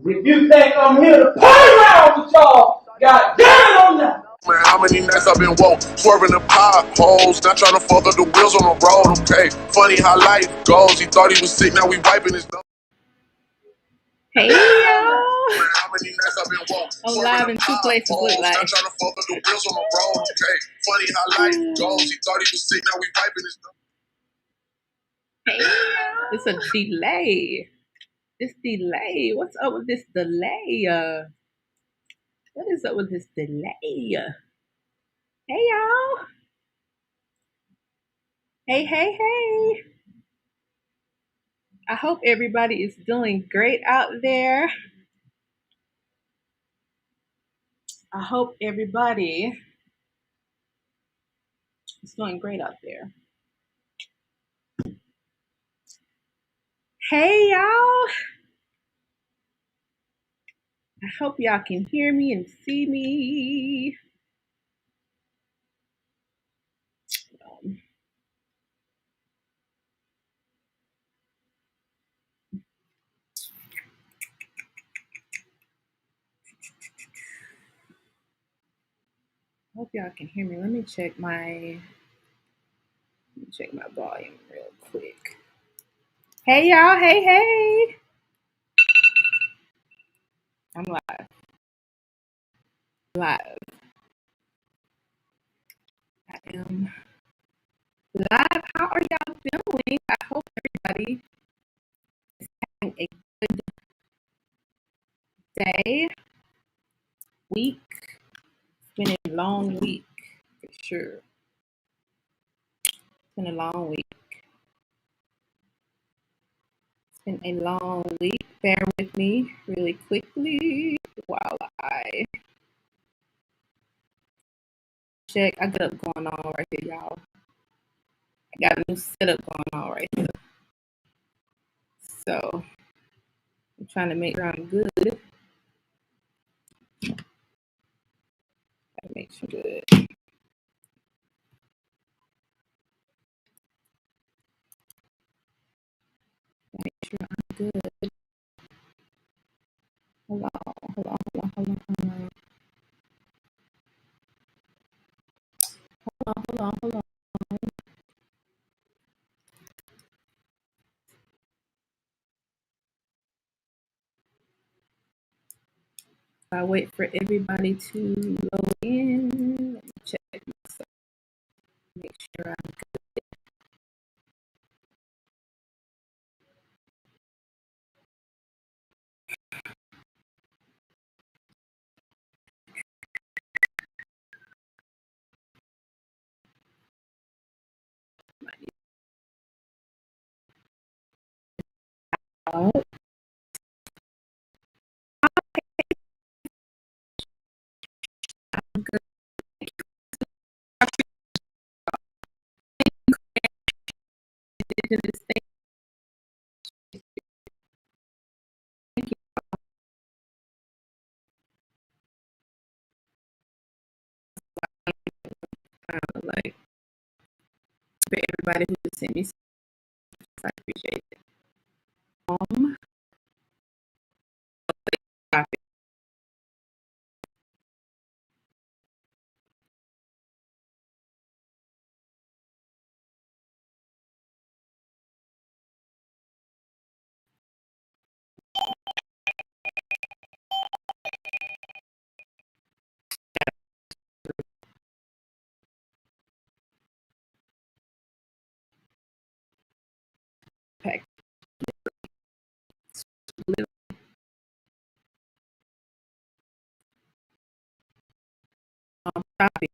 If you think I'm here to play around with y'all, god damn it, I'm not. Man, how many nights I've been woke, swerving the potholes, not trying to fuck up the wheels on the road, okay? Funny how life goes, he thought he was sick, now we wiping his nose. Hey y'all! How many nights I've been woke, I'm live in 2 places, look like. not trying to fuck up the wheels on the road, okay? Funny how life goes, he thought he was sick, now we wiping his nose. Hey y'all! It's a delay. This delay. What's up with this delay? What is up with this delay? Hey y'all! Hey! I hope everybody is doing great out there. I hope everybody is doing great out there. Hey y'all! I hope y'all can hear me and see me. Hope y'all can hear me. Let me check my volume real quick. Hey y'all, hey. I'm live. I am live. How are y'all doing? I hope everybody is having a good day, week. It's been a long week for sure. It's been a long week. Bear with me really quickly while I check. I got it going on right here, y'all. I got a new setup going on right here. So I'm trying to make sure I'm good. Gotta make sure I'm good. Make sure I'm good. Hold on. Hold on. I wait for everybody to load in. Let me check myself. Make sure I'm good. I'm good. Thank you. Like for everybody who sent me, I appreciate it. Pack. Copy.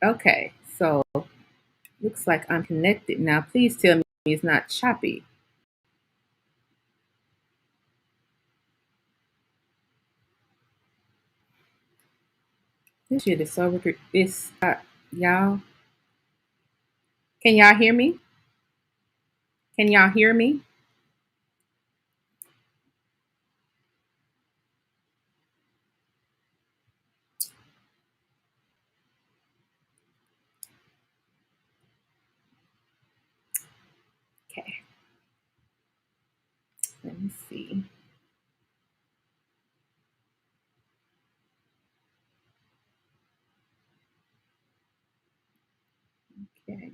Okay, so looks like I'm connected now. Please tell me it's not choppy. This shit is so weird. This, y'all, can y'all hear me? Can y'all hear me? Okay, let me see. Okay.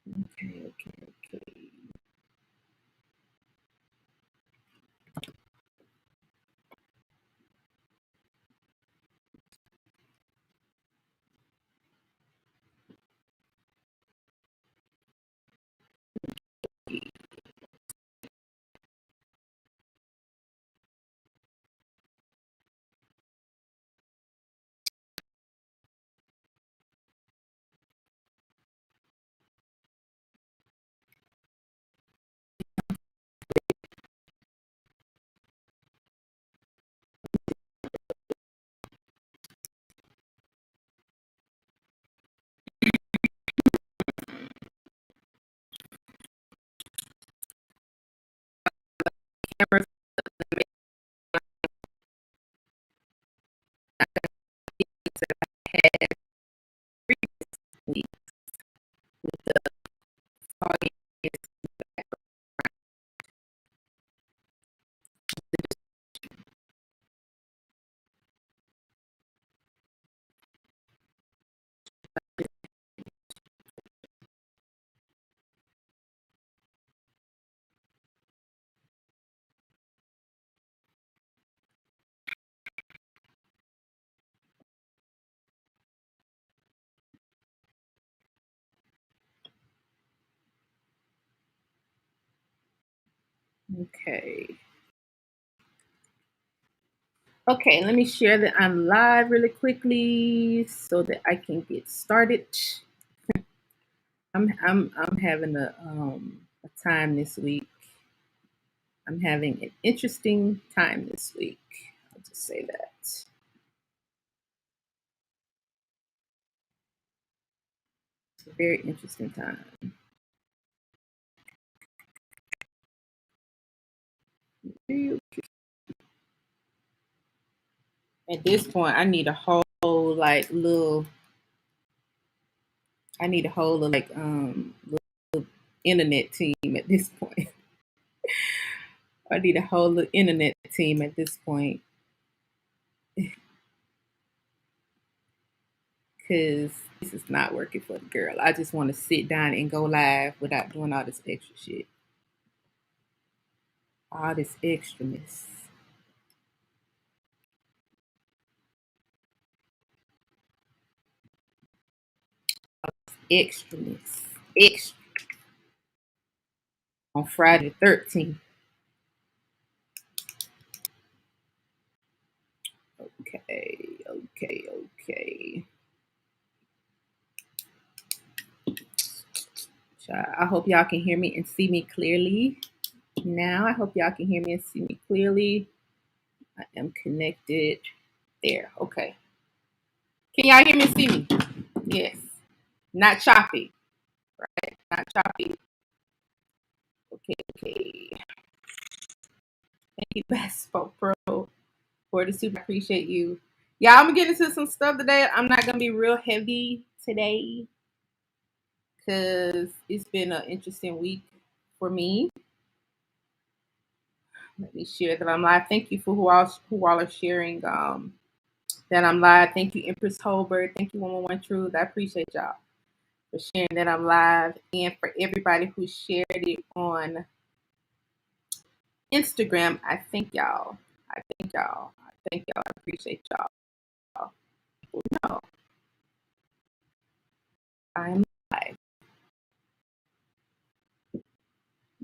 Okay, okay, okay. Cameras had previously with the audience. Okay. Okay, let me share that I'm live really quickly so that I can get started. I'm having a time this week. I'm having an interesting time this week. I'll just say that. It's a very interesting time. At this point, I need a whole like little. I need a whole like little internet team at this point. I need a whole little internet team at this point because this is not working for the girl. I just want to sit down and go live without doing all this extra shit. All this extraness. Extraness. Extra. On Friday the 13th. Okay, okay, okay. I hope y'all can hear me and see me clearly. Now, I hope y'all can hear me and see me clearly. I am connected. There. Okay. Can y'all hear me and see me? Yes. Not choppy. Right? Not choppy. Okay, okay. Thank you, Baspo Pro, for the super. Appreciate you. Yeah, I'm gonna get into some stuff today. I'm not gonna be real heavy today because it's been an interesting week for me. Let me share that I'm live. Thank you for who all are sharing that I'm live. Thank you, Empress Holbert. Thank you, 111 Truth. I appreciate y'all for sharing that I'm live, and for everybody who shared it on Instagram. I thank y'all. I thank y'all. I thank y'all. I appreciate y'all. No, I'm live.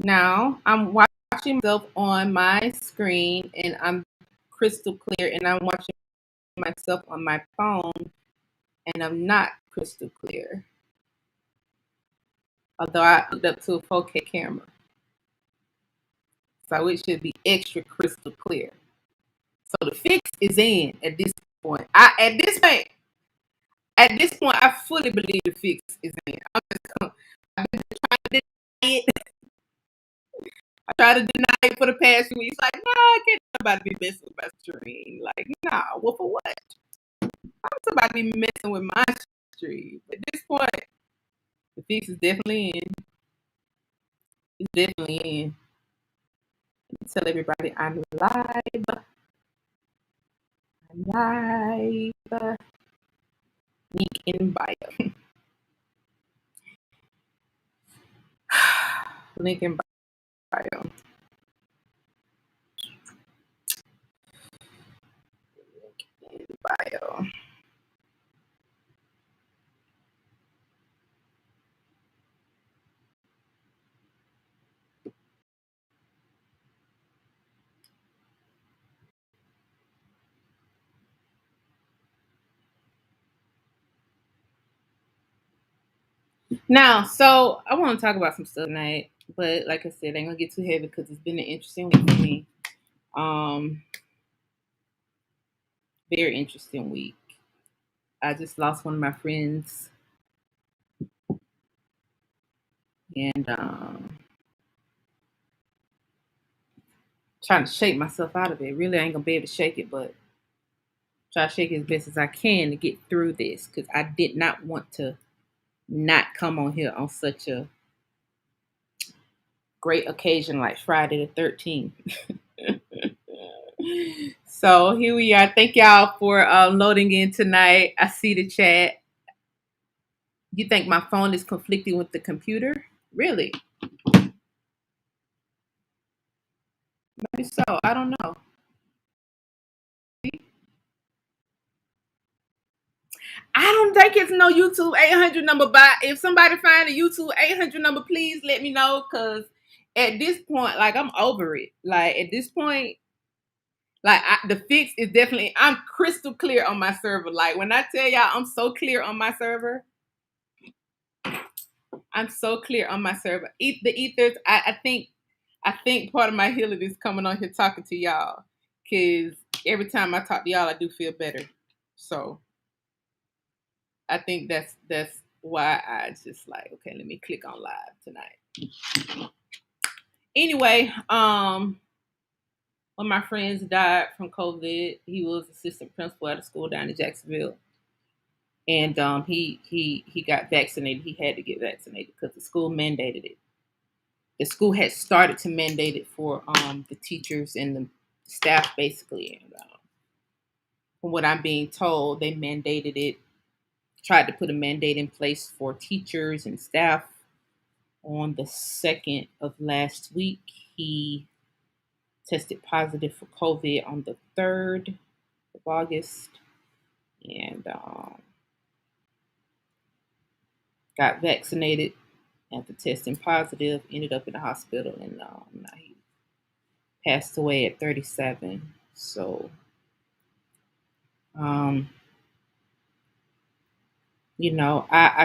Now I'm watching myself on my screen and I'm crystal clear, and I'm watching myself on my phone and I'm not crystal clear. Although I hooked up to a 4K camera. So it should be extra crystal clear. So the fix is in at this point. At this point, I fully believe the fix is in. I've been trying to deny it. I tried to deny it for the past few weeks. Like, no, I can't nobody be messing with my stream. Like, nah, well, for what? I'm somebody be messing with my stream. At this point, the fix is definitely in. It's definitely in. Tell everybody I'm live. I'm live. Link in bio. Link in bio. Link in bio. Now, so I want to talk about some stuff tonight, but like I said, I ain't gonna get too heavy because it's been an interesting week for me. Very interesting week. I just lost one of my friends, and trying to shake myself out of it. Really, I ain't gonna be able to shake it, but try to shake it as best as I can to get through this because I did not want to not come on here on such a great occasion like Friday the 13th. So here we are. Thank y'all for loading in tonight. I see the chat. You think my phone is conflicting with the computer? Really? Maybe so. I don't know. I don't think it's no YouTube 800 number, but if somebody find a YouTube 800 number, please let me know. Cause at this point, like I'm over it. Like at this point, like the fix is definitely. I'm crystal clear on my server. Like when I tell y'all, I'm so clear on my server. I'm so clear on my server. The ethers. I think part of my healing is coming on here talking to y'all. Cause every time I talk to y'all, I do feel better. So I think that's why I just like, okay, let me click on live tonight. Anyway, one of my friends died from COVID. He was assistant principal at a school down in Jacksonville. And he got vaccinated. He had to get vaccinated because the school mandated it. The school had started to mandate it for the teachers and the staff, basically. And from what I'm being told, they mandated it, tried to put a mandate in place for teachers and staff on the 2nd of last week. He tested positive for COVID on the 3rd of August and got vaccinated after testing positive, ended up in the hospital, and now he passed away at 37. So, I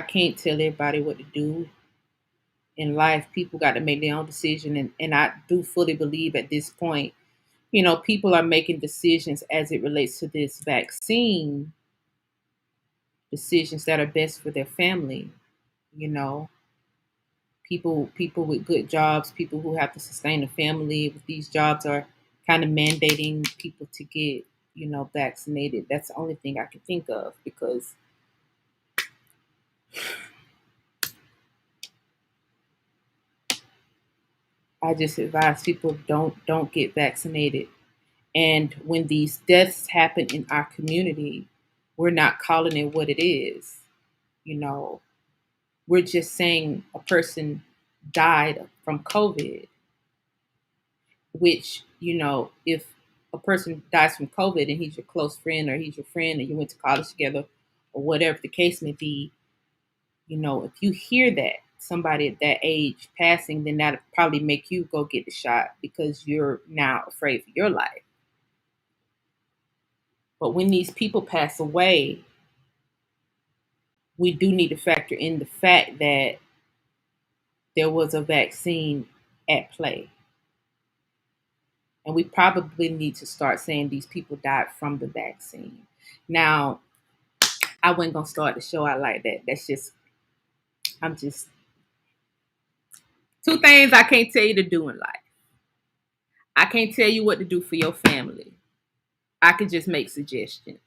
can't tell everybody what to do in life. People got to make their own decision. And I do fully believe at this point, people are making decisions as it relates to this vaccine, decisions that are best for their family. You know, people with good jobs, people who have to sustain a family with these jobs are kind of mandating people to get, vaccinated. That's the only thing I can think of because I just advise people don't get vaccinated. And when these deaths happen in our community, we're not calling it what it is. You know, we're just saying a person died from COVID, which, if a person dies from COVID and he's your close friend or he's your friend and you went to college together or whatever the case may be, if you hear that, somebody at that age passing, then that'll probably make you go get the shot because you're now afraid for your life. But when these people pass away, we do need to factor in the fact that there was a vaccine at play. And we probably need to start saying these people died from the vaccine. Now, I wasn't going to start the show out like that. I'm just, two things I can't tell you to do in life. I can't tell you what to do for your family. I can just make suggestions.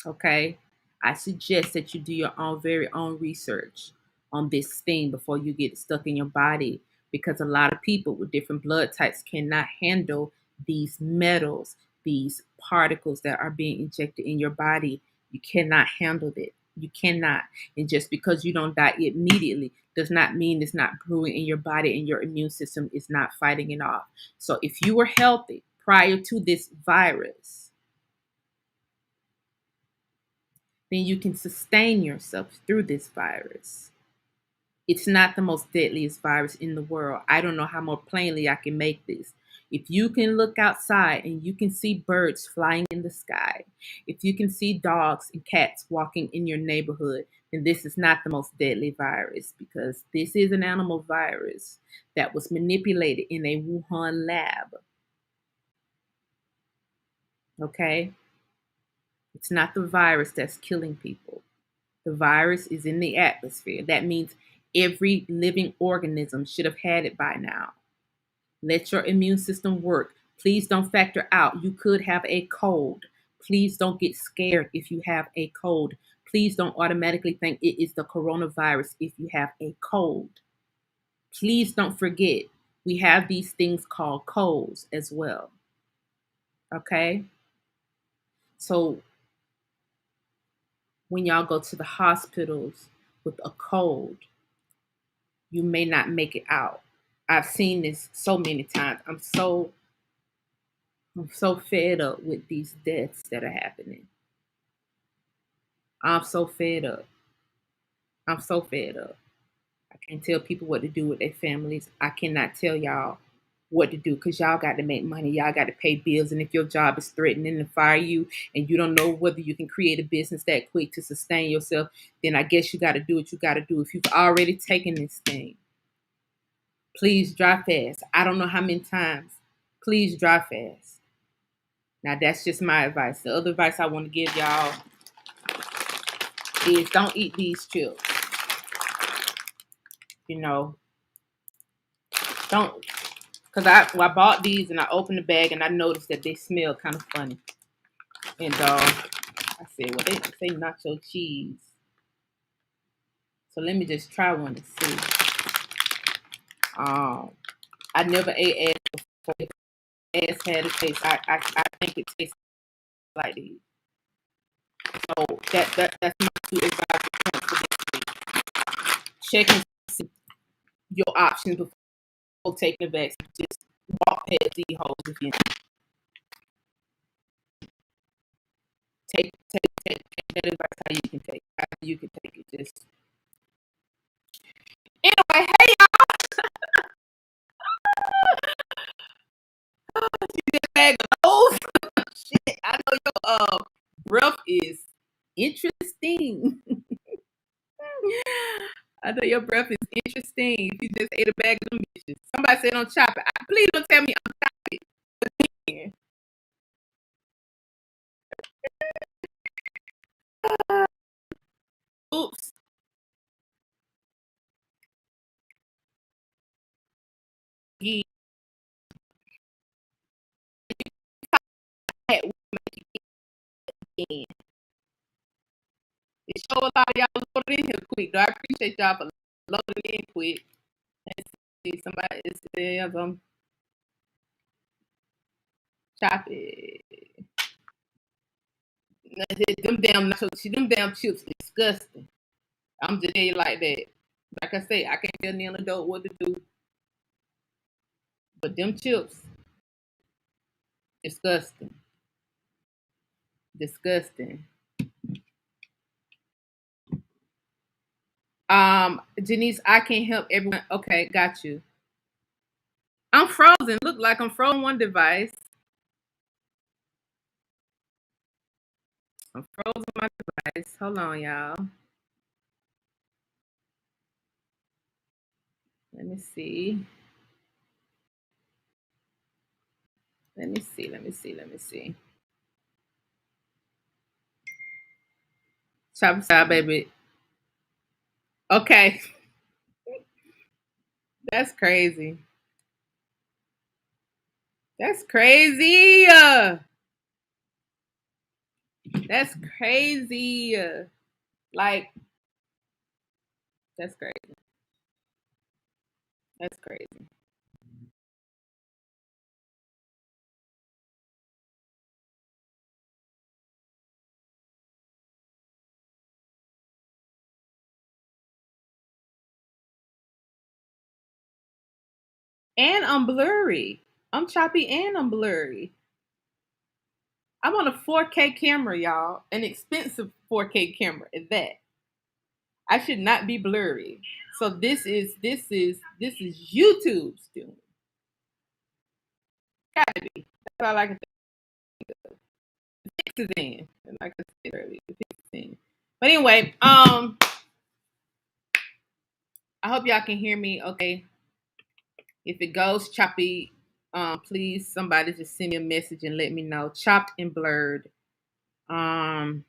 Okay? I suggest that you do your own very own research on this thing before you get stuck in your body, because a lot of people with different blood types cannot handle these metals, these particles that are being injected in your body. You cannot handle it. You cannot. And just because you don't die immediately does not mean it's not brewing in your body and your immune system is not fighting it off. So if you were healthy prior to this virus, then you can sustain yourself through this virus. It's not the most deadliest virus in the world. I don't know how more plainly I can make this. If you can look outside and you can see birds flying in the sky, if you can see dogs and cats walking in your neighborhood, then this is not the most deadly virus, because this is an animal virus that was manipulated in a Wuhan lab. Okay? It's not the virus that's killing people. The virus is in the atmosphere. That means every living organism should have had it by now. Let your immune system work. Please don't factor out you could have a cold. Please don't get scared if you have a cold. Please don't automatically think it is the coronavirus if you have a cold. Please don't forget we have these things called colds as well. Okay? So when y'all go to the hospitals with a cold, you may not make it out. I've seen this so many times. I'm so fed up with these deaths that are happening. I'm so fed up. I'm so fed up. I can't tell people what to do with their families. I cannot tell y'all what to do, because y'all got to make money. Y'all got to pay bills. And if your job is threatening to fire you and you don't know whether you can create a business that quick to sustain yourself, then I guess you got to do what you got to do. If you've already taken this thing, please drive fast. I don't know how many times. Please drive fast. Now, that's just my advice. The other advice I want to give y'all is don't eat these chips. You know, don't. Because I bought these and I opened the bag and I noticed that they smell kind of funny. And I said, well, they say nacho cheese. So let me just try one to see. I never ate ass before. Ass had a taste. I think it tastes like these. So that's my two advice points for this week. Check and see your options before taking the vaccine. Just walk past these holes if you take that advice how you can take. How you can take it. Just anyway, hey y'all, see this bag of holes? Shit, I know your breath is interesting. I know your breath is interesting. If you just ate a bag of them bitches. Somebody said don't chop it. Please don't tell me I'm chopping it. Oops. Yeah. It show a lot of y'all loaded in here quick. Though I appreciate y'all for loading in quick. Let's see, somebody is there. Chop it. Them damn chips disgusting. I'm just saying like that. Like I say, I can't tell an adult what to do. But them chips, disgusting. Disgusting. Janice, I can't help everyone. Okay, got you. I'm frozen. Look like I'm frozen on one device. I'm frozen on my device. Hold on, y'all. Let me see. Let me see. Let me see. Let me see. Chop side, baby. Okay. That's crazy. That's crazy. That's crazy. Like, that's crazy. That's crazy. And I'm blurry. I'm choppy and I'm blurry. I'm on a 4K camera, y'all. An expensive 4K camera at that. I should not be blurry. So this is YouTube's doing. Gotta be. That's all I can think of. The fix is in. And like I said earlier, the fix is in. But anyway, I hope y'all can hear me okay. If it goes choppy, please somebody just send me a message and let me know. Chopped and blurred. Um,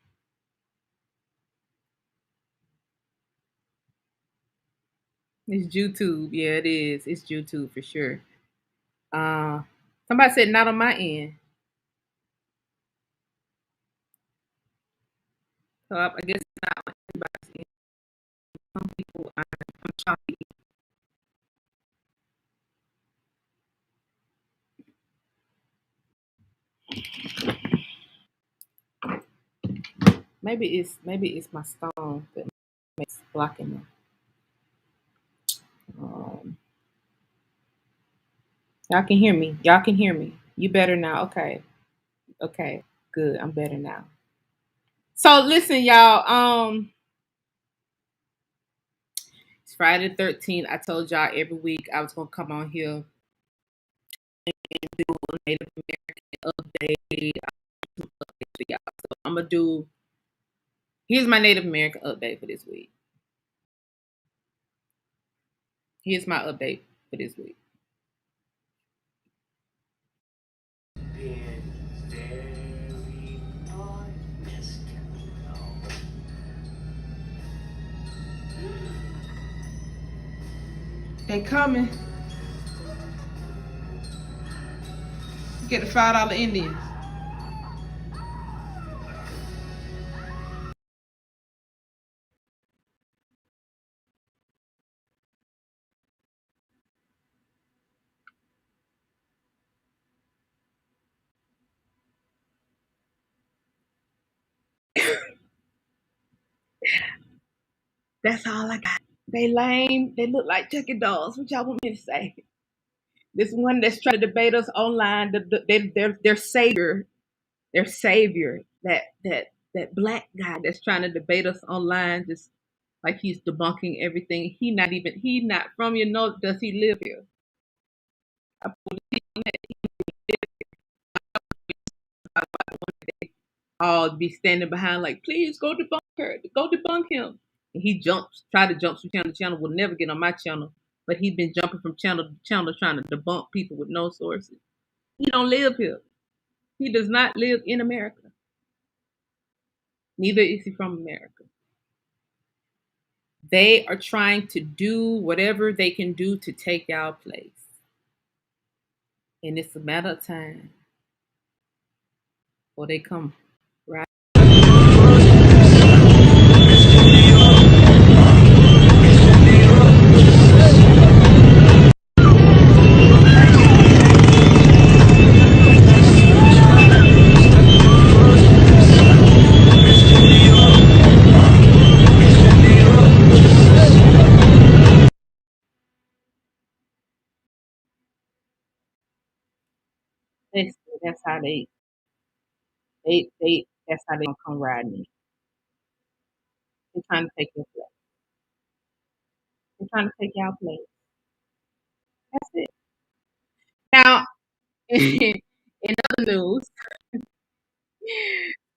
it's YouTube. Yeah, it is. It's YouTube for sure. Uh, somebody said not on my end. So I guess not on everybody's end. Some people I'm choppy. Maybe it's my stone that makes blocking them. Um, y'all can hear me. Y'all can hear me. You better now. Okay. Okay. Good. I'm better now. So listen, y'all. It's Friday the 13th. I told y'all every week I was gonna come on here and do a Native American update. For y'all. So I'm gonna do. Here's my Native American update for this week. Here's my update for this week. Being very honest. They coming. Get the $5 Indians. That's all I got. They lame. They look like chicken dolls. What y'all want me to say? This one that's trying to debate us online, their savior, that black guy that's trying to debate us online, just like he's debunking everything. He not from your know. Does he live here? I believe I'll be standing behind like, please go debunk her, go debunk him. And he try to jump from channel to channel, will never get on my channel. But he's been jumping from channel to channel trying to debunk people with no sources. He don't live here. He does not live in America. Neither is he from America. They are trying to do whatever they can do to take our place. And it's a matter of time before they come right. That's how that's how they gonna come riding in. They're trying to take your place. They're trying to take y'all place. That's it. Now, in other news,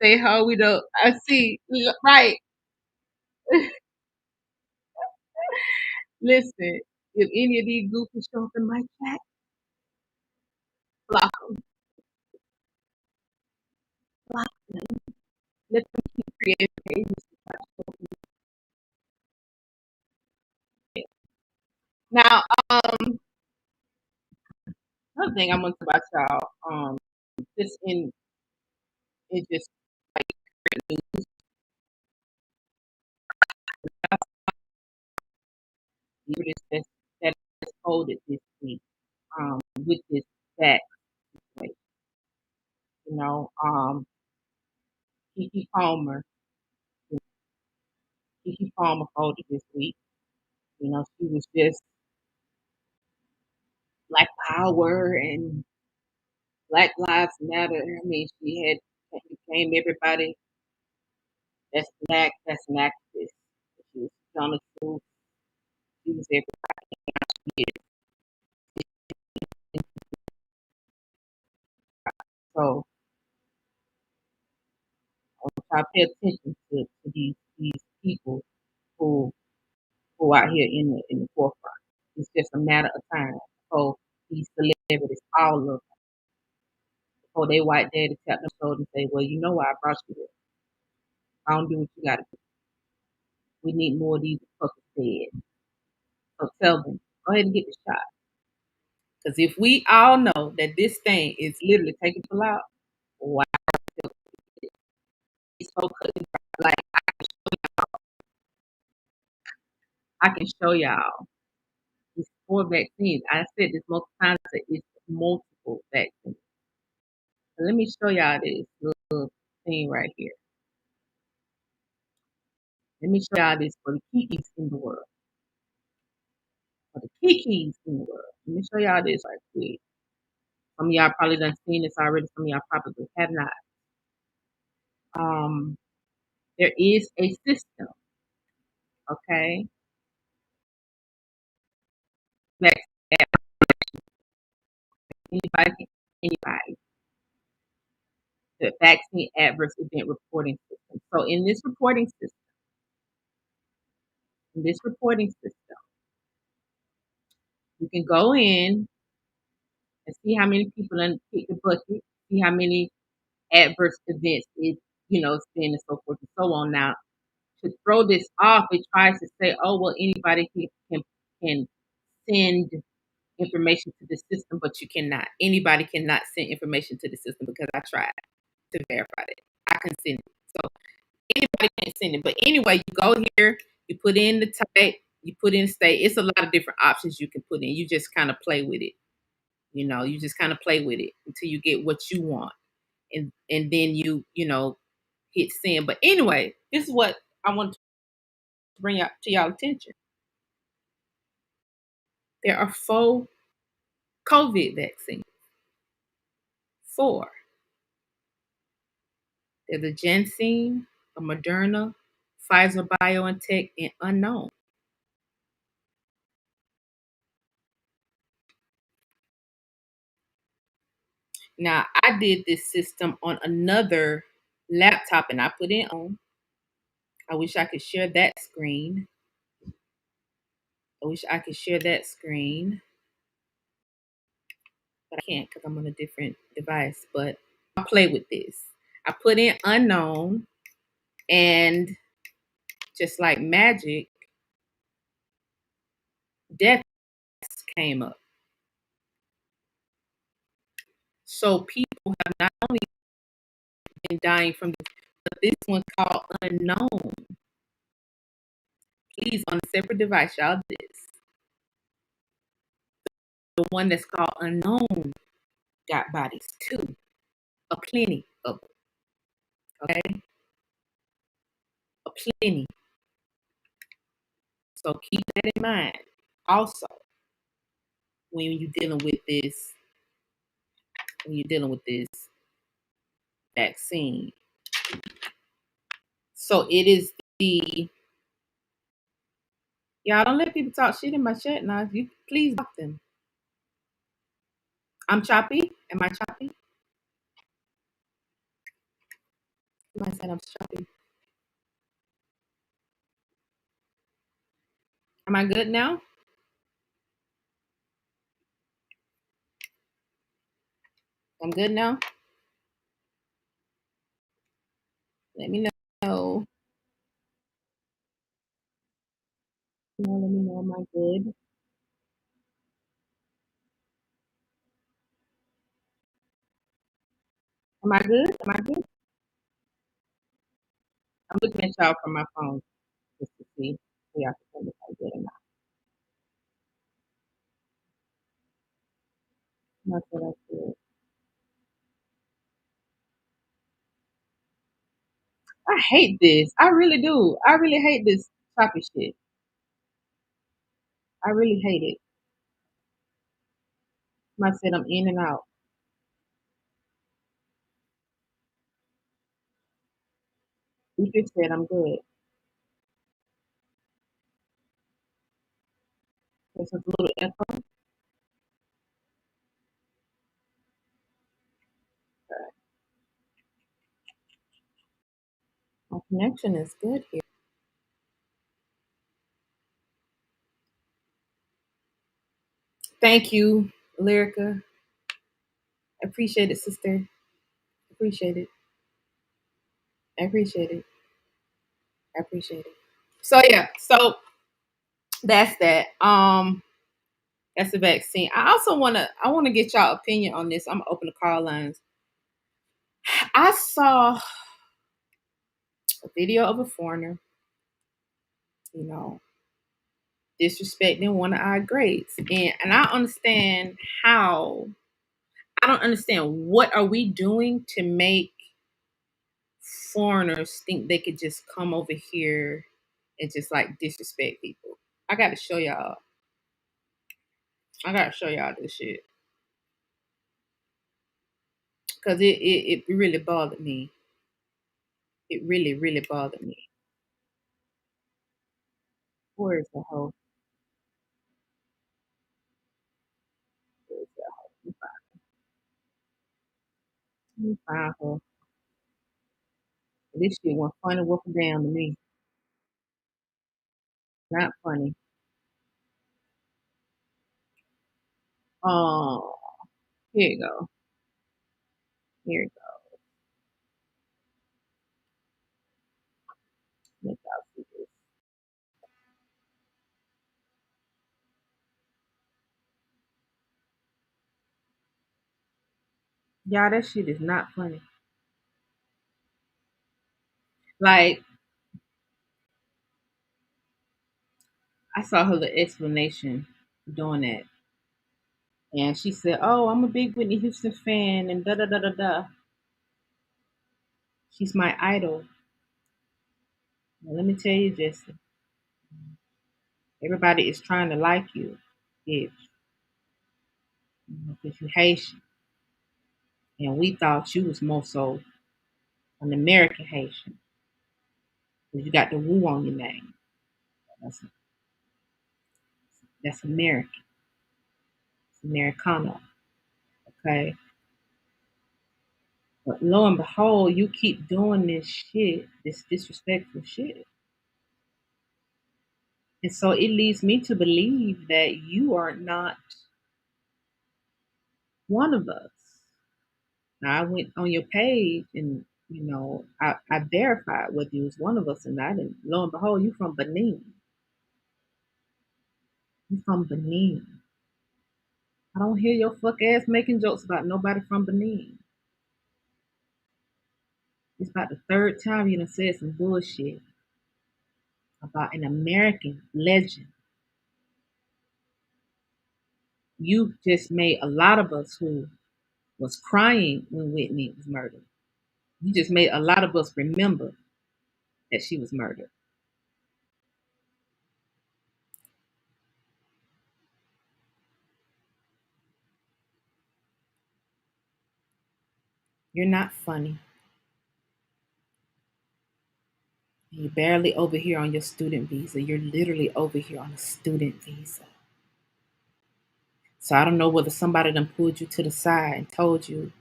say how we don't. I see. Right. Listen, if any of these goofies show up in my chat, block them. Block them. Let them keep creating pages. Now, another thing I want to talk about y'all, just in it just this that is coded this week, with this back situation. You know, Kiki Palmer, Kiki Palmer folded this week. You know, she was just Black Power and Black Lives Matter. I mean, she had became everybody that's black, that's an activist. She was telling the truth. She was everybody. So I pay attention to these people who out here in the forefront. It's just a matter of time. So these celebrities, all of them, before they white daddy tap their shoulder and say, "Well, you know why I brought you here. I don't do what you got to do. We need more of these fuckers dead." So tell them, go ahead and get the shot. Because if we all know that this thing is literally taking people out, why it's so cutting? Like I can show y'all these 4 vaccines. I said this multiple times. It's multiple vaccines. So let me show y'all this little thing right here. Let me show y'all this for the kikis in the world. For the kikis in the world. Let me show y'all this right quick. Some of y'all probably done seen this already. Some of y'all probably have not. There is a system, okay? That anybody. The vaccine adverse event reporting system. So in this reporting system, you can go in and see how many people pick the bucket, see how many adverse events it's been and so forth and so on. Now, to throw this off, it tries to say, oh, well, anybody can send information to the system, but you cannot. Anybody cannot send information to the system because I tried to verify it. I can send it. So anybody can send it. But anyway, you go here, you put in the type, you put in state. It's a lot of different options you can put in. You just kind of play with it. You just kind of play with it until you get what you want. And then you hit send. But anyway, this is what I want to bring out to y'all attention. There are 4 COVID vaccines. 4. There's a Janssen, a Moderna, Pfizer BioNTech, and unknown. Now, I did this system on another laptop and I put it on. I wish I could share that screen. But I can't because I'm on a different device. But I'll play with this. I put in unknown, and just like magic, deaths came up. So people have not only been dying from this, but this one's called unknown. Please, on a separate device, y'all, this. The one that's called unknown got bodies too. A plenty of them. Okay? A plenty. So keep that in mind. Also, when you're dealing with this vaccine. So it is the Y'all don't let people talk shit in my chat now. You please block them. I'm choppy. Am I choppy? Somebody said I'm choppy. Am I good now? I'm good now. Let me know. Let me know. Am I good? Am I good? Am I good? I'm looking at y'all from my phone just to see. So y'all can tell me if I'm good or not. Not that I good. I hate this. I really do. I really hate this choppy shit. I really hate it. Somebody said I'm in and out. Ether said I'm good. There's a little echo. My connection is good here. Thank you, Lyrica. Appreciate it, sister. Appreciate it. I appreciate it. I appreciate it. So yeah, so that's that. That's the vaccine. I wanna get y'all opinion on this. I'm gonna open the call lines. I saw a video of a foreigner, you know, disrespecting one of our greats. And I understand how I don't understand what are we doing to make foreigners think they could just come over here and just like disrespect people. I gotta show y'all. I gotta show y'all this shit. Cause it really bothered me. It really, really bothered me. Where is the hoe? Where is that hoe? Let me find her. This shit went funny walking down to me. Not funny. Oh, here you go. Here you go. Let y'all see this. Y'all, that shit is not funny. Like, I saw her little explanation doing that. And she said, "Oh, I'm a big Whitney Houston fan," and da da da da da. She's my idol. Now, let me tell you, Jesse, everybody is trying to like you if because you Haitian. And we thought you was more so an American Haitian because you got the woo on your name. That's, that's American. It's Americano. Okay. But lo and behold, you keep doing this shit, this disrespectful shit. And so it leads me to believe that you are not one of us. Now, I went on your page and, I verified whether you was one of us or not. And lo and behold, you from Benin. You from Benin. I don't hear your fuck ass making jokes about nobody from Benin. It's about the third time you done said some bullshit about an American legend. You just made a lot of us who was crying when Whitney was murdered. You just made a lot of us remember that she was murdered. You're not funny. You're barely over here on your student visa. You're literally over here on a student visa. So I don't know whether somebody done pulled you to the side and told you,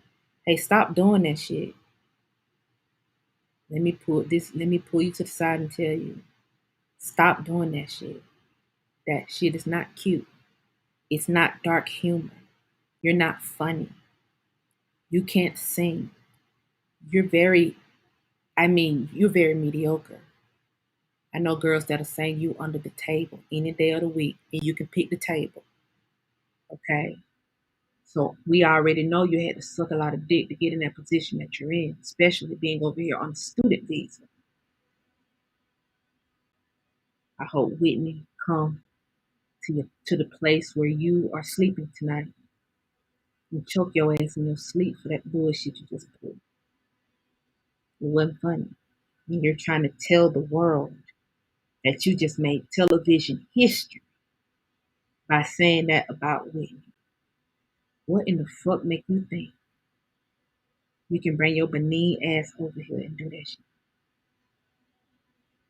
hey, stop doing that shit. Let me pull you to the side and tell you, stop doing that shit. That shit is not cute. It's not dark humor. You're not funny. You can't sing. You're very mediocre. I know girls that'll sing you under the table any day of the week, and you can pick the table. Okay? So we already know you had to suck a lot of dick to get in that position that you're in, especially being over here on a student visa. I hope Whitney come to the place where you are sleeping tonight and choke your ass in your sleep for that bullshit you just pulled. It wasn't funny. And you're trying to tell the world that you just made television history by saying that about Whitney. What in the fuck make you think you can bring your Benin ass over here and do that shit?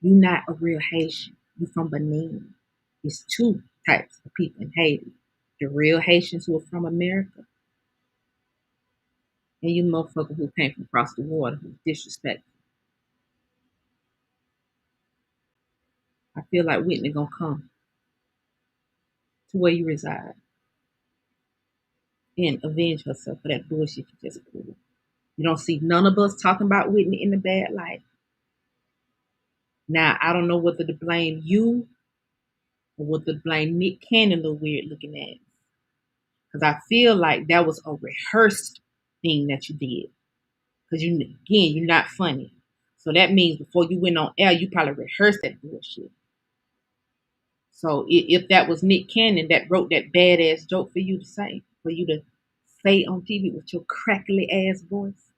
You not a real Haitian. You from Benin. It's two types of people in Haiti. The real Haitians who are from America, and you motherfucker who came from across the water who disrespect. I feel like Whitney gonna come to where you reside and avenge herself for that bullshit you just pulled. You don't see none of us talking about Whitney in the bad light. Now, I don't know whether to blame you or whether to blame Nick Cannon, the weird looking ass. Because I feel like that was a rehearsed thing that you did. Because you're not funny. So that means before you went on air, you probably rehearsed that bullshit. So if that was Nick Cannon that wrote that badass joke for you to say on TV with your crackly ass voice,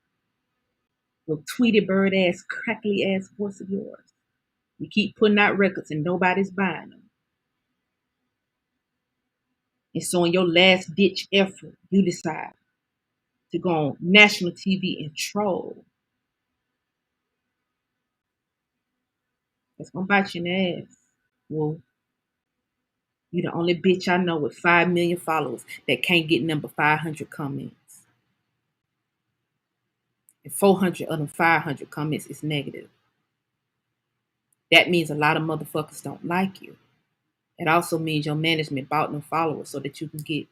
your Tweety Bird ass, crackly ass voice of yours. You keep putting out records and nobody's buying them. And so in your last ditch effort, you decide to go on national TV and troll. That's gonna bite you in the ass. Well, you the only bitch I know with 5 million followers that can't get number 500 comments. And 400 of them 500 comments is negative. That means a lot of motherfuckers don't like you. It also means your management bought them followers so that you can get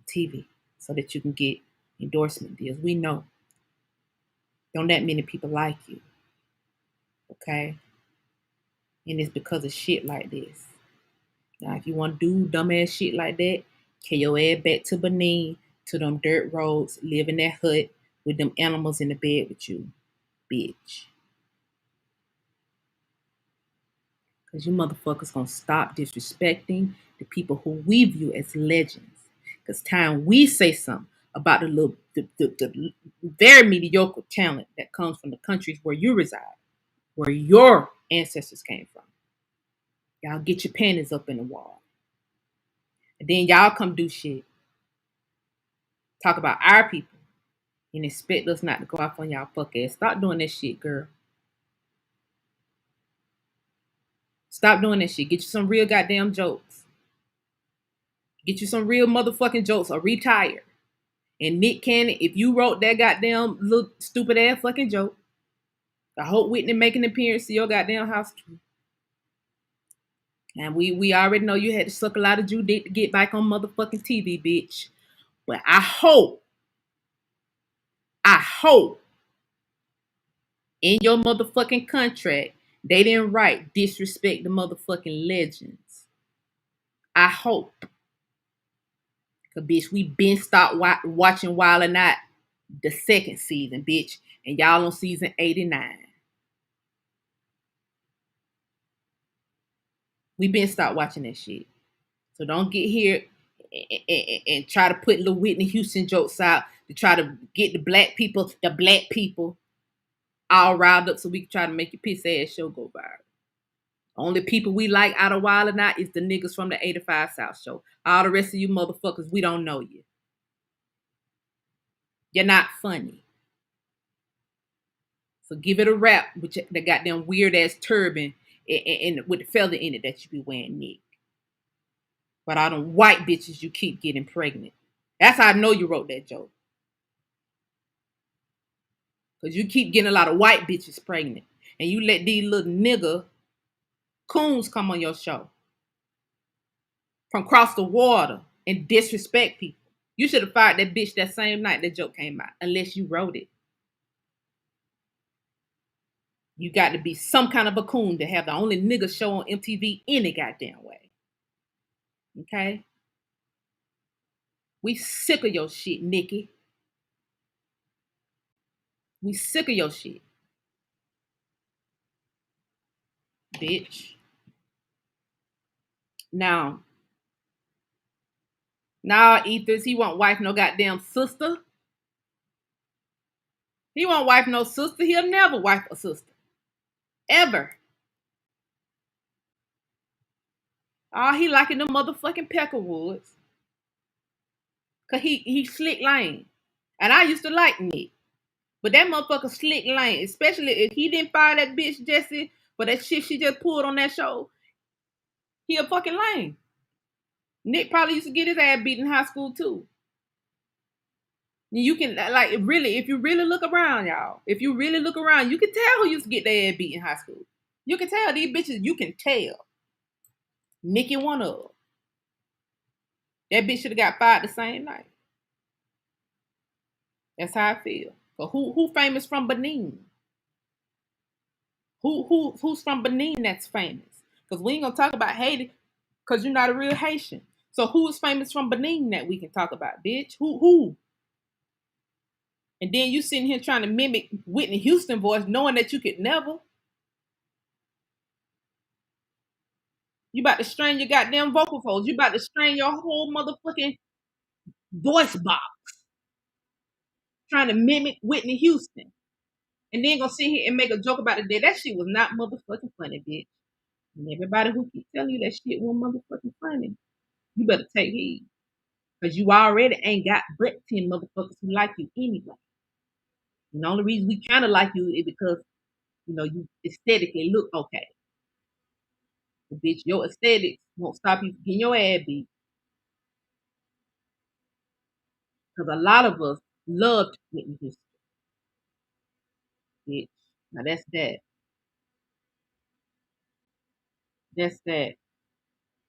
TV, so that you can get endorsement deals. We know. Don't that many people like you. Okay? And it's because of shit like this. Now, if you want to do dumbass shit like that, carry your ass back to Benin, to them dirt roads, live in that hut with them animals in the bed with you, bitch. Because you motherfuckers gonna stop disrespecting the people who we view as legends. Because time we say something about the very mediocre talent that comes from the countries where you reside, where your ancestors came from, y'all get your panties up in the wall. And then y'all come do shit. Talk about our people and expect us not to go off on y'all fuck ass. Stop doing that shit, girl. Stop doing that shit. Get you some real goddamn jokes. Get you some real motherfucking jokes or retire. And Nick Cannon, if you wrote that goddamn little stupid ass fucking joke, I hope Whitney make an appearance to your goddamn house. And we already know you had to suck a lot of Jew dick to get back on motherfucking TV, bitch. But I hope in your motherfucking contract, they didn't write disrespect the motherfucking legends. I hope. Cause bitch, we been stopped watching Wild or Not the second season, bitch. And y'all on season 89. We been stopped watching that shit. So don't get here and try to put little Whitney Houston jokes out to try to get the black people all riled up so we can try to make your piss ass show go viral. Only people we like out of Wild or Not is the niggas from the 85 South show. All the rest of you motherfuckers, we don't know you. You're not funny. So give it a wrap with the goddamn weird ass turban and with the feather in it that you be wearing, Nick. But all them white bitches you keep getting pregnant. That's how I know you wrote that joke. Because you keep getting a lot of white bitches pregnant. And you let these little nigga coons come on your show from across the water and disrespect people. You should have fired that bitch that same night that joke came out, unless you wrote it. You got to be some kind of a coon to have the only nigga show on MTV any goddamn way. Okay? We sick of your shit, Nikki. We sick of your shit, bitch. Now, Ethers, he won't wife no goddamn sister. He won't wife no sister. He'll never wife a sister. Ever. Oh, he liking the motherfucking Peckerwoods. Cause he slick lane. And I used to like Nick. But that motherfucker slick lane. Especially if he didn't fire that bitch Jessie for that shit she just pulled on that show. He a fucking lame. Nick probably used to get his ass beat in high school too. You can like really, if you really look around, y'all. If you really look around, you can tell who used to get their ass beat in high school. You can tell these bitches. You can tell. Nikki one of them. That bitch should have got fired the same night. That's how I feel. But who famous from Benin? Who's from Benin that's famous? Because we ain't gonna talk about Haiti because you're not a real Haitian. So who's famous from Benin that we can talk about, bitch? Who? And then you sitting here trying to mimic Whitney Houston voice, knowing that you could never. You about to strain your goddamn vocal folds. You about to strain your whole motherfucking voice box. Trying to mimic Whitney Houston. And then gonna sit here and make a joke about it. That shit was not motherfucking funny, bitch. And everybody who keep telling you that shit was motherfucking funny, you better take heed. Because you already ain't got but 10 motherfuckers who like you anyway. And the only reason we kind of like you is because, you aesthetically look okay. But bitch, your aesthetics won't stop you from getting your ass beat. Because a lot of us loved Whitney Houston, bitch. Now that's that. That's that.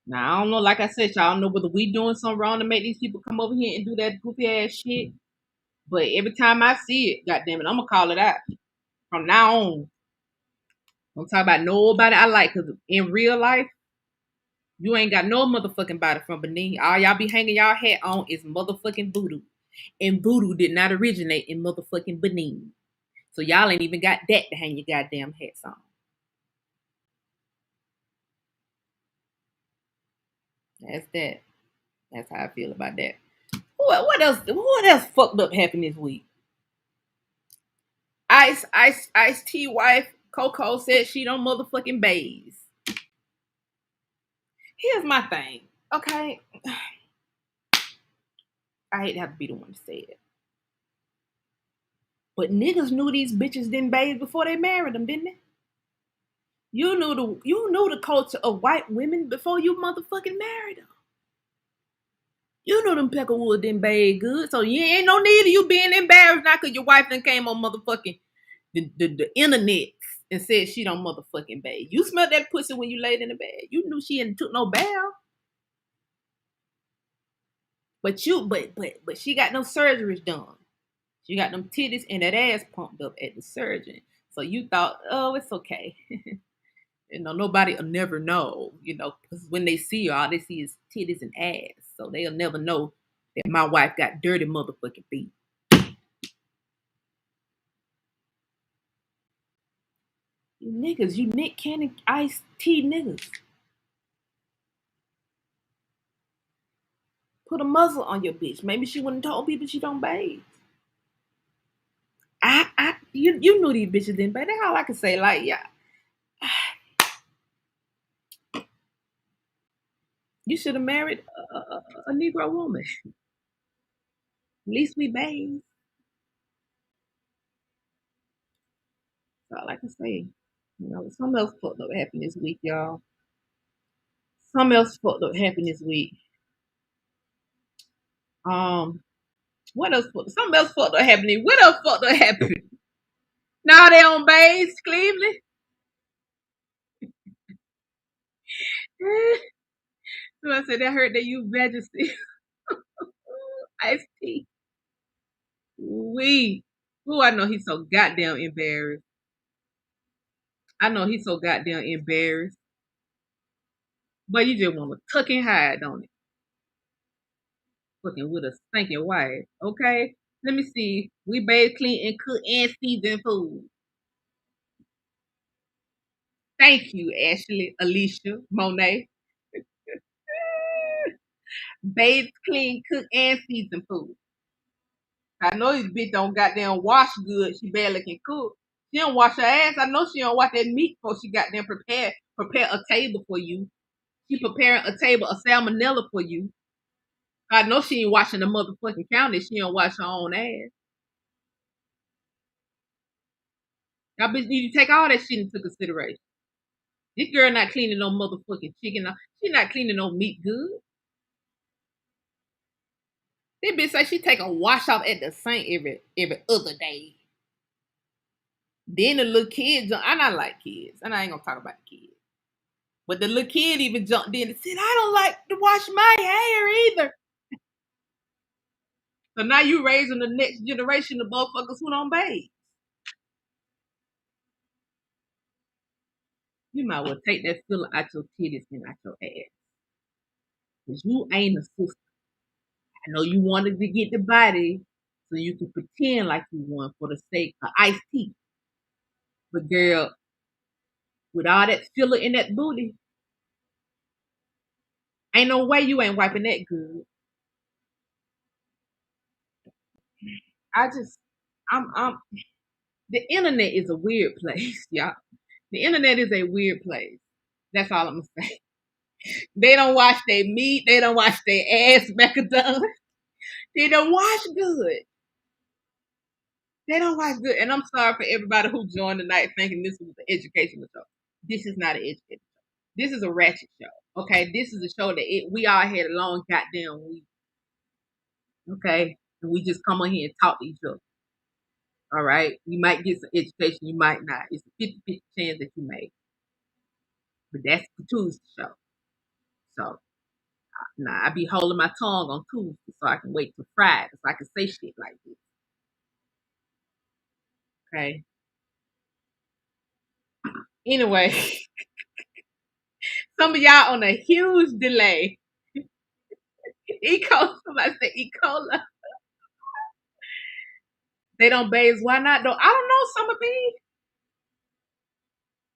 Now I don't know, like I said, y'all don't know whether we doing something wrong to make these people come over here and do that goofy ass shit. But every time I see it, goddamn it, I'm gonna call it out. From now on, I'm talking about nobody I like, because in real life, you ain't got no motherfucking body from Benin. All y'all be hanging y'all hat on is motherfucking voodoo. And voodoo did not originate in motherfucking Benin. So y'all ain't even got that to hang your goddamn hats on. That's that. That's how I feel about that. What else? What else fucked up happened this week? Ice T wife Coco said she don't motherfucking bathe. Here's my thing, okay? I hate to have to be the one to say it, but niggas knew these bitches didn't bathe before they married them, didn't they? You knew the culture of white women before you motherfucking married them. You know them Peckerwood didn't bathe good, so you ain't no need of you being embarrassed now because your wife done came on motherfucking the internet and said she don't motherfucking bathe. You smelled that pussy when you laid in the bed. You knew she hadn't took no bath. But she got no surgeries done. She got them titties and that ass pumped up at the surgeon. So you thought, oh, it's okay. Nobody will never know, because when they see her, all they see is titties and ass. So they'll never know that my wife got dirty motherfucking feet. You niggas, you Nick Cannon Ice T niggas. Put a muzzle on your bitch. Maybe she wouldn't told people she don't bathe. You knew these bitches didn't bathe. That's all I can say. Like, yeah. You should have married a Negro woman. At least we bathe. all I can say. You know, something else fucked up happened this week, y'all. Something else fucked up happened this week. What else fucked? Something else fucked up happening. What else fucked up happened? Now they on base, Cleveland. So I said I heard they use Majesty. Iced tea. We. Ooh, I know he's so goddamn embarrassed. I know he's so goddamn embarrassed. But you just want to tuck and hide, don't it? Fucking with a stinking wife. Okay? Let me see. We bathe, clean, and cook and season food. Thank you, Ashley, Alicia, Monet. Bathe, clean, cook, and season food. I know this bitch don't goddamn wash good. She barely can cook. She don't wash her ass. I know she don't wash that meat before she goddamn prepare a table for you. She preparing a table of salmonella for you. I know she ain't washing the motherfucking counter. She don't wash her own ass. Y'all bitch need to take all that shit into consideration. This girl not cleaning no motherfucking chicken. She not cleaning no meat good. This bitch say she take a wash off at the sink every other day. Then the little kids, I not like kids, and I ain't gonna talk about the kids. But the little kid even jumped in and said, I don't like to wash my hair either. So now you raising the next generation of motherfuckers who don't bathe. You might well take that filler out your titties and out your ass. Because you ain't a sister. I know you wanted to get the body so you can pretend like you won for the sake of iced tea. But girl, with all that filler in that booty, ain't no way you ain't wiping that good. I'm the internet is a weird place, y'all. The internet is a weird place. That's all I'm gonna say. They don't wash their meat. They don't wash their ass macadam. They don't wash good. They don't wash good. And I'm sorry for everybody who joined tonight thinking this was an educational show. This is not an educational show. This is a ratchet show. Okay, this is a show that we all had a long goddamn week. Okay, and we just come on here and talk to each other. All right, you might get some education, you might not. It's a 50-50 chance that you may. But that's the Tuesday show. So now I be holding my tongue on Tuesday so I can wait till Friday so I can say shit like this. Okay. Anyway, some of y'all on a huge delay. Somebody said E. coli. They don't bathe. Why not though? I don't know, Summer B.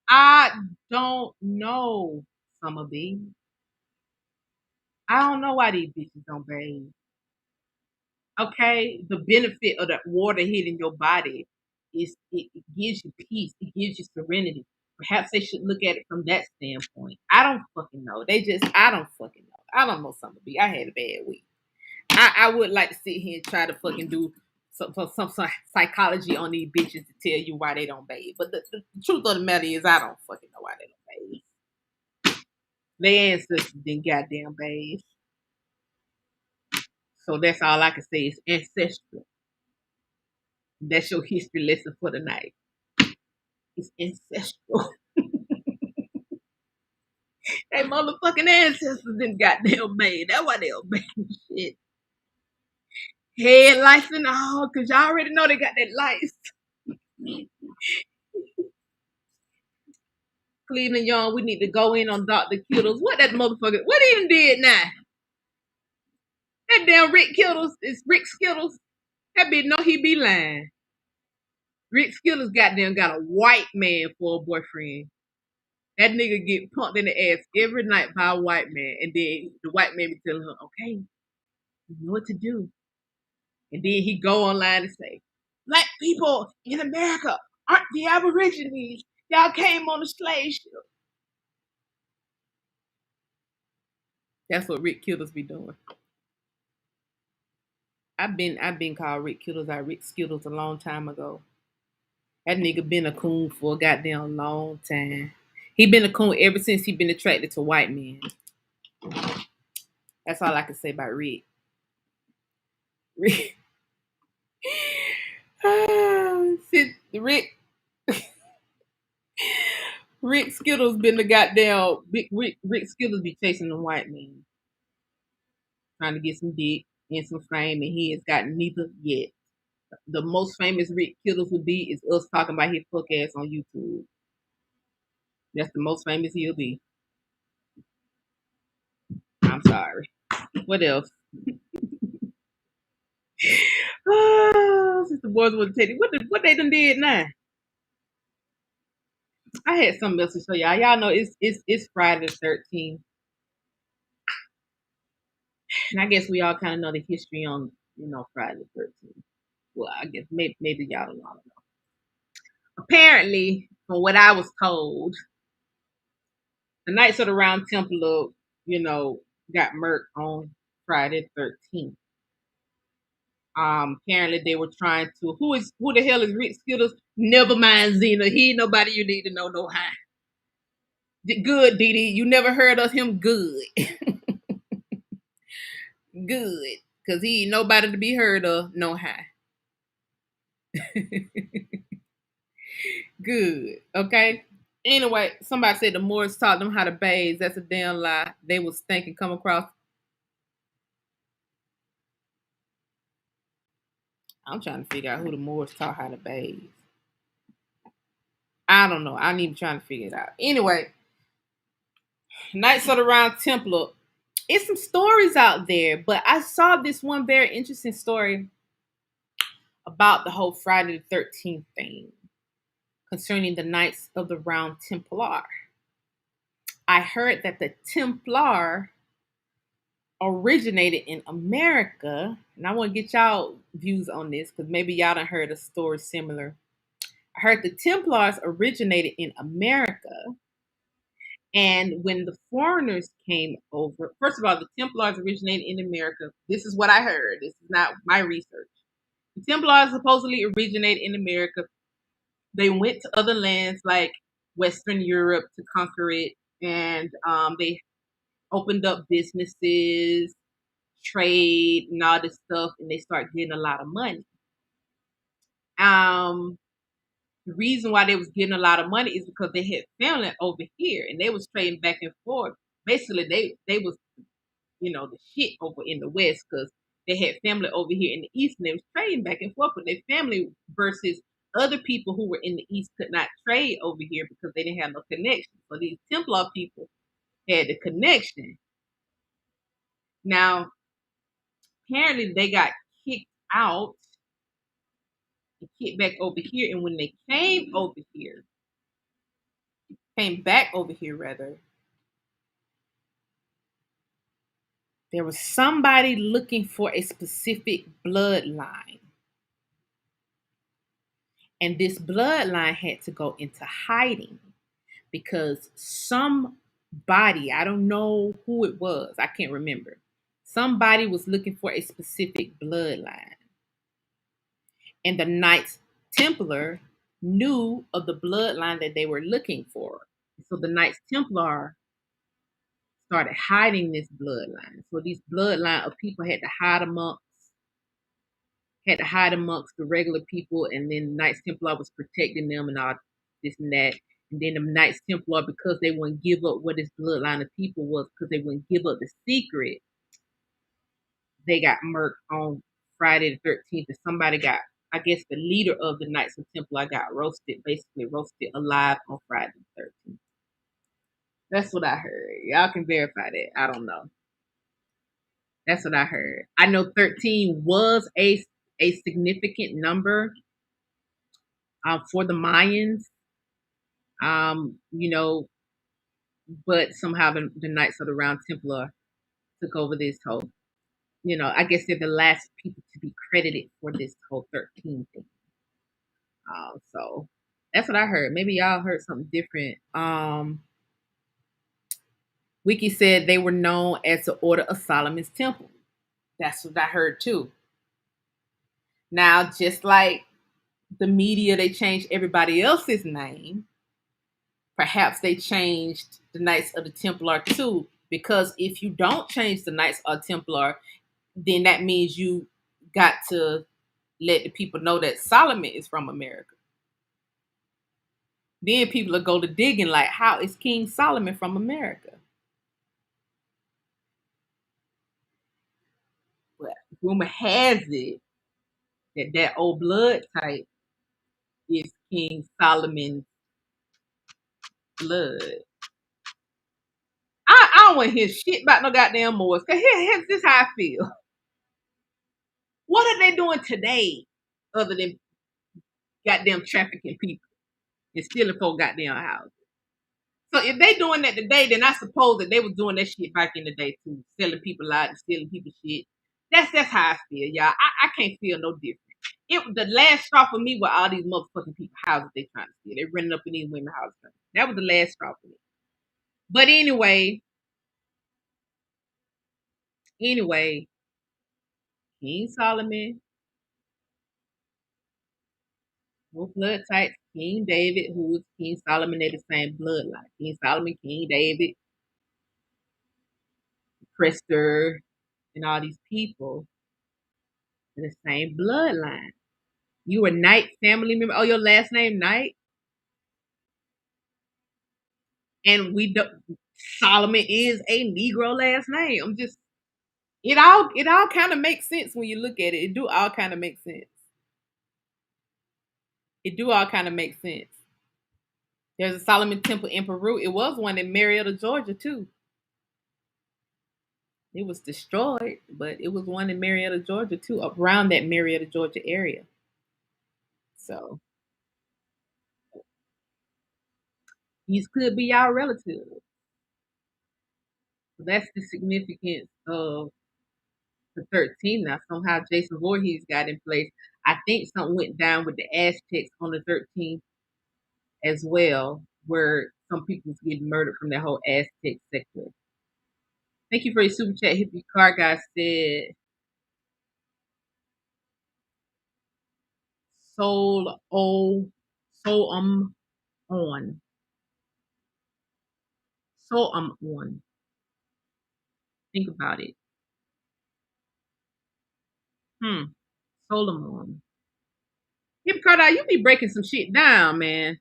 I don't know, Summer B. I don't know why these bitches don't bathe. Okay, the benefit of the water hitting your body is it gives you peace, it gives you serenity. Perhaps they should look at it from that standpoint. I don't fucking know. I don't fucking know. I don't know, Summer B. I had a bad week. I would like to sit here and try to fucking do some psychology on these bitches to tell you why they don't bathe. But the truth of the matter is, I don't fucking know why they don't bathe. Their ancestors didn't goddamn bathe. So that's all I can say is ancestral. That's your history lesson for the night. It's ancestral. They motherfucking ancestors didn't goddamn bathe. That's why they don't bathe shit. Head lice and all, because y'all already know they got that lice. Cleveland Young, we need to go in on Dr. Kittles. What that motherfucker, what he done did now? That damn Rick Kittles, it's Rick Skittles. That bitch know he be lying. Rick Skittles goddamn got a white man for a boyfriend. That nigga get pumped in the ass every night by a white man. And then the white man be telling her, okay, you know what to do. And then he go online and say, black people in America aren't the Aborigines. Y'all came on a slave ship. That's what Rick Kittles be doing. I've been called Rick Kittles or Rick Skittles a long time ago. That nigga been a coon for a goddamn long time. He been a coon ever since he been attracted to white men. That's all I can say about Rick. Rick, Rick, Rick Skittles been the goddamn Rick Skittles be chasing the white men, trying to get some dick and some fame, and he has gotten neither yet. The most famous Rick Skittles would be is us talking about his fuck ass on YouTube. That's the most famous he'll be. I'm sorry. What else? Since the boys want to tell you what they done did now. I had something else to show y'all. Y'all know it's Friday the 13th, and I guess we all kind of know the history on Friday the 13th. Well, I guess maybe y'all don't know. Apparently, from what I was told, the Knights of the Round Temple, got murked on Friday the 13th. Apparently they were trying to. Who the hell is Rick Skittles? Never mind, Xena. He ain't nobody you need to know no how. Good, Dee Dee. You never heard of him? Good. Good. Because he ain't nobody to be heard of no how. Good. Okay. Anyway, somebody said the Moors taught them how to bathe. That's a damn lie. They was thinking come across. I'm trying to figure out who the Moors taught how to bathe. I don't know. I'm even trying to figure it out. Anyway, Knights of the Round Templar. It's some stories out there, but I saw this one very interesting story about the whole Friday the 13th thing concerning the Knights of the Round Templar. I heard that the Templar originated in America, and I want to get y'all views on this because maybe y'all done heard a story similar. I heard the Templars originated in America, and when the foreigners came over, first of all, the Templars originated in America. This is what I heard. This is not my research. The Templars supposedly originated in America. They went to other lands like Western Europe to conquer it, and they opened up businesses, trade, and all this stuff, and they start getting a lot of money. The reason why they was getting a lot of money is because they had family over here, and they was trading back and forth. Basically, they was the shit over in the West because they had family over here in the East, and they was trading back and forth with their family versus other people who were in the East could not trade over here because they didn't have no connection. So these Templar people had the connection. Now, apparently they got kicked out and kicked back over here. And when they came back over here rather, there was somebody looking for a specific bloodline. And this bloodline had to go into hiding because somebody, I don't know who it was, I can't remember. Somebody was looking for a specific bloodline. And the Knights Templar knew of the bloodline that they were looking for. So the Knights Templar started hiding this bloodline. So these bloodline of people had to hide amongst the regular people, and then the Knights Templar was protecting them and all this and that. And then the Knights Templar, because they wouldn't give up what this bloodline of people was, because they wouldn't give up the secret, they got murked on Friday the 13th. And somebody got, I guess the leader of the Knights of Templar got basically roasted alive on Friday the 13th. That's what I heard. Y'all can verify that. I don't know. That's what I heard. I know 13 was a significant number for the Mayans. But somehow the Knights of the Round Templar took over this whole, I guess they're the last people to be credited for this whole 13 thing. So that's what I heard. Maybe y'all heard something different. Wiki said they were known as the Order of Solomon's Temple. That's what I heard too. Now, just like the media, they changed everybody else's name. Perhaps they changed the Knights of the Templar too. Because if you don't change the Knights of Templar, then that means you got to let the people know that Solomon is from America. Then people will go to digging like, how is King Solomon from America? But rumor has it that that old blood type is King Solomon's blood. I don't want to hear shit about no goddamn Moors. Cause here's this how I feel. What are they doing today other than goddamn trafficking people and stealing for goddamn houses? So if they doing that today, then I suppose that they was doing that shit back in the day too, selling people out and stealing people's shit. That's how I feel, y'all. I can't feel no different. The last straw for me were all these motherfucking people houses they trying to steal. They renting up in these women's houses. That was the last straw for me. But anyway, King Solomon, what blood types? King David, who was King Solomon, they're the same bloodline. King Solomon, King David, Crester, and all these people are the same bloodline. You a Knight family member? Oh, your last name Knight? And Solomon is a Negro last name. It all kind of makes sense when you look at it. It do all kind of make sense. It do all kind of make sense. There's a Solomon Temple in Peru. It was one in Marietta, Georgia, too. It was destroyed, but it was one in Marietta, Georgia, too, around that Marietta, Georgia area. So these could be our relatives. So that's the significance of the 13th. Now, somehow Jason Voorhees got in place. I think something went down with the Aztecs on the 13th as well, where some people was getting murdered from that whole Aztec sector. Thank you for your super chat. Hippie Car Guy said, Soul O, Soul on. Soul on. Think about it. Solomon. Hippie Car Guy, you be breaking some shit down, man.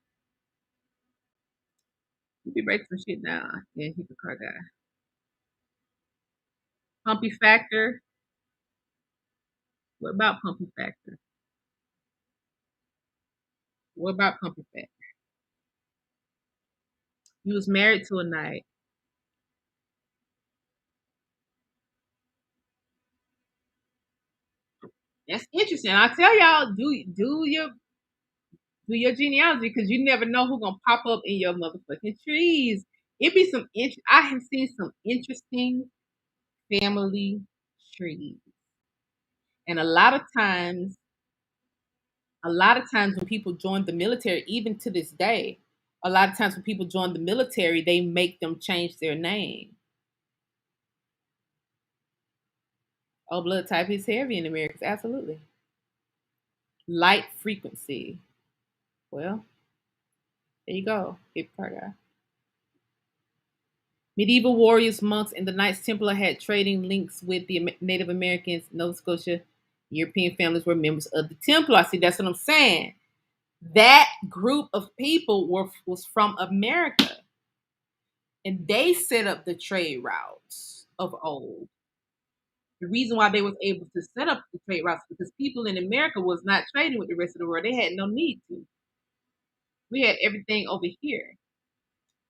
You be breaking some shit down. Yeah, Hippie Car Guy. Pumpy Factor. What about Pumpy Factor? What about Pumpy Factor? He was married to a knight. That's interesting. I tell y'all, do your genealogy because you never know who's gonna pop up in your motherfucking trees. It be some. I have seen some interesting family trees, and a lot of times when people join the military, even to this day, a lot of times when people join the military, they make them change their name. Oh, blood type is heavy in Americans, absolutely. Light frequency. Well, there you go. Hip guy. Medieval warriors, monks, and the Knights Templar had trading links with the Native Americans, Nova Scotia. European families were members of the Templar. See, that's what I'm saying. That group of people was from America, and they set up the trade routes of old. The reason why they was able to set up the trade routes because people in America was not trading with the rest of the world. They had no need to. We had everything over here.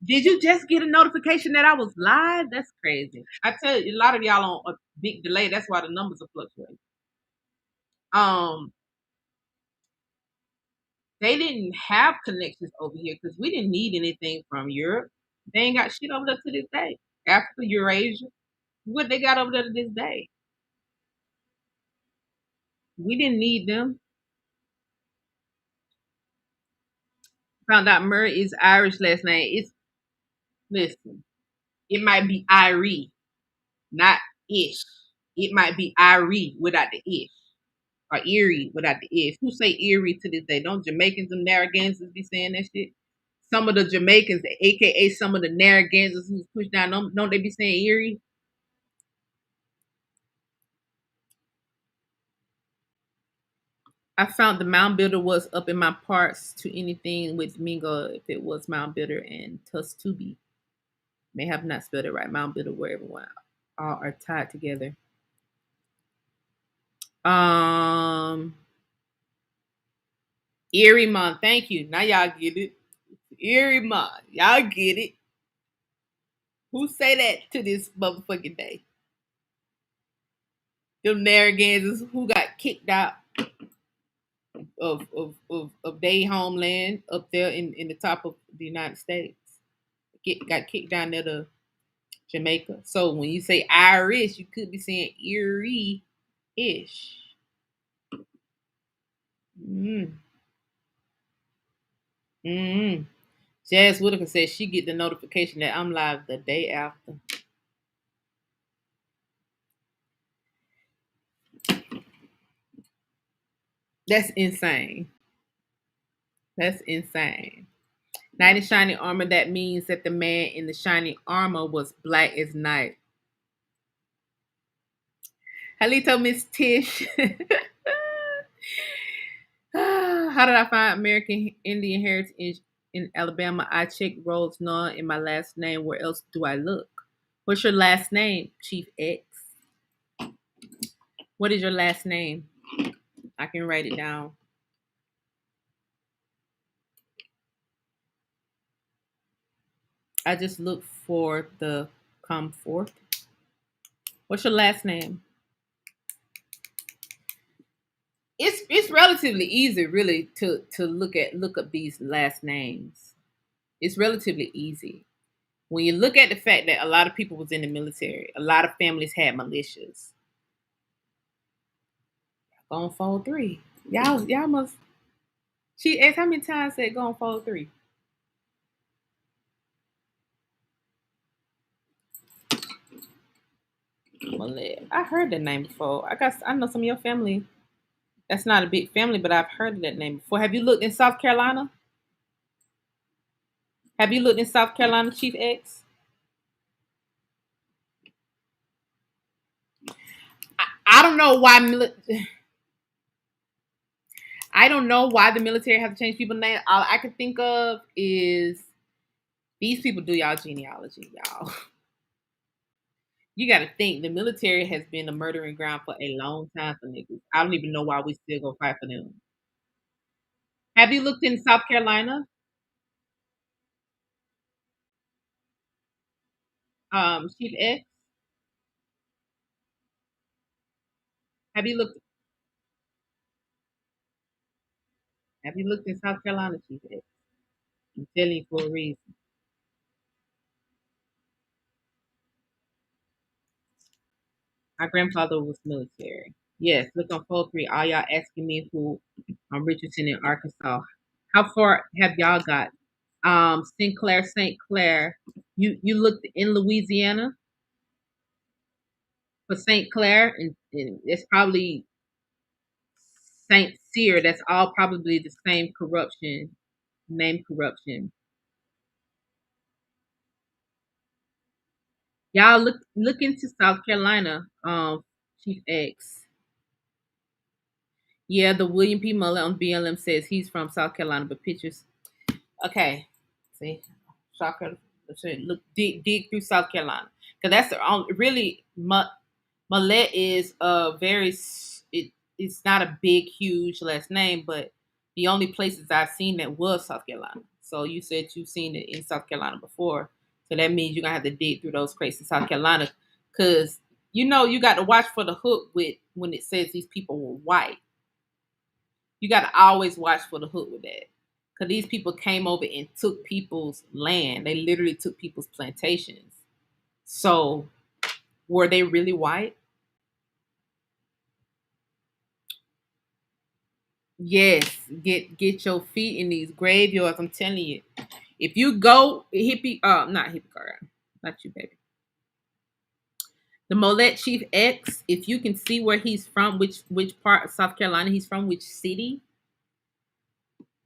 Did you just get a notification that I was live? That's crazy. I tell you, a lot of y'all on a big delay. That's why the numbers are fluctuating. They didn't have connections over here because we didn't need anything from Europe. They ain't got shit over there to this day. Africa, Eurasia, what they got over there to this day. We didn't need them. Found out Murray is Irish last name. Listen, it might be Irie, not Ish. It might be Irie without the Ish. or Erie without the S. Who say Erie to this day? Don't Jamaicans and Narragansetts be saying that shit? Some of the Jamaicans, aka some of the Narragansetts who's pushed down, don't they be saying Erie? I found the Mound Builder was up in my parts to anything with Mingo if it was Mound Builder and Tustubi. May have not spelled it right. Mound Builder where everyone all are tied together. Erie Mon, thank you. Now y'all get it. Erie Mon, y'all get it. Who say that to this motherfucking day? Them Narragansetts who got kicked out of their homeland up there in the top of the United States. Got kicked down there to Jamaica. So when you say Irish, you could be saying Erie-ish. Jazz Whitaker says she get the notification that I'm live the day after. That's insane. That's insane. Knight in shining armor, that means that the man in the shining armor was black as night. Halito Miss Tish. How did I find American Indian heritage in Alabama? I checked Rhodes None in my last name. Where else do I look? What's your last name, Chief X? What is your last name? I can write it down. I just look for the come forth. What's your last name? It's relatively easy, really, to look up these last names. It's relatively easy. When you look at the fact that a lot of people was in the military, a lot of families had militias. Go on fold 3. Y'all must. She asked how many times said go on fold 3. I heard that name before. I know some of your family. That's not a big family, but I've heard of that name before. Have you looked in South Carolina? Have you looked in South Carolina, Chief X? I don't know why. I don't know why the military have to change people's name. All I can think of is these people do y'all genealogy, y'all. You got to think the military has been a murdering ground for a long time for niggas. I don't even know why we still go fight for them. Have you looked in South Carolina? Chief X? Have you looked? Have you looked in South Carolina, Chief X? I'm telling you for a reason. My grandfather was military. Yes, look on 4-3. All y'all asking me who I'm Richardson in Arkansas. How far have y'all got? Sinclair, St. Clair. You looked in Louisiana for St. Clair, and it's probably Saint Cyr. That's all probably the same corruption, name corruption. Y'all look into South Carolina, Chief X. Yeah, the William P. Mullet on BLM says he's from South Carolina, but pictures. Okay, see, Shocker. Look, dig through South Carolina because that's the only really. Mullet is a very. It's not a big, huge last name, but the only places I've seen that was South Carolina. So you said you've seen it in South Carolina before, so that means you're gonna have to dig through those crates in South Carolina, because you got to watch for the hook with when it says these people were white. You got to always watch for the hook with that. Because these people came over and took people's land. They literally took people's plantations. So, were they really white? Yes. Get your feet in these graveyards. I'm telling you. If you go not hippie car, not you, baby. The Mollet Chief X, if you can see where he's from, which part of South Carolina he's from, which city,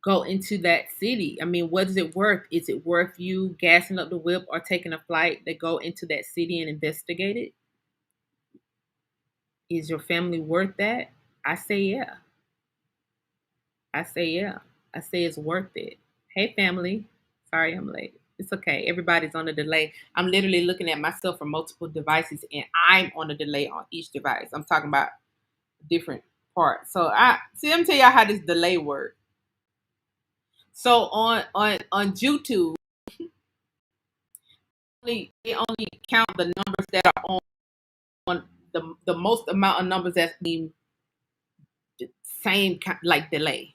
go into that city. I mean, what is it worth? Is it worth you gassing up the whip or taking a flight to go into that city and investigate it? Is your family worth that? I say yeah. I say yeah. I say it's worth it. Hey family. Sorry I'm late. It's okay. Everybody's on a delay. I'm literally looking at myself from multiple devices and I'm on a delay on each device. I'm talking about different parts. So let me tell y'all how this delay works. So on YouTube, they only count the numbers that are on the most amount of numbers that's the same like delay.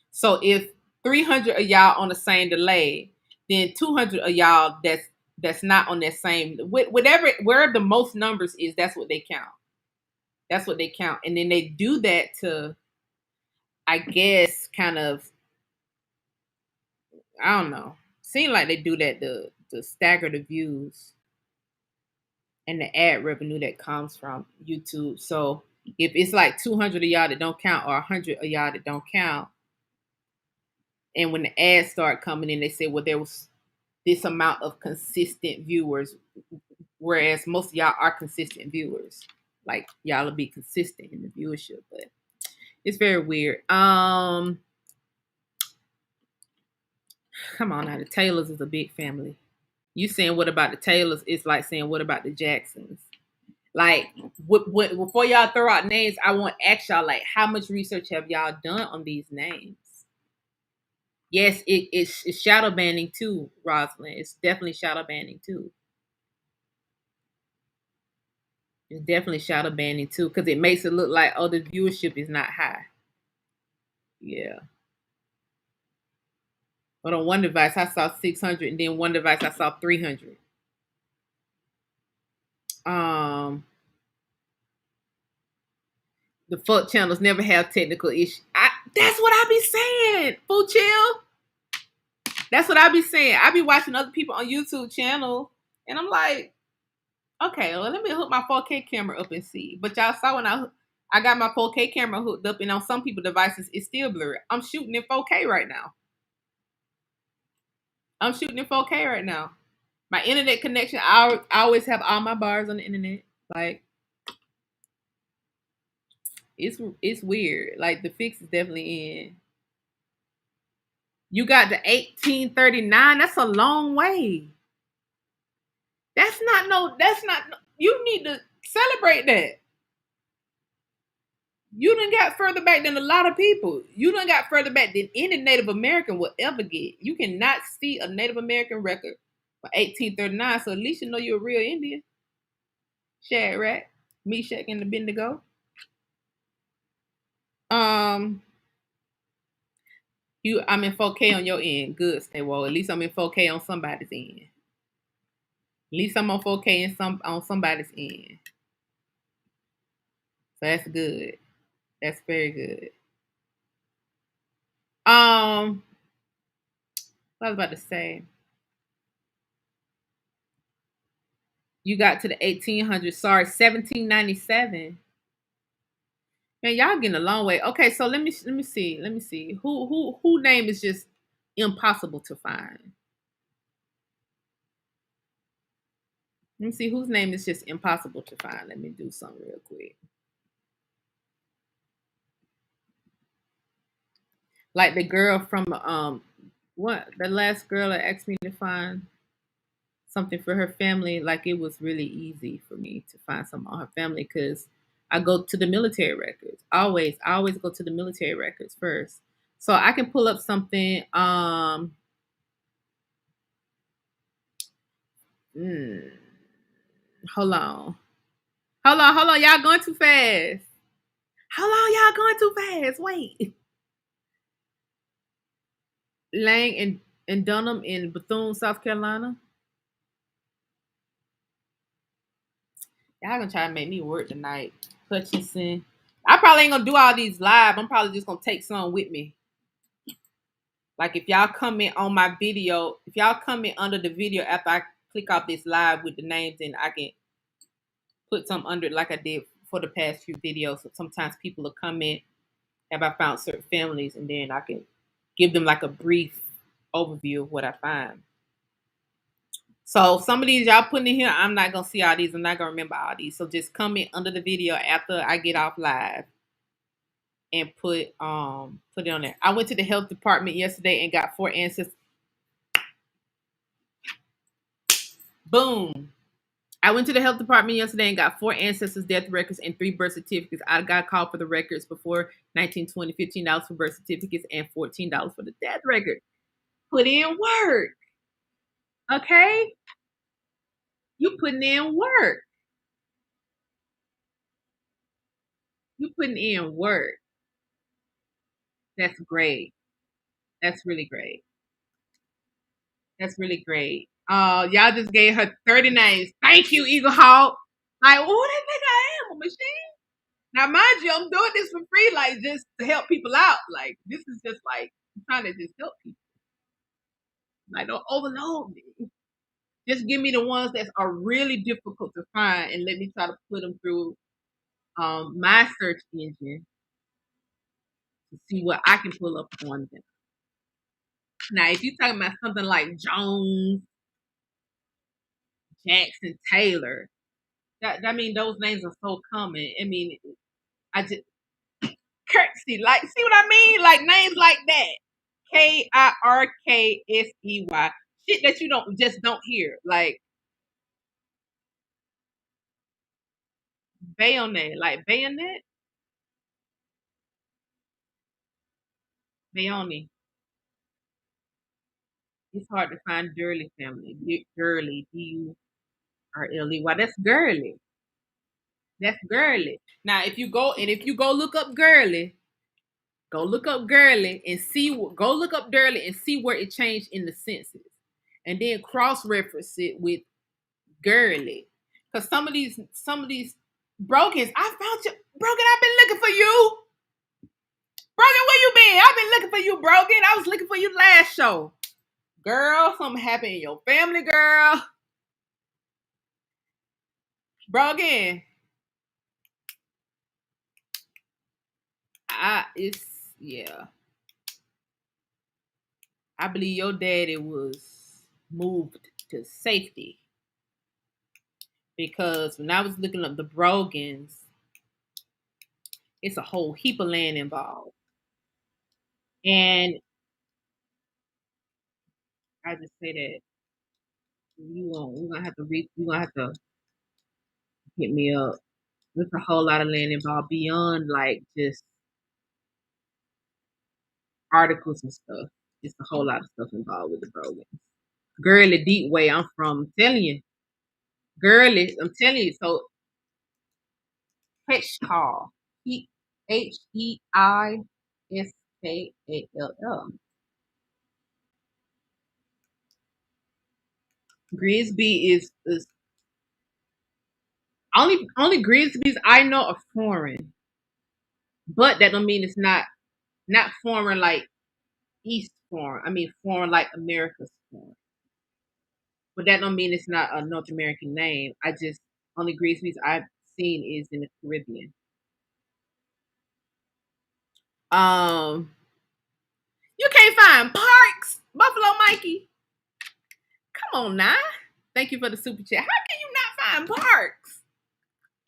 So if 300 of y'all on the same delay, then 200 of y'all that's not on that same whatever wherever the most numbers is, that's what they count. That's what they count, and then they do that to, I guess, kind of, I don't know. Seem like they do that to stagger the views and the ad revenue that comes from YouTube. So if it's like 200 of y'all that don't count or 100 of y'all that don't count, and when the ads start coming in, they say, well, there was this amount of consistent viewers, whereas most of y'all are consistent viewers. Like y'all will be consistent in the viewership, but it's very weird. Come on now, the Taylors is a big family. You saying what about the Taylors? It's like saying what about the Jacksons? Like, before y'all throw out names, I want to ask y'all, like, how much research have y'all done on these names? Yes, it's shadow banning too, Rosalind. It's definitely shadow banning too. It's definitely shadow banning too, because it makes it look like, oh, the viewership is not high. Yeah. But on one device, I saw 600, and then one device, I saw 300. The fuck channels never have technical issues. That's what I be saying, Full Chill. That's what I be saying. I be watching other people on YouTube channel, and I'm like, okay, well, let me hook my 4K camera up and see. But y'all saw when I got my 4K camera hooked up, and on some people devices, it's still blurry. I'm shooting in 4K right now. I'm shooting in 4K right now. My internet connection, I always have all my bars on the internet. Like, it's weird. Like, the fix is definitely in. You got the 1839. That's a long way. That's not, you need to celebrate that. You done got further back than a lot of people. You done got further back than any Native American will ever get. You cannot see a Native American record for 1839, so at least you know you're a real Indian. Shadrach, Meshach, and Abednego. I'm in 4K on your end. Good, stay well. At least I'm in 4K on somebody's end. At least I'm on 4K on somebody's end. So that's good. That's very good. What I was about to say. You got to the 1800s. Sorry, 1797. Man, y'all getting a long way. Okay, so let me see. Who name is just impossible to find? Let me see whose name is just impossible to find. Let me do something real quick. Like the girl from what the last girl that asked me to find something for her family. Like it was really easy for me to find something on her family because I go to the military records. I always go to the military records first. So I can pull up something. Hold on. Hold on. Y'all going too fast. Hold on, y'all going too fast. Wait. Lang and Dunham in Bethune, South Carolina. Y'all gonna try to make me work tonight. Hutchinson. I probably ain't gonna do all these live. I'm probably just gonna take some with me. Like if y'all comment on my video, if y'all comment under the video after I click off this live with the names, then I can put some under like I did for the past few videos. So sometimes people will comment, have I found certain families, and then I can give them like a brief overview of what I find. So some of these y'all putting in here, I'm not gonna see all these. I'm not gonna remember all these. So just comment under the video after I get off live and put it on there. I went to the health department yesterday and got 4 ancestors. Boom. I went to the health department yesterday and got 4 ancestors' death records and 3 birth certificates. I got called for the records before 1920, $15 for birth certificates and $14 for the death record. Put in work. Okay? You putting in work. You putting in work. That's great. That's really great. That's really great. Y'all just gave her 30 names. Thank you, Eagle Hawk. Like, who they think I am? A machine? Now, mind you, I'm doing this for free, like just to help people out. Like, this is just like I'm trying to just help people. Like, don't overload me. Just give me the ones that are really difficult to find, and let me try to put them through my search engine to see what I can pull up on them. Now, if you're talking about something like Jones, Jackson, Taylor, I mean, those names are so common. I mean, I just Kirksey, like, see what I mean? Like names like that, Kirksey, shit that you don't hear, like bayonet, like bayonet. It's hard to find Gurley family. Gurley, Durley. That's girly. That's girly. Now, if you go look up girly, go look up girly and see. Go look up girly and see where it changed in the census, and then cross reference it with girly. Because some of these Brogans, I found you, Brogan. I've been looking for you, Brogan. Where you been? I've been looking for you, Brogan. I was looking for you last show, girl. Something happened in your family, girl. Brogan, it's yeah. I believe your daddy was moved to safety because when I was looking up the Brogans, it's a whole heap of land involved, and I just say that you're gonna have to hit me up. There's a whole lot of land involved beyond like just articles and stuff. It's a whole lot of stuff involved with the program. Girly deep way I'm from. I'm telling you. Girly, I'm telling you. So Heskall. Heiskall. Grisby is only Grisbys I know are foreign. But that don't mean it's not foreign like East foreign. I mean foreign like America's foreign. But that don't mean it's not a North American name. I just only Grisbys I've seen is in the Caribbean. You can't find Parks, Buffalo Mikey. Come on now. Thank you for the super chat. How can you not find Parks?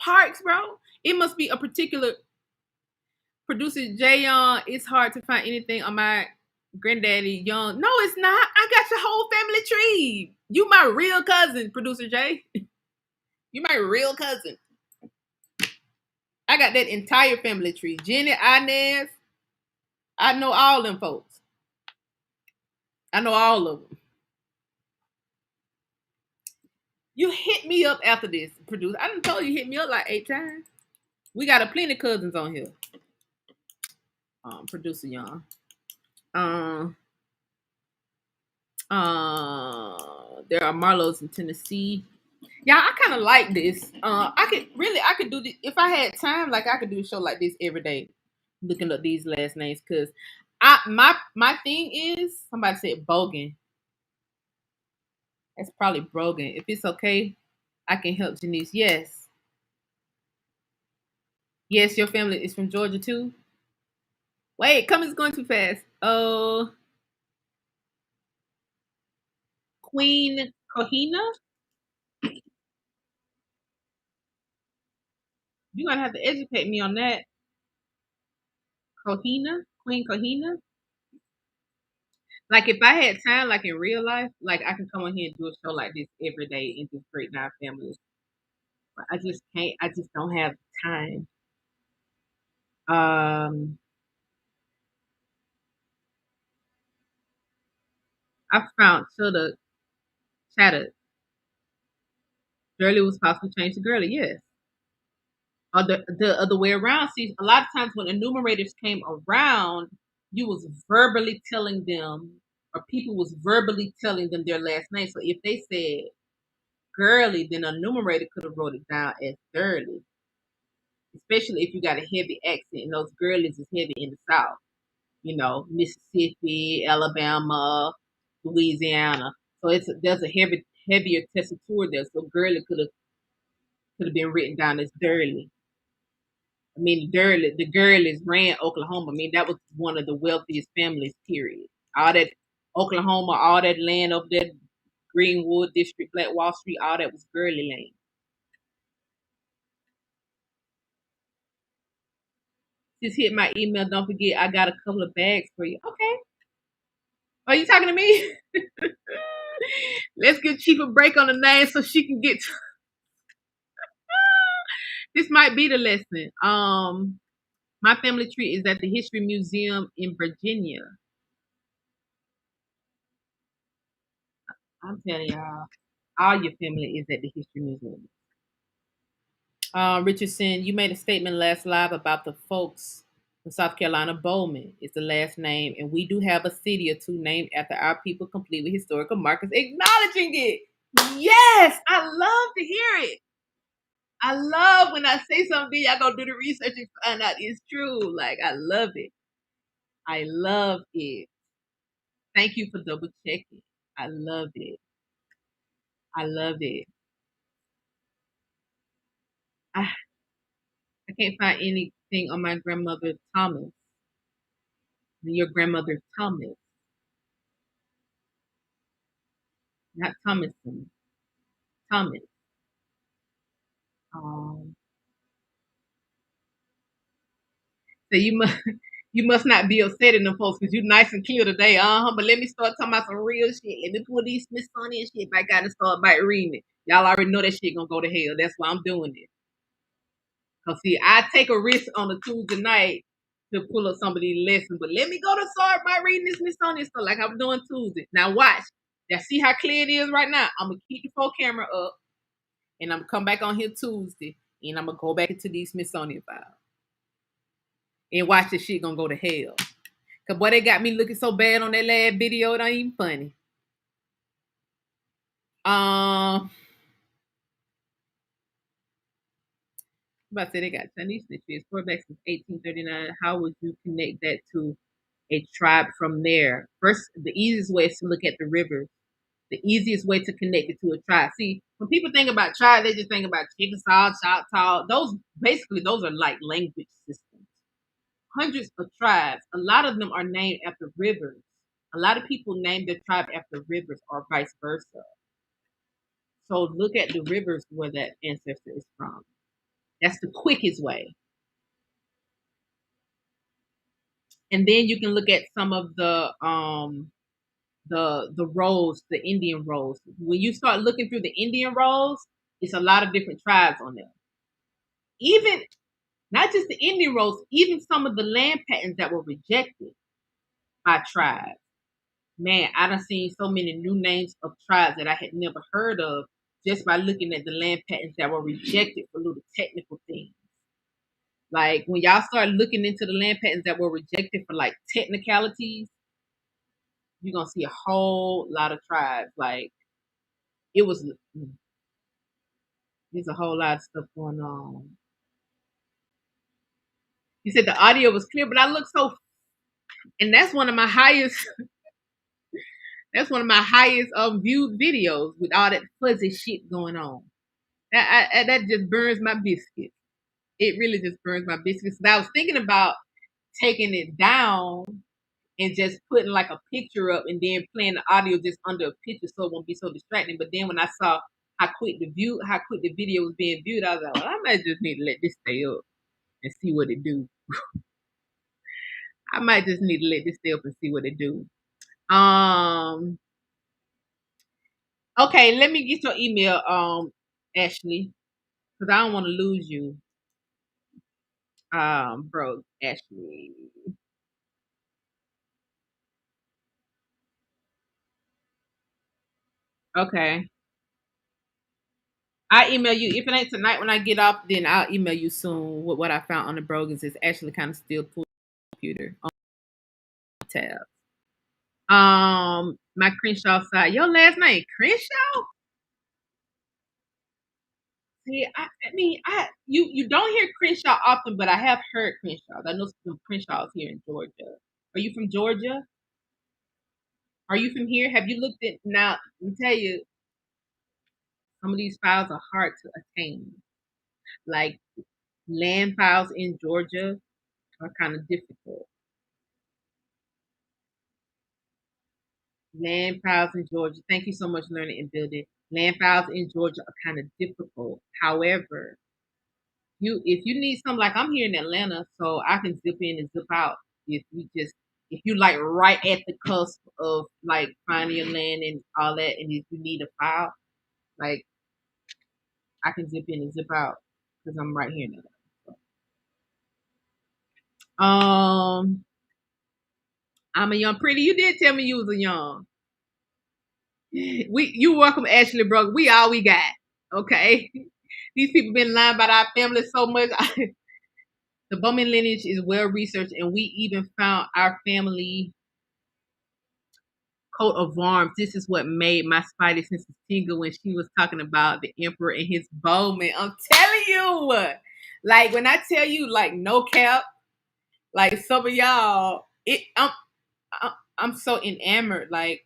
Parks, bro. It must be a particular producer Jayon. It's hard to find anything on my granddaddy Young. No, it's not. I got your whole family tree. You my real cousin, producer Jay. You my real cousin. I got that entire family tree. Jenny, Inez. I know all them folks. I know all of them. You hit me up after this, producer. I done told you hit me up like 8 times. We got a plenty of cousins on here. Producer Young. There are Marlows in Tennessee. Yeah, I kind of like this. I could do this if I had time. Like I could do a show like this every day, looking up these last names. Cause my thing is somebody said Bogan. That's probably Brogan. If it's okay, I can help Janice. Yes. Yes, your family is from Georgia too. Wait, Cummins going too fast. Oh, Queen Kohina. You're gonna have to educate me on that. Kohina, Queen Kohina. Like if I had time, like in real life, like I can come on here and do a show like this every day and just break down families. But I just can't. I just don't have time. Um, I found shoulda, chatta. Girly was possibly changed to girly. Yes. Or the other way around. See, a lot of times when enumerators came around, you was verbally telling them, or people was verbally telling them their last name. So if they said girly, then a numerator could have wrote it down as girly. Especially if you got a heavy accent, and those girlies is heavy in the South. You know, Mississippi, Alabama, Louisiana. So there's a heavier tessiture there. So girly could have been written down as girly. I mean, the Gurleys ran Oklahoma. I mean, that was one of the wealthiest families. Period. All that Oklahoma, all that land up there, Greenwood District, Black Wall Street, all that was Gurley land. Just hit my email. Don't forget, I got a couple of bags for you. Okay. Are you talking to me? Let's give Chief a break on the name so she can get. This might be the lesson. My family tree is at the History Museum in Virginia. I'm telling y'all, all your family is at the History Museum. Richardson, you made a statement last live about the folks in South Carolina. Bowman is the last name, and we do have a city or two named after our people, complete with historical markers acknowledging it. Yes, I love to hear it. I love when I say something, y'all go do the research and find out it's true. Like, I love it. I love it. Thank you for double checking. I love it. I love it. I, I can't find anything on my grandmother Thomas. Your grandmother Thomas, not Thomason. Thomas. Um, so you must you must not be upsetting them folks because you nice and clear today. But let me start talking about some real shit. Let me pull these Smithsonian shit back out and start by reading it. Y'all already know that shit gonna go to hell. That's why I'm doing it. Cause see, I take a risk on a Tuesday night to pull up some of these lessons, but let me go to start by reading this Smithsonian stuff like I'm doing Tuesday. Now watch. Now see how clear it is right now. I'm gonna keep the full camera up, and I'm gonna come back on here Tuesday, and I'm gonna go back into these Smithsonian files. And watch this shit gonna go to hell. Cause boy, they got me looking so bad on that last video, it ain't even funny. About to say they got Chinese snitches, quarterbacks since 1839. How would you connect that to a tribe from there? First, the easiest way is to look at the rivers. The easiest way to connect it to a tribe. See, when people think about tribe, they just think about Chickasaw, Choctaw. Those are like language systems. Hundreds of tribes. A lot of them are named after rivers. A lot of people name their tribe after rivers or vice versa. So look at the rivers where that ancestor is from. That's the quickest way. And then you can look at some of the roles, the Indian roles. When you start looking through the Indian roles, it's a lot of different tribes on there. Even not just the Indian roles, even some of the land patterns that were rejected by tribes. Man, I done seen so many new names of tribes that I had never heard of just by looking at the land patterns that were rejected for little technical things. Like when y'all start looking into the land patterns that were rejected for like technicalities, you're gonna see a whole lot of tribes. Like it was there's a whole lot of stuff going on. You said the audio was clear, but I look so and that's one of my highest that's one of my highest viewed videos with all that fuzzy shit going on. That just burns my biscuit. It really just burns my biscuits. I was thinking about taking it down and just putting like a picture up and then playing the audio just under a picture so it won't be so distracting. But then when I saw how quick the video was being viewed, I was like, well, I might just need to let this stay up and see what it do. I might just need to let this stay up and see what it do. Okay, let me get your email, Ashley, because I don't want to lose you. Bro, Ashley. Okay. I email you. If it ain't tonight when I get off, then I'll email you soon with what I found on the Brogans. Is actually kind of still pulled computer on tab. My Crenshaw side. Your last name Crenshaw? See, you don't hear Crenshaw often, but I have heard Crenshaw. I know some Crenshaws here in Georgia. Are you from Georgia? Are you from here? Have you looked at now? Let me tell you, some of these files are hard to attain. Like land files in Georgia are kind of difficult. Land files in Georgia. Thank you so much, Learning and Building. Land files in Georgia are kind of difficult. However, if you need something like I'm here in Atlanta, so I can zip in and zip out. If you like right at the cusp of like finding your land and all that, and if you need a file, like I can zip in and zip out because I'm right here in Atlanta. I'm a young pretty. You did tell me you was a young. You welcome Ashley Brooks. We all we got. Okay. These people been lying about our family so much. The Bowman lineage is well researched, and we even found our family coat of arms. This is what made my spidey senses tingle when she was talking about the emperor and his Bowman. I'm telling you, like when I tell you, like no cap, like some of y'all, I'm so enamored. Like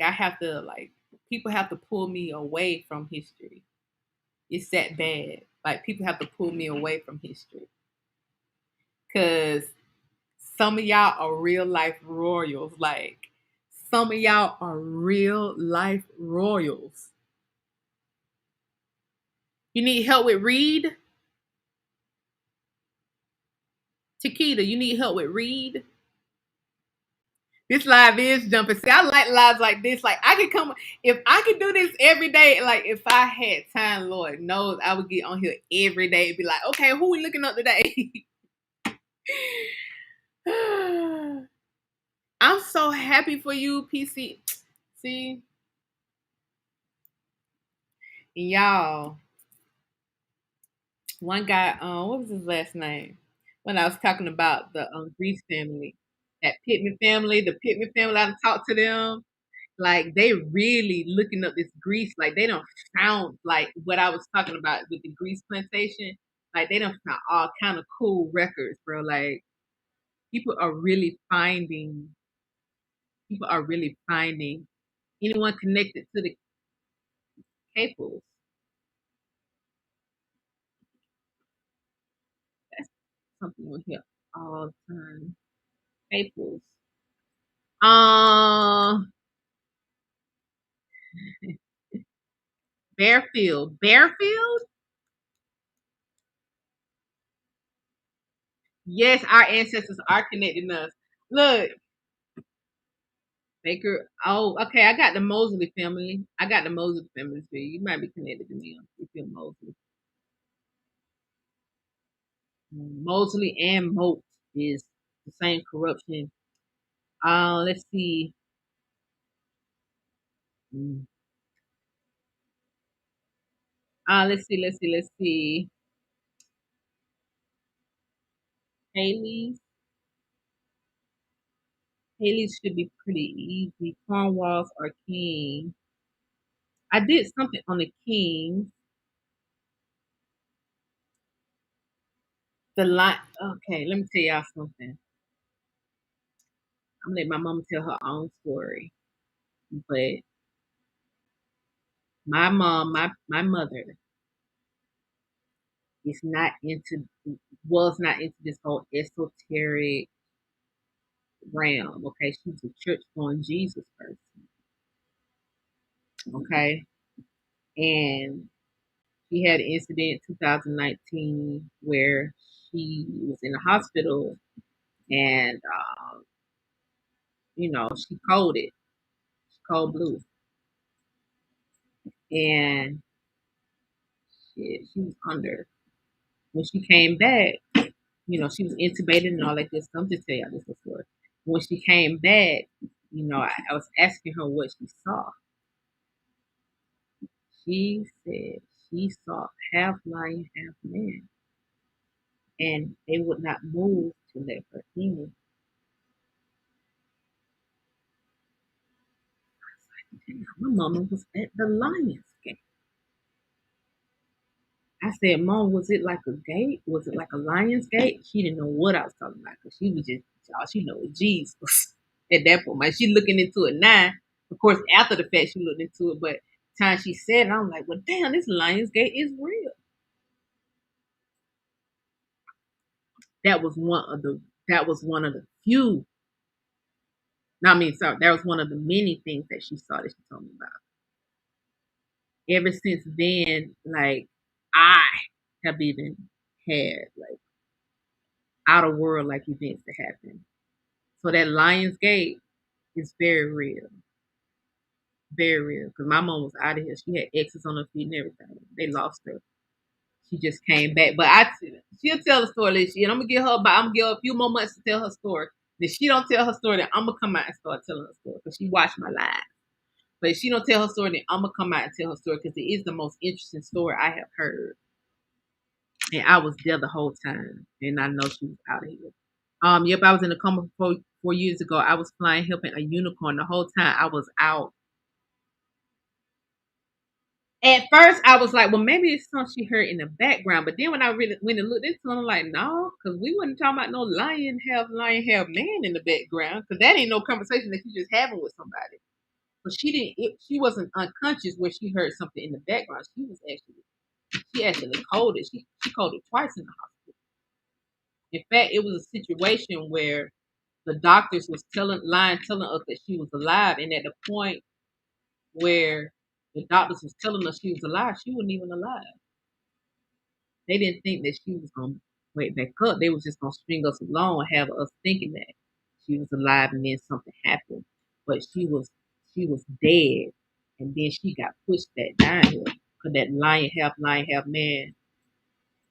I have to like people have to pull me away from history. It's that bad. Like people have to pull me away from history. Cause some of y'all are real life royals. Like some of y'all are real life royals. You need help with read? Takita, you need help with read? This live is jumping. See, I like lives like this. Like I could come if I could do this every day. Like if I had time, Lord knows I would get on here every day and be like, okay, who we looking up today? I'm so happy for you, PC. See, y'all. One guy, what was his last name? When I was talking about the Grease family, that Pittman family, the Pittman family, I talked to them. Like they really looking up this Grease. Like they don't found like what I was talking about with the Grease plantation. Like they don't found all kind of cool records, bro. Like people are really finding. People are really finding anyone connected to the Caples. That's something we hear all the time. Caples. Um, Bearfield. Bearfield? Yes, our ancestors are connecting us. Look, Baker. Oh, okay. I got the Mosley family. I got the Mosley family too. You might be connected to me if you're Mosley. Mosley and Moat is the same corruption. Let's see. Mm. Let's see. Let's see. Let's see. Haley's. Haley's should be pretty easy. Cornwalls or King. I did something on the King. The line. Okay, let me tell y'all something. I'm gonna let my mama tell her own story. But my mom, my mother, is not into was not into this whole esoteric realm. Okay, she was a church going Jesus person. Okay, and she had an incident in 2019 where she was in the hospital and she coded, she cold blue, and she was under. When she came back, she was intubated and all that good stuff. I'm just tell y'all this before. When she came back, I was asking her what she saw. She said she saw half lion, half man, and they would not move to let her in. Damn, my mama was at the Lions game. I said, Mom, was it like a gate? Was it like a Lions gate? She didn't know what I was talking about because she was just, all she know was Jesus at that point. Man, she looking into it now. Of course, after the fact, she looked into it, but the time she said it, I'm like, well, damn, this Lions gate is real. That was one of the few. No, I mean, sorry, that was one of the many things that she saw that she told me about. Ever since then, like I have even had like out of world like events that happen. So that Lions Gate is very real. Very real. Because my mom was out of here. She had X's on her feet and everything. They lost her. She just came back. But she'll tell the story this year. And I'm gonna give her a few more months to tell her story. If she don't tell her story, then I'm gonna come out and start telling her story. Because she watched my live. But if she don't tell her story, then I'm gonna come out and tell her story because it is the most interesting story I have heard. And I was there the whole time. And I know she was out of here. Yep, I was in a coma 4 years ago. I was flying, helping a unicorn the whole time I was out. At first, I was like, well, maybe it's something she heard in the background. But then when I really went and looked into it, I'm like, no, because we wasn't talking about no lion, half man in the background. Because that ain't no conversation that you just having with somebody. But she wasn't unconscious where she heard something in the background. She actually coded. She coded twice in the hospital. In fact, it was a situation where the doctors was telling us that she was alive, and at the point where the doctors was telling us she was alive, she wasn't even alive. They didn't think that she was gonna wake back up. They was just gonna string us along and have us thinking that she was alive, and then something happened. But she was dead, and then she got pushed back down here because that lion, half man,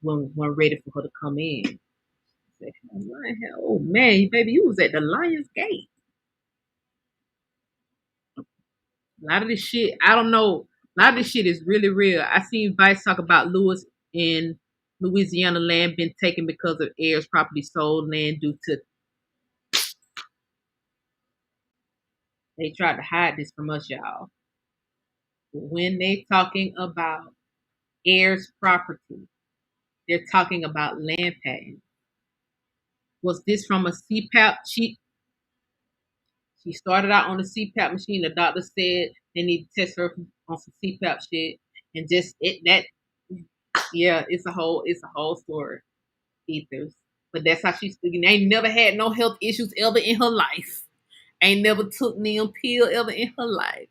wasn't ready for her to come in. Said, oh man, baby, you was at the Lion's Gate. A lot of this shit, I don't know. A lot of this shit is really real. I seen Vice talk about Lewis in Louisiana land been taken because of heirs property sold land due to they tried to hide this from us, y'all. When they talking about heirs property, they're talking about land patent. Was this from a CPAP? She started out on the CPAP machine. The doctor said they need to test her on some CPAP shit, and just yeah, it's a whole story. Ethers, but that's how she's speaking. Ain't never had no health issues ever in her life. Ain't never took neon pill ever in her life.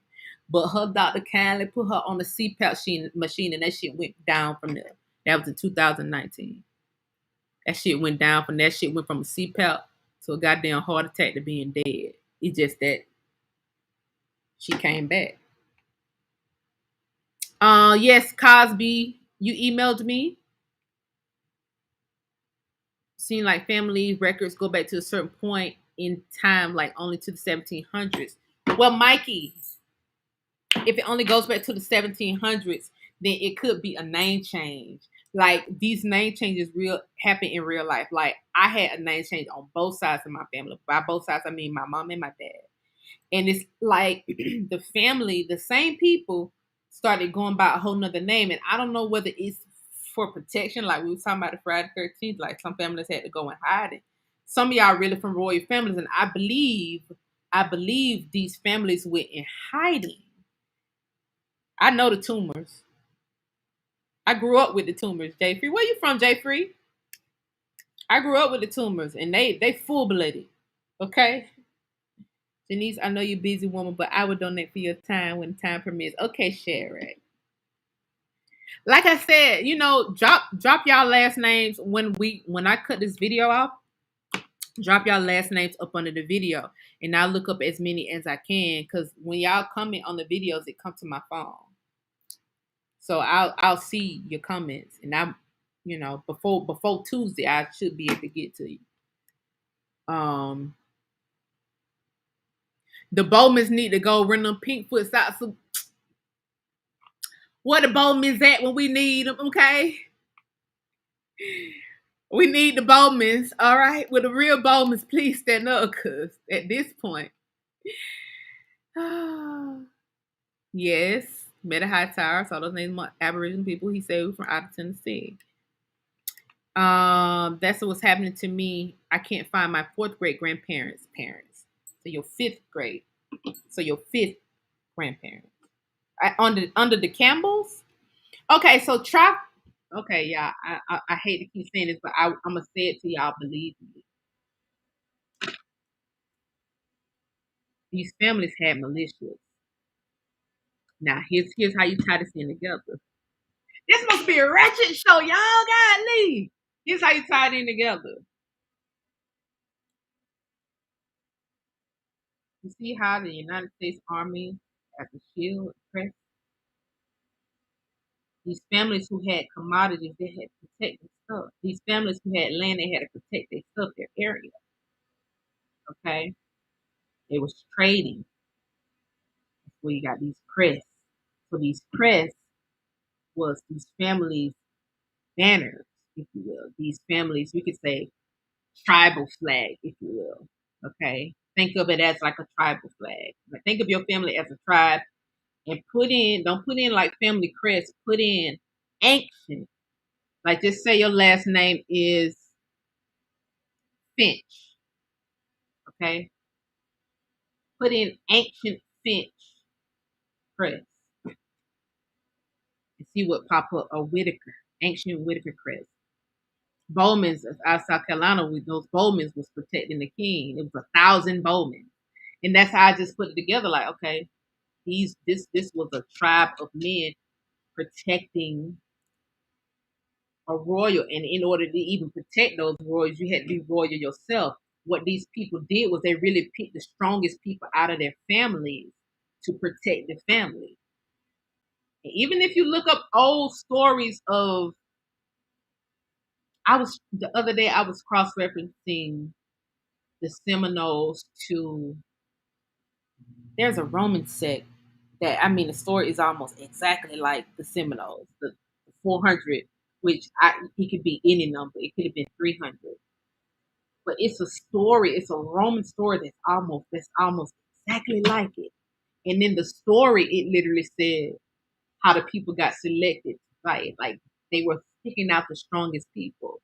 But her doctor kindly put her on the CPAP machine, and that shit went down from there. That was in 2019. That shit went down from that shit went from a CPAP to a goddamn heart attack to being dead. It's just that she came back. Yes, Cosby, you emailed me. Seem like family records go back to a certain point in time, like only to the 1700s. Well, Mikey, if it only goes back to the 1700s, then it could be a name change. Like these name changes happen in real life. Like I had a name change on both sides of my family. By both sides, I mean my mom and my dad. And it's like the family, the same people started going by a whole nother name. And I don't know whether it's for protection, like we were talking about the Friday 13th, like some families had to go and hide it. Some of y'all really from royal families, and I believe these families went in hiding. I know the tumors. I grew up with the tumors, Jay Free. Where you from, Jay Free? I grew up with the tumors, and they full blooded. Okay, Janice, I know you're a busy woman, but I would donate for your time when time permits. Okay, Sherry. Like I said, drop y'all last names when I cut this video off. Drop y'all last names up under the video, and I'll look up as many as I can. Cause when y'all comment on the videos, it comes to my phone, so I'll see your comments, and before Tuesday, I should be able to get to you. The Bowmans need to go run them pink foot socks. Where the Bowmans at when we need them? Okay. We need the Bowmans, all right? With the real Bowmans, please stand up, cause at this point, yes, met a high tower. So those names are Aboriginal people. He said we from out of Tennessee. That's what's happening to me. I can't find my fourth grade grandparents' parents. So your fifth grade. So your fifth grandparents. Under the Campbells. Okay, so try. Okay, yeah, I hate to keep saying this, but I'm gonna say it to y'all. Believe me. These families had militias. Now here's how you tie this in together. This must be a ratchet show, y'all. Golly. Here's how you tie it in together. You see how the United States Army has a shield crest? These families who had commodities, they had to protect their stuff. These families who had land, they had to protect their stuff, their area. Okay? They was trading. That's where you got these crests. So these crests was these families' banners, if you will. These families, we could say tribal flag, if you will. Okay? Think of it as like a tribal flag. Like, think of your family as a tribe and don't put in like family crest, put in ancient. Like just say your last name is Finch. Okay? Put in ancient Finch crest and see what pop up. Or Whitaker, ancient Whitaker crest. Bowman's out of South Carolina, with those Bowmans was protecting the king. It was 1,000 Bowmans. And that's how I just put it together. Like, okay, this was a tribe of men protecting a royal. And in order to even protect those royals, you had to be royal yourself. What these people did was they really picked the strongest people out of their families to protect the family. And even if you look up old stories of, the other day I was cross referencing the Seminoles to, there's a Roman sect that, I mean, the story is almost exactly like the Seminoles, the 400, which it could be any number. It could have been 300, but it's a story. It's a Roman story that's almost exactly like it. And in the story, it literally said how the people got selected to fight. Like they were picking out the strongest people.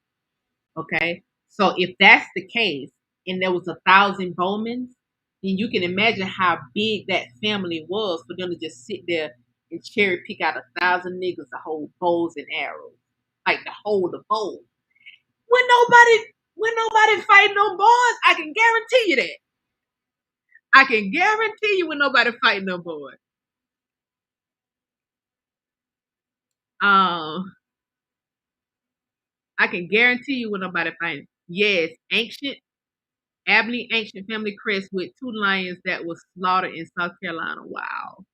Okay. So if that's the case, and there was 1,000 Bowmans, then you can imagine how big that family was for them to just sit there and cherry pick out 1,000 niggas to hold bows and arrows, like to hold a bow. When nobody fighting no boys, I can guarantee you that. I can guarantee you when nobody fighting no boys. Um, I can guarantee you when nobody fighting. Yes, ancient family crest with 2 lions that was slaughtered in South Carolina. Wow.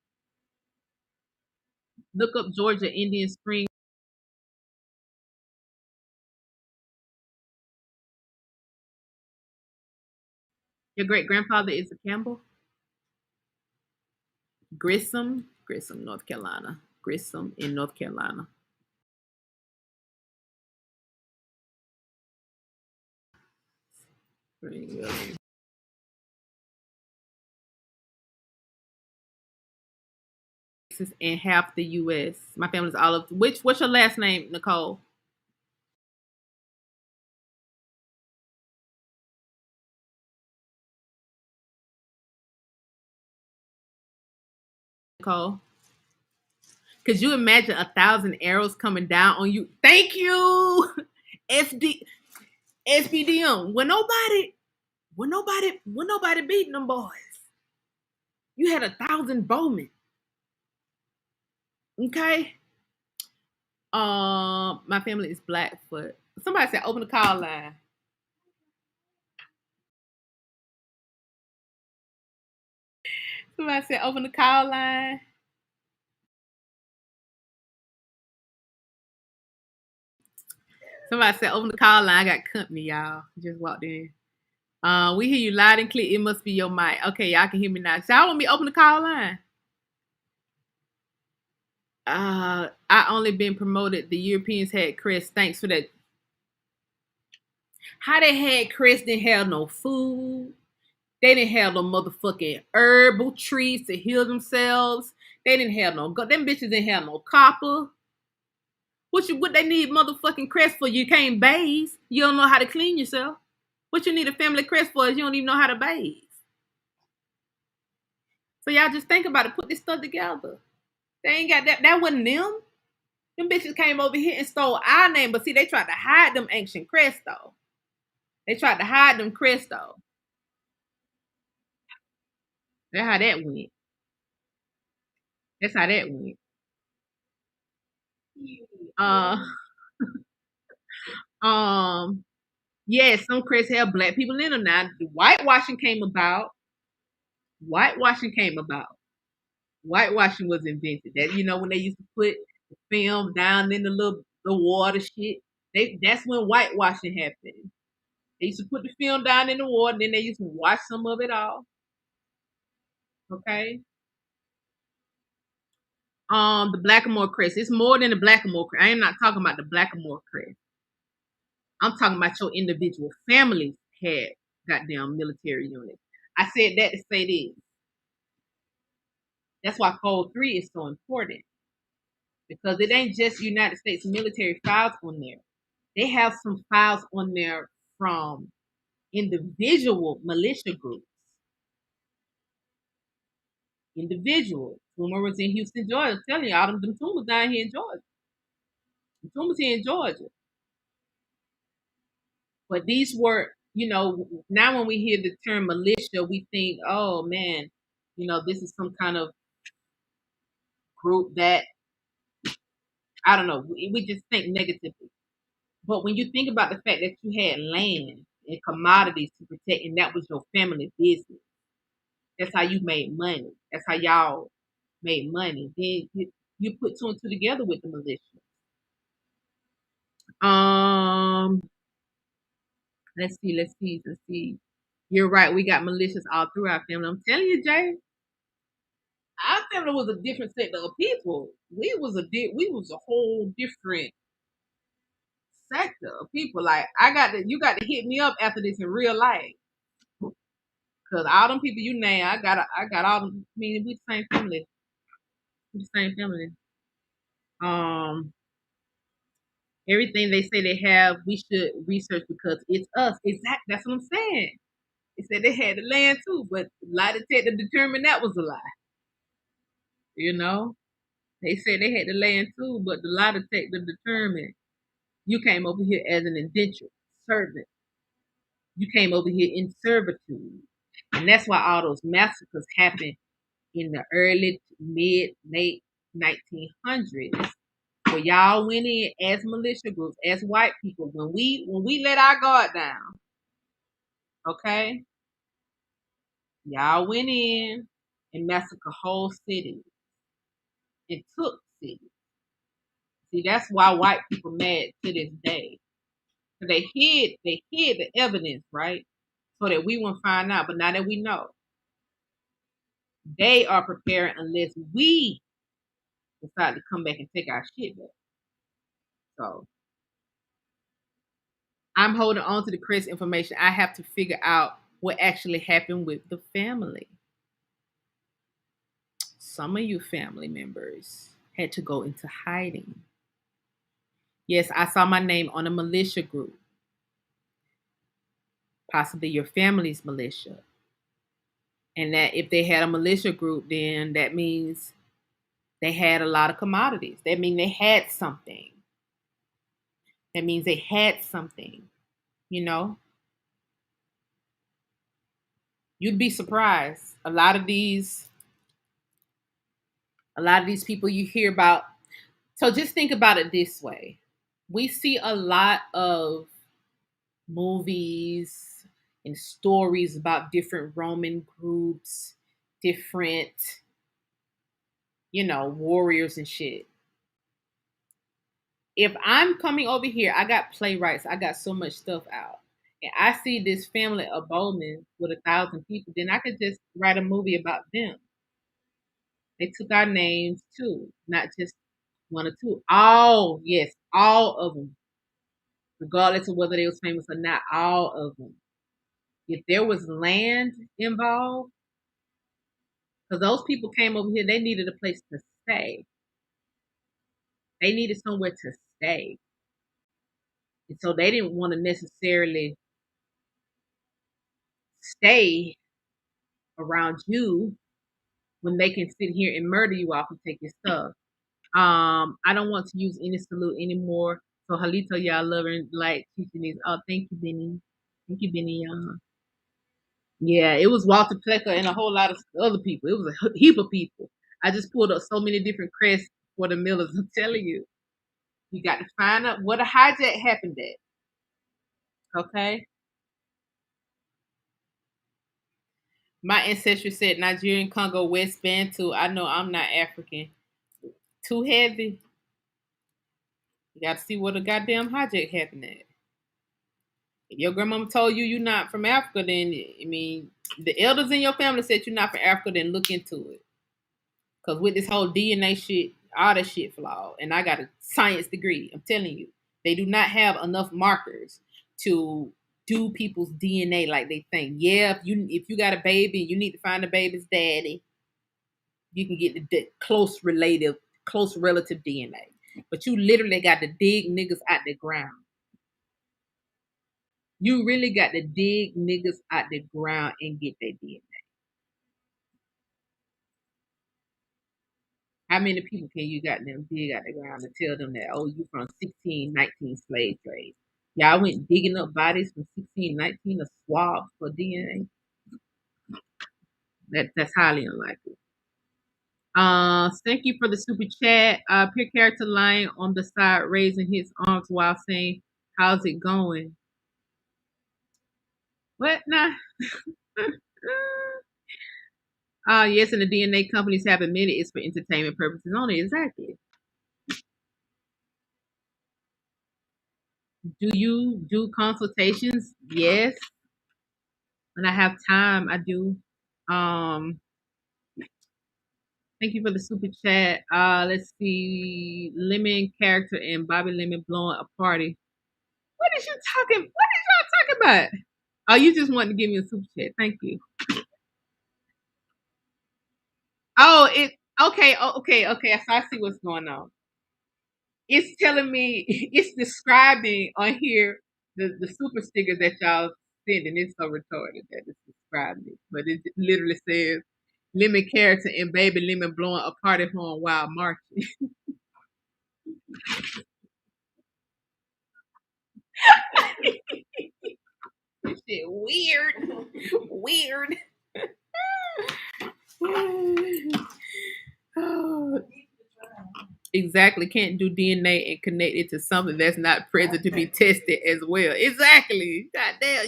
Look up Georgia Indian Spring. Your great grandfather is a Campbell. Grissom, North Carolina. Grissom in North Carolina. And half the U.S. My family's all of what's your last name, Nicole? Nicole. Could you imagine 1,000 arrows coming down on you? Thank you, SD SPDM. When nobody beating them boys. You had 1,000 bowmen. Okay. My family is Blackfoot. Somebody said open the call line. Somebody said open the call line. Somebody said open the call line. I got company, y'all. Just walked in. We hear you loud and clear. It must be your mic. Okay, y'all can hear me now. So y'all want me to open the call line? I only been promoted. The Europeans had Chris. Thanks for that. How they had Chris didn't have no food. They didn't have no motherfucking herbal trees to heal themselves. They didn't have no them bitches didn't have no copper. What they need motherfucking crest for? You can't bathe. You don't know how to clean yourself. What you need a family crest for is you don't even know how to bathe. So y'all just think about it. Put this stuff together. They ain't got that. That wasn't them. Them bitches came over here and stole our name. But see, they tried to hide them ancient crests though. They tried to hide them crests though. That's how that went. That's how that went. Uh, yes, some crests have black people in them. Now, the whitewashing came about. Whitewashing came about. Whitewashing was invented. That when they used to put the film down in the water shit. That's when whitewashing happened. They used to put the film down in the water, and then they used to wash some of it off. Okay. The Blackamoor crest. It's more than the Blackamoor crest. I am not talking about the Blackamoor crest. I'm talking about your individual families had goddamn military units. I said that to say this. That's why Code 3 is so important. Because it ain't just United States military files on there. They have some files on there from individual militia groups. Individual. Tumor was in Houston, Georgia. I'm telling you, all them tumors down here in Georgia. The tumors here in Georgia. But these were, now when we hear the term militia, we think, oh man, this is some kind of group that, I don't know, we just think negatively. But when you think about the fact that you had land and commodities to protect, and that was your family business, that's how you made money. That's how y'all made money. Then you put two and two together with the militia. Um, let's see. You're right. We got militias all through our family. I'm telling you, Jay. Our family was a different set of people. We was a whole different sector of people. Like you got to hit me up after this in real life. Cause all them people you name, I got all them. I mean, we the same family. We the same family. Um, everything they say they have, we should research because it's us. Exactly. That's what I'm saying. They said they had the land too, but lie detector determined that was a lie. You know, they said they had the land too, but the lie detector determined you came over here as an indentured servant. You came over here in servitude, and that's why all those massacres happened in the early, mid, late 1900s. Where y'all went in as militia groups, as white people. When we let our guard down, okay, y'all went in and massacred whole cities and took cities. See, that's why white people mad to this day. So they hid the evidence, right? So that we won't find out. But now that we know, they are preparing unless we decide to come back and take our shit back. So I'm holding on to the Chris information. I have to figure out what actually happened with the family. Some of you family members had to go into hiding. Yes, I saw my name on a militia group, possibly your family's militia. And that if they had a militia group, then that means They had a lot of commodities. That means they had something. That means they had something, you know? You'd be surprised. A lot of these people you hear about. So just think about it this way. We see a lot of movies and stories about different Roman groups, different, warriors and shit. If I'm coming over here, I got playwrights, I got so much stuff out. And I see this family of Bowman with 1,000 people, then I could just write a movie about them. They took our names too, not just one or two. All, yes, all of them, regardless of whether they was famous or not, all of them. If there was land involved, because those people came over here, they needed a place to stay. They needed somewhere to stay. And so they didn't want to necessarily stay around you when they can sit here and murder you off and take your stuff. I don't want to use any salute anymore. So Halito, y'all love and like teaching these. Oh, thank you, Benny. Thank you, Benny, y'all. Yeah, it was Walter Plecker and a whole lot of other people. It was a heap of people. I just pulled up so many different crests for the Millers. I'm telling you, you got to find out what a hijack happened at. Okay. My ancestry said Nigerian Congo West Bantu. I know I'm not African. Too heavy. You got to see what a goddamn hijack happened at. If your grandmama told you you're not from Africa, then I mean the elders in your family said you're not from Africa. Then look into it. Cause with this whole DNA shit, all that shit flawed. And I got a science degree. I'm telling you, they do not have enough markers to do people's DNA like they think. Yeah, if you got a baby, you need to find the baby's daddy. You can get the close relative DNA. But you literally got to dig niggas out the ground. You really got to dig niggas out the ground and get their DNA. How many people can you got them dig out the ground to tell them that, oh, you from 1619 slave trade? Y'all went digging up bodies from 1619 to swab for DNA? That's highly unlikely. Thank you for the super chat. Peer character lying on the side, raising his arms while saying, how's it going? What? Nah. Yes, and the DNA companies have admitted it's for entertainment purposes only. Exactly. Do you do consultations? Yes. When I have time, I do. Thank you for the super chat. Let's see. Lemon character and Bobby Lemon blowing a party. What is you talking? What is y'all talking about? Oh, you just wanted to give me a super chat. Thank you. Oh, it okay. Oh, okay. So I see what's going on. It's telling me, it's describing on here the super stickers that y'all sending. It's so retarded that it's describing it, but it literally says Lemon character and Baby Lemon blowing a party horn while marching. This shit weird. Exactly. Can't do DNA and connect it to something that's not present to be tested as well. Exactly. God damn.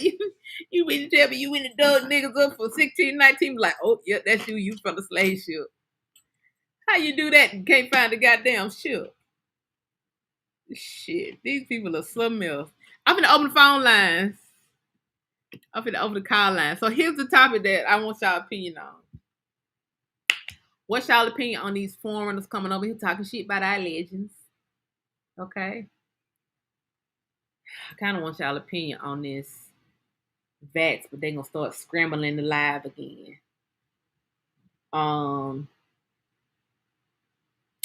You mean to tell me you went and dug niggas up for 1619? Like, oh, yeah, that's you. You from the slave ship. How you do that and can't find the goddamn ship? Shit. These people are something else. I'm gonna open the phone lines. I'm gonna open the call line. So here's the topic that I want y'all opinion on. What's y'all opinion on these foreigners coming over here talking shit about our legends? Okay. I kind of want y'all opinion on this vax, but they're gonna start scrambling the live again.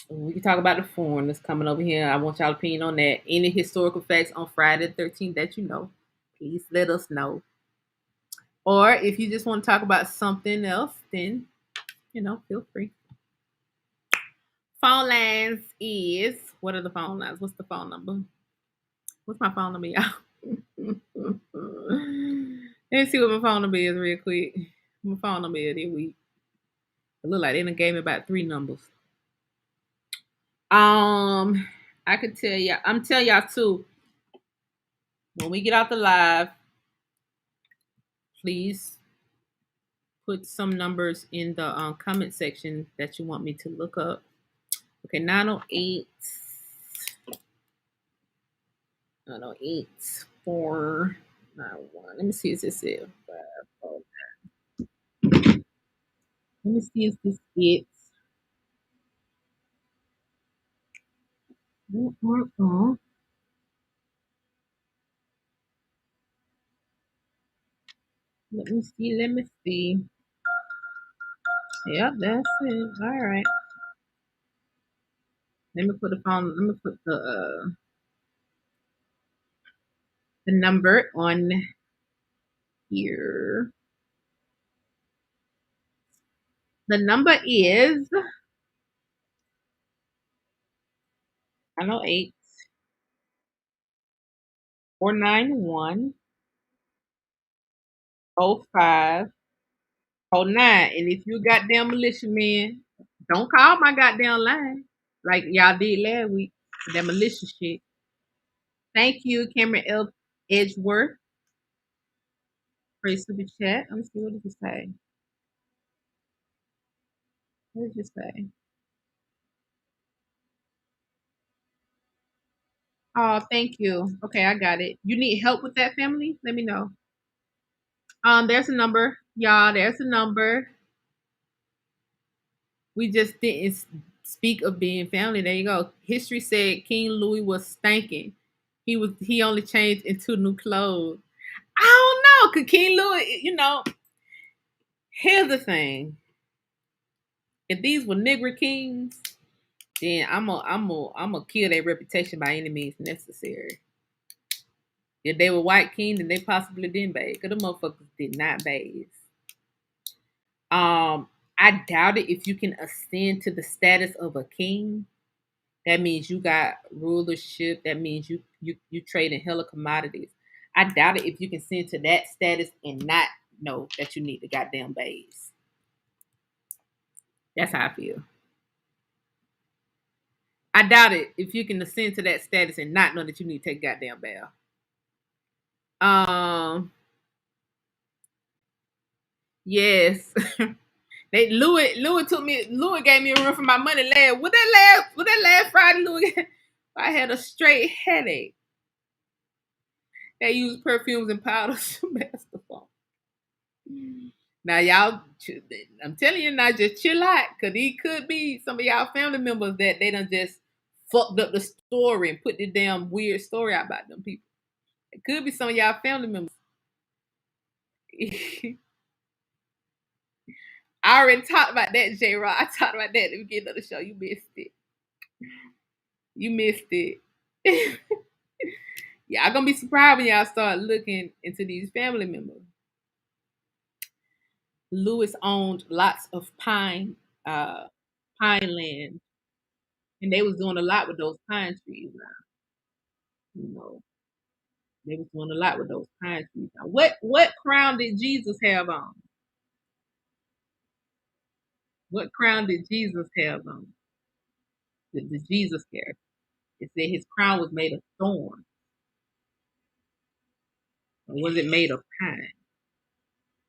We can talk about the foreigners coming over here. I want y'all opinion on that. Any historical facts on Friday the 13th that you know, please let us know. Or if you just want to talk about something else, then feel free. Phone lines is what are the phone lines? What's the phone number? What's my phone number, y'all? Let's see what my phone number is real quick. My phone number is this week. It look like they done gave me about 3 numbers. I could tell y'all. I'm telling y'all too. When we get out the live, please put some numbers in the comment section that you want me to look up. Okay, 908 491. Let me see if this is. Let me see if this is. Let me see. Let me see. Yep, that's it. All right. Let me put the phone. Let me put the number on here. The number is 908 491 0509. And if you goddamn militia man, don't call my goddamn line like y'all did last week. That militia shit. Thank you, Cameron L. Edgeworth, for your super chat. Let me see, what did you say? What did you say? Oh, thank you. Okay, I got it. You need help with that, family? Let me know. There's a number, y'all. There's a number. We just didn't speak of being family. There you go. History said King Louis was stinking. He only changed into new clothes. I don't know, cause King Louis, here's the thing. If these were nigger kings, then I'm gonna kill their reputation by any means necessary. If they were white king, then they possibly didn't bathe. Cause the motherfuckers did not bathe. I doubt it if you can ascend to the status of a king. That means you got rulership. That means you trade in hella commodities. I doubt it if you can ascend to that status and not know that you need the goddamn bathes. That's how I feel. I doubt it if you can ascend to that status and not know that you need to take a goddamn bath. Yes. Louis gave me a run for my money last. Was that last Friday, Louis? I had a straight headache. They use perfumes and powders to mask the funk. Now y'all, I'm telling you now, just chill out, cause he could be some of y'all family members that they done just fucked up the story and put the damn weird story out about them people. It could be some of y'all family members. I already talked about that, J. Rod. I talked about that at the beginning of the show. You missed it. You missed it. Y'all gonna be surprised when y'all start looking into these family members. Lewis owned lots of pine land, and they was doing a lot with those pine trees. Now, they was doing a lot with those pine trees. Now, what crown did Jesus have on? What crown did Jesus have on? The Jesus character. It said his crown was made of thorns. Or was it made of pine?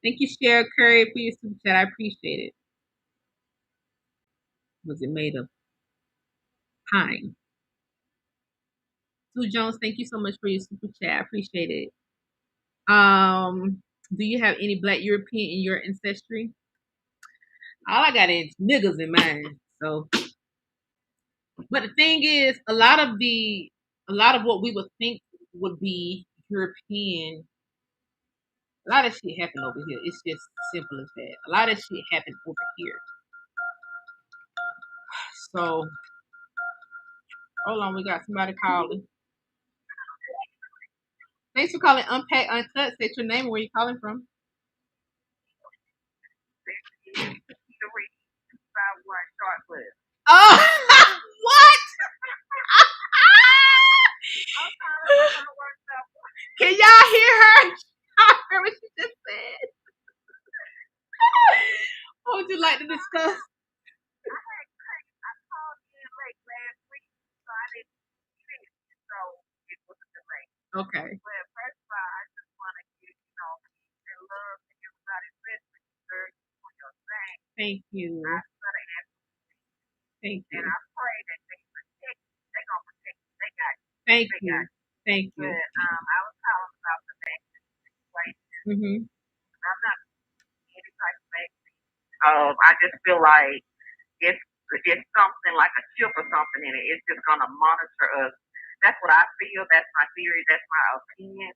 Thank you, Cheryl Curry, for your super chat. I appreciate it. Was it made of pine? Sue Jones, thank you so much for your super chat. I appreciate it. Do you have any Black European in your ancestry? All I got is niggas in mine. So, but the thing is, a lot of what we would think would be European, a lot of shit happened over here. It's just simple as that. A lot of shit happened over here. So, hold on, we got somebody calling. Thanks for calling Unpacked Uncut. State your name and where you calling from. Oh! would you like to discuss? Okay. Thank you. Thank you. Thank you. Thank you. Mm-hmm. I just feel like it's something like a chip or something in it. It's just gonna monitor us. That's what I feel. That's my theory. That's my opinion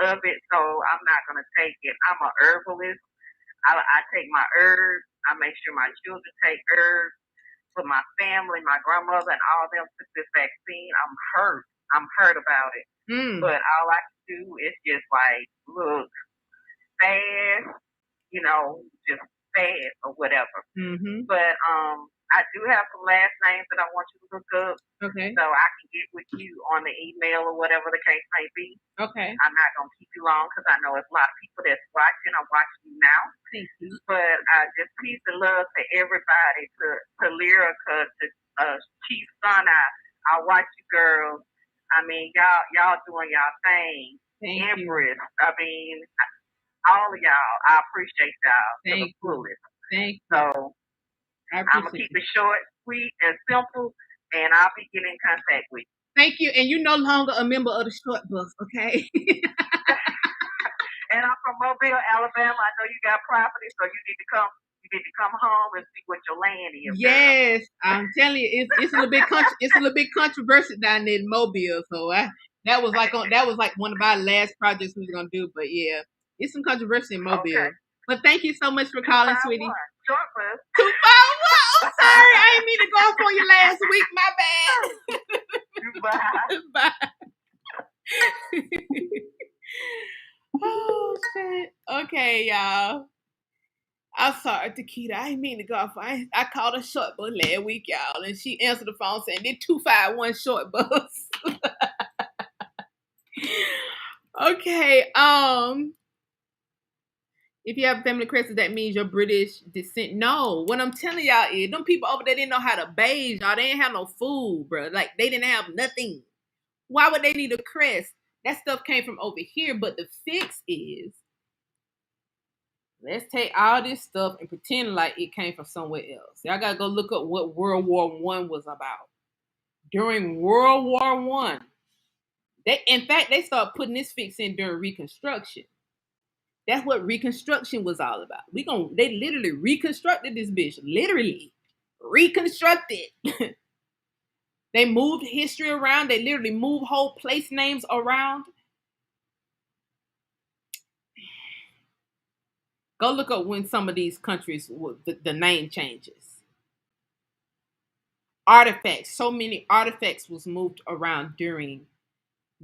of it. So I'm not gonna take it. I'm a herbalist. I take my herbs. I make sure my children take herbs. For my family, my grandmother, and all them took this vaccine. I'm hurt. I'm hurt about it. But all I can do is just like look fast, just fast or whatever. Mm-hmm. But I do have some last names that I want you to look up. Okay. So I can get with you on the email or whatever the case may be. Okay. I'm not gonna keep you long because I know it's a lot of people that's watching. I'm watching you now. Thank you. But just peace and love to everybody, to Lyrica, to Chief Sunna. I watch you girls. I mean, y'all doing y'all thing. Thank Empress. you. I mean, all of y'all. I appreciate y'all to the fullest. Thank you. So I'm gonna keep it short, sweet, and simple, and I'll be getting in contact with you. Thank you. And you're no longer a member of the short bus, okay? And I'm from Mobile, Alabama. I know you got property, so you need to come. You need to come home and see what your land is. Yes, I'm telling you, it's a little bit it's a little bit controversial down there in Mobile. So that was like one of our last projects we were gonna do. But yeah, it's some controversy in Mobile. Okay. But thank you so much for calling, sweetie. Short bus. 251. I'm sorry, I didn't mean to go off on you last week. My bad. Bye. Oh shit. Okay, y'all. I'm sorry, Takita. I didn't mean to go off. I called a short bus last week, y'all, and she answered the phone saying they're 251 short bus. Okay. If you have a family crest, that means you're British descent. No, what I'm telling y'all is, them people over there didn't know how to bathe, y'all. They didn't have no food, bro. Like, they didn't have nothing. Why would they need a crest? That stuff came from over here, but the fix is, let's take all this stuff and pretend like it came from somewhere else. Y'all gotta go look up what World War I was about. During World War I, in fact, they started putting this fix in during Reconstruction. That's what Reconstruction was all about. They literally reconstructed this bitch. Literally reconstructed. They moved history around. They literally moved whole place names around. Go look up when some of these countries, the name changes. Artifacts. So many artifacts was moved around during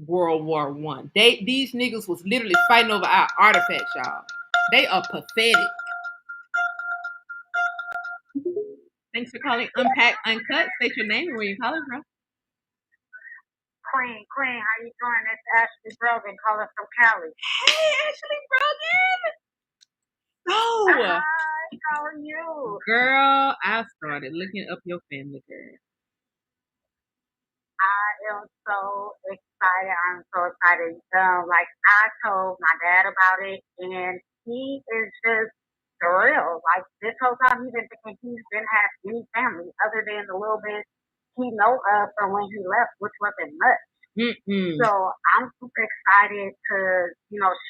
World War I. These niggas was literally fighting over our artifacts, y'all. They are pathetic. Thanks for calling Unpacked, Uncut. State your name and where you're calling from. Queen, how you doing? It's Ashley Brogan calling from Cali. Hey, Ashley Brogan. Oh. Hi, how are you? Girl, I started looking up your family, girl. I am so excited. I'm so excited. Like, I told my dad about it, and he is just thrilled. Like, this whole time he's been thinking he's been had any family other than the little bit he know of from when he left, which wasn't much. Mm-mm. So I'm super excited to,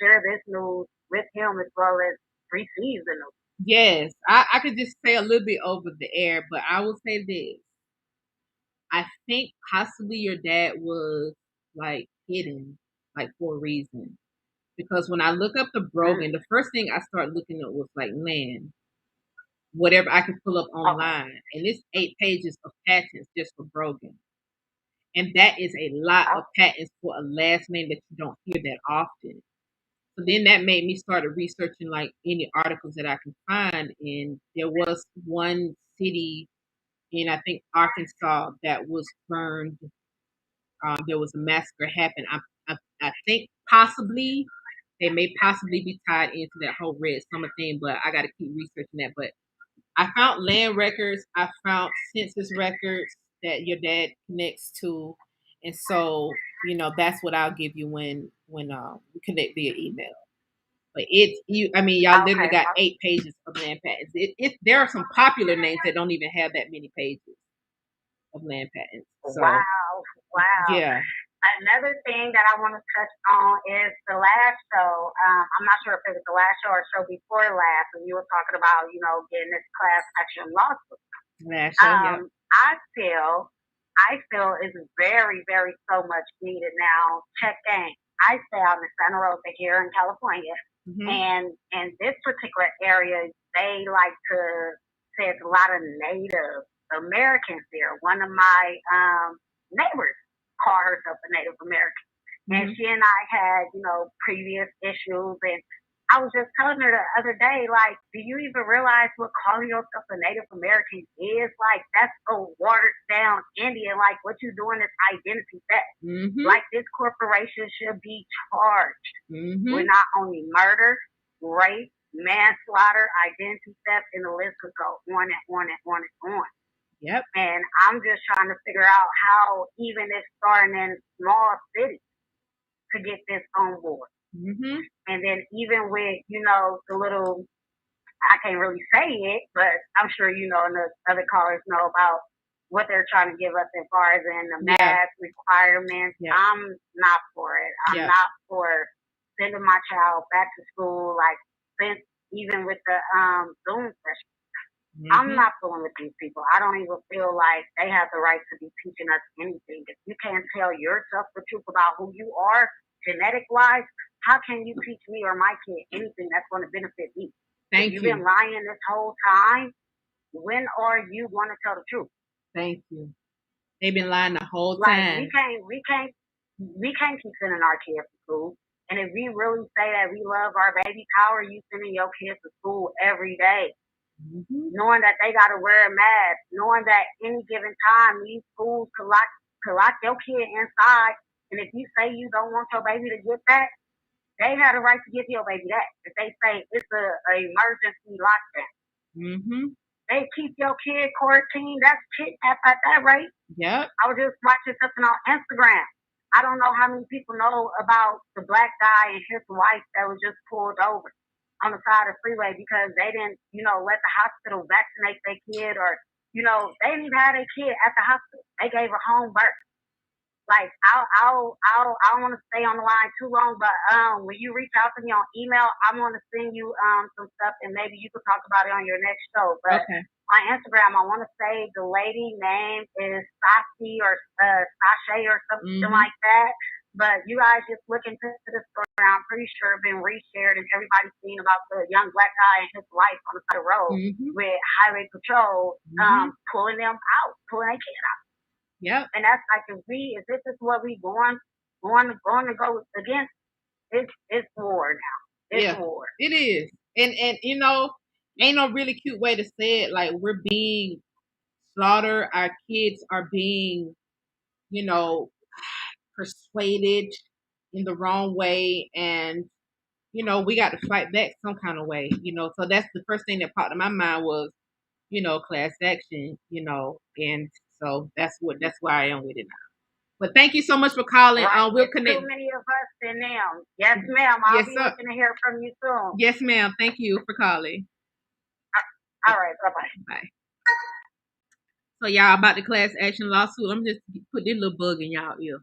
share this news with him as well as receive the news. Yes, I could just say a little bit over the air, but I will say this. I think possibly your dad was like hidden, like for a reason. Because when I look up the Brogan, the first thing I started looking at was like, man, whatever I can pull up online. And it's 8 pages of patents just for Brogan. And that is a lot of patents for a last name that you don't hear that often. So then that made me start researching like any articles that I can find. And there was one city in, I think, Arkansas that was burned. There was a massacre happened. I think possibly they may possibly be tied into that whole Red Summer thing, but I got to keep researching that. But I found land records. I found census records that your dad connects to, and so that's what I'll give you when we connect via email. But it's you. I mean, y'all literally Okay. got 8 pages of land patents. There are some popular names that don't even have that many pages of land patents. So Wow. yeah. Another thing that I want to touch on is the last show. I'm not sure if it was the last show or show before last, when you were talking about, getting this class action lawsuit. Last show, yeah. I feel is very, very so much needed now. Check in. I stay out in Santa Rosa here in California, and in this particular area, they like to say it's a lot of Native Americans here. One of my neighbors call herself a Native American. And she and I had, previous issues. And I was just telling her the other day, like, do you even realize what calling yourself a Native American is? Like, that's so watered down Indian. Like, what you doing is identity theft. Like, this corporation should be charged with not only murder, rape, manslaughter, identity theft, and the list would go on and on and on and on. Yep. And I'm just trying to figure out how even it's starting in small cities to get this on board. And then even with, the little, I can't really say it, but I'm sure and the other callers know about what they're trying to give us as far as in the math requirements. I'm not for it. I'm not for sending my child back to school, like, since even with the Zoom session. I'm not fooling with these people. I don't even feel like they have the right to be teaching us anything. If you can't tell yourself the truth about who you are, genetic-wise, how can you teach me or my kid anything that's going to benefit me? Thank you. You've been lying this whole time. When are you going to tell the truth? Thank you. They've been lying the whole time. Like, we can't keep sending our kids to school. And if we really say that we love our baby, how are you sending your kids to school every day? Knowing that they got to wear a mask, knowing that any given time these schools could lock your kid inside, and if you say you don't want your baby to get that, they have the right to give your baby that. If they say it's a emergency lockdown, they keep your kid quarantined. That's kidnapped at that rate. Yep. I was just watching something on Instagram. I don't know how many people know about the black guy and his wife that was just pulled over on the side of the freeway because they didn't, let the hospital vaccinate their kid, or, they didn't even have their kid at the hospital. They gave her home birth. Like, I don't want to stay on the line too long, but when you reach out to me on email, I'm going to send you some stuff, and maybe you could talk about it on your next show. But on Instagram, I want to say the lady name is Sashi or Sashay or something like that. But you guys just look into the story. I'm pretty sure it's been reshared, and everybody's seen about the young black guy and his wife on the side of the road with highway patrol pulling their kid out. Yep. And that's like, if this is what we going to go against, it's war now. It's war. It is. And ain't no really cute way to say it. Like, we're being slaughtered. Our kids are being, persuaded in the wrong way, and we got to fight back some kind of way. So that's the first thing that popped in my mind was, class action. And so that's why I am with it now. But thank you so much for calling. Right. We'll connect. Too many of us and them. Yes, ma'am. I'll be looking to hear from you soon. Yes, ma'am. Thank you for calling. All right. Bye-bye. Bye. So y'all, about the class action lawsuit, I'm just put this little bug in y'all ear.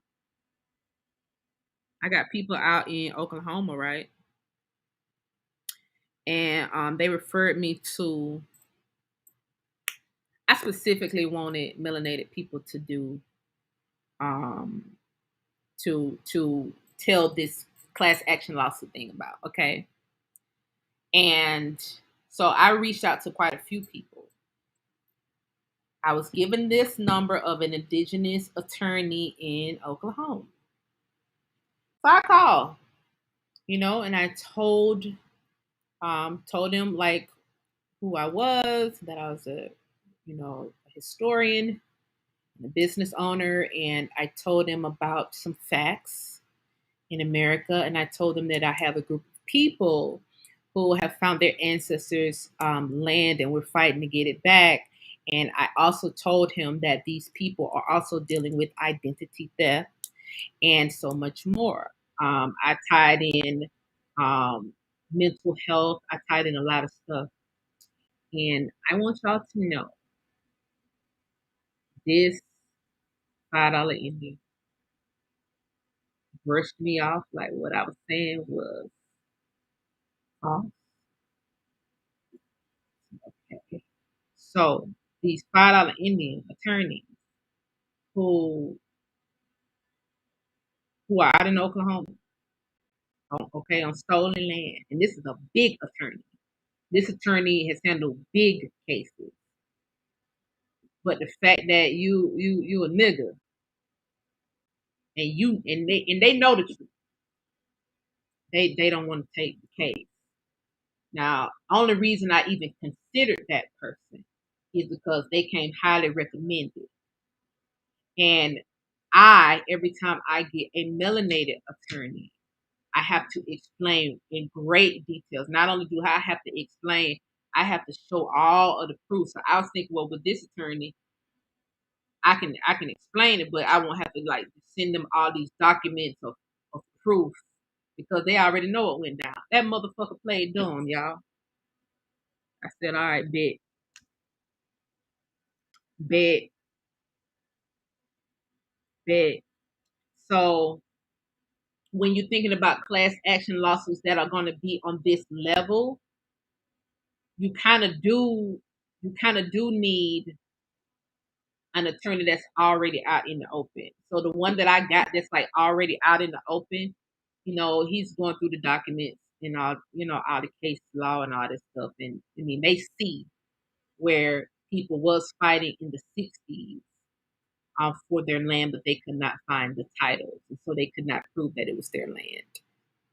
I got people out in Oklahoma, right? And they referred me to. I specifically wanted melanated people to do, to tell this class action lawsuit thing about, okay? And so I reached out to quite a few people. I was given this number of an indigenous attorney in Oklahoma. So I called, and I told him like who I was, that I was a historian, a business owner, and I told him about some facts in America, and I told him that I have a group of people who have found their ancestors' land and we're fighting to get it back. And I also told him that these people are also dealing with identity theft and so much more. I tied in mental health. I tied in a lot of stuff. And I want y'all to know this $5 Indian brushed me off like what I was saying was false. Okay. So these $5 Indian attorneys who are out in Oklahoma, okay, on stolen land, and this is a big attorney. This attorney has handled big cases. But the fact that you a nigga and they know the truth, they don't want to take the case. Now, only reason I even considered that person is because they came highly recommended. And every time I get a melanated attorney, I have to explain in great details. Not only do I have to explain, I have to show all of the proof. So I was thinking, well, with this attorney, I can explain it, but I won't have to like send them all these documents of proof because they already know it went down. That motherfucker played dumb, y'all. I said, all right, bet, bet. So when you're thinking about class action lawsuits that are going to be on this level, you kind of do need an attorney that's already out in the open. So the one that I got that's like already out in the open, he's going through the documents and all, all the case law and all this stuff. And I mean, they see where people was fighting in the 60s for their land, but they could not find the titles. And so they could not prove that it was their land.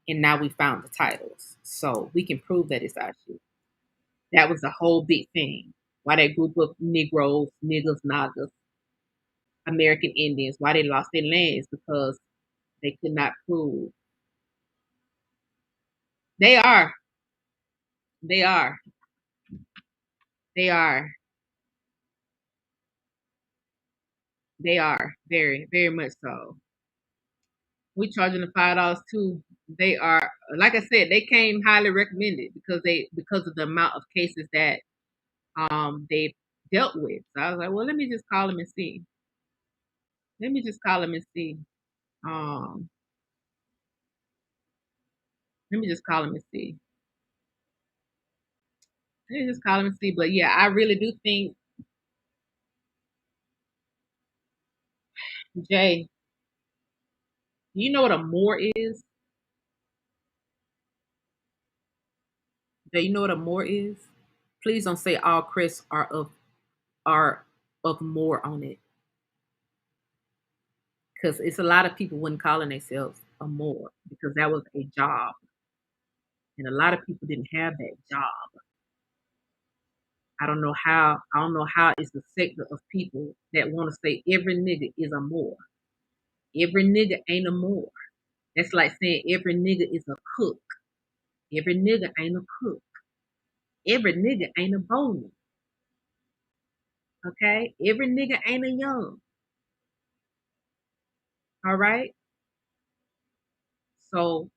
And now we found the titles. So we can prove that it's actually. That was a whole big thing. Why that group of Negroes, niggas, nagas, American Indians, why they lost their lands because they could not prove. They are. They are. They are. They are. Very, very much so. We charging the $5 too. They are, like I said, they came highly recommended because of the amount of cases that they dealt with. So I was like, well, let me just call them and see. Let me just call them and see. Um, let me just call them and see. Let me just call them and see. But yeah, I really do think Jay. You know what a Moor is? Jay, you know what a Moor is? Please don't say all crests are of Moor on it, because it's a lot of people wouldn't calling themselves a Moor because that was a job, and a lot of people didn't have that job. I don't know how. I don't know how it's a sector of people that want to say every nigga is a Moor. Every nigga ain't a Moor. That's like saying every nigga is a cook. Every nigga ain't a cook. Every nigga ain't a bowman. Okay? Every nigga ain't a young. All right? So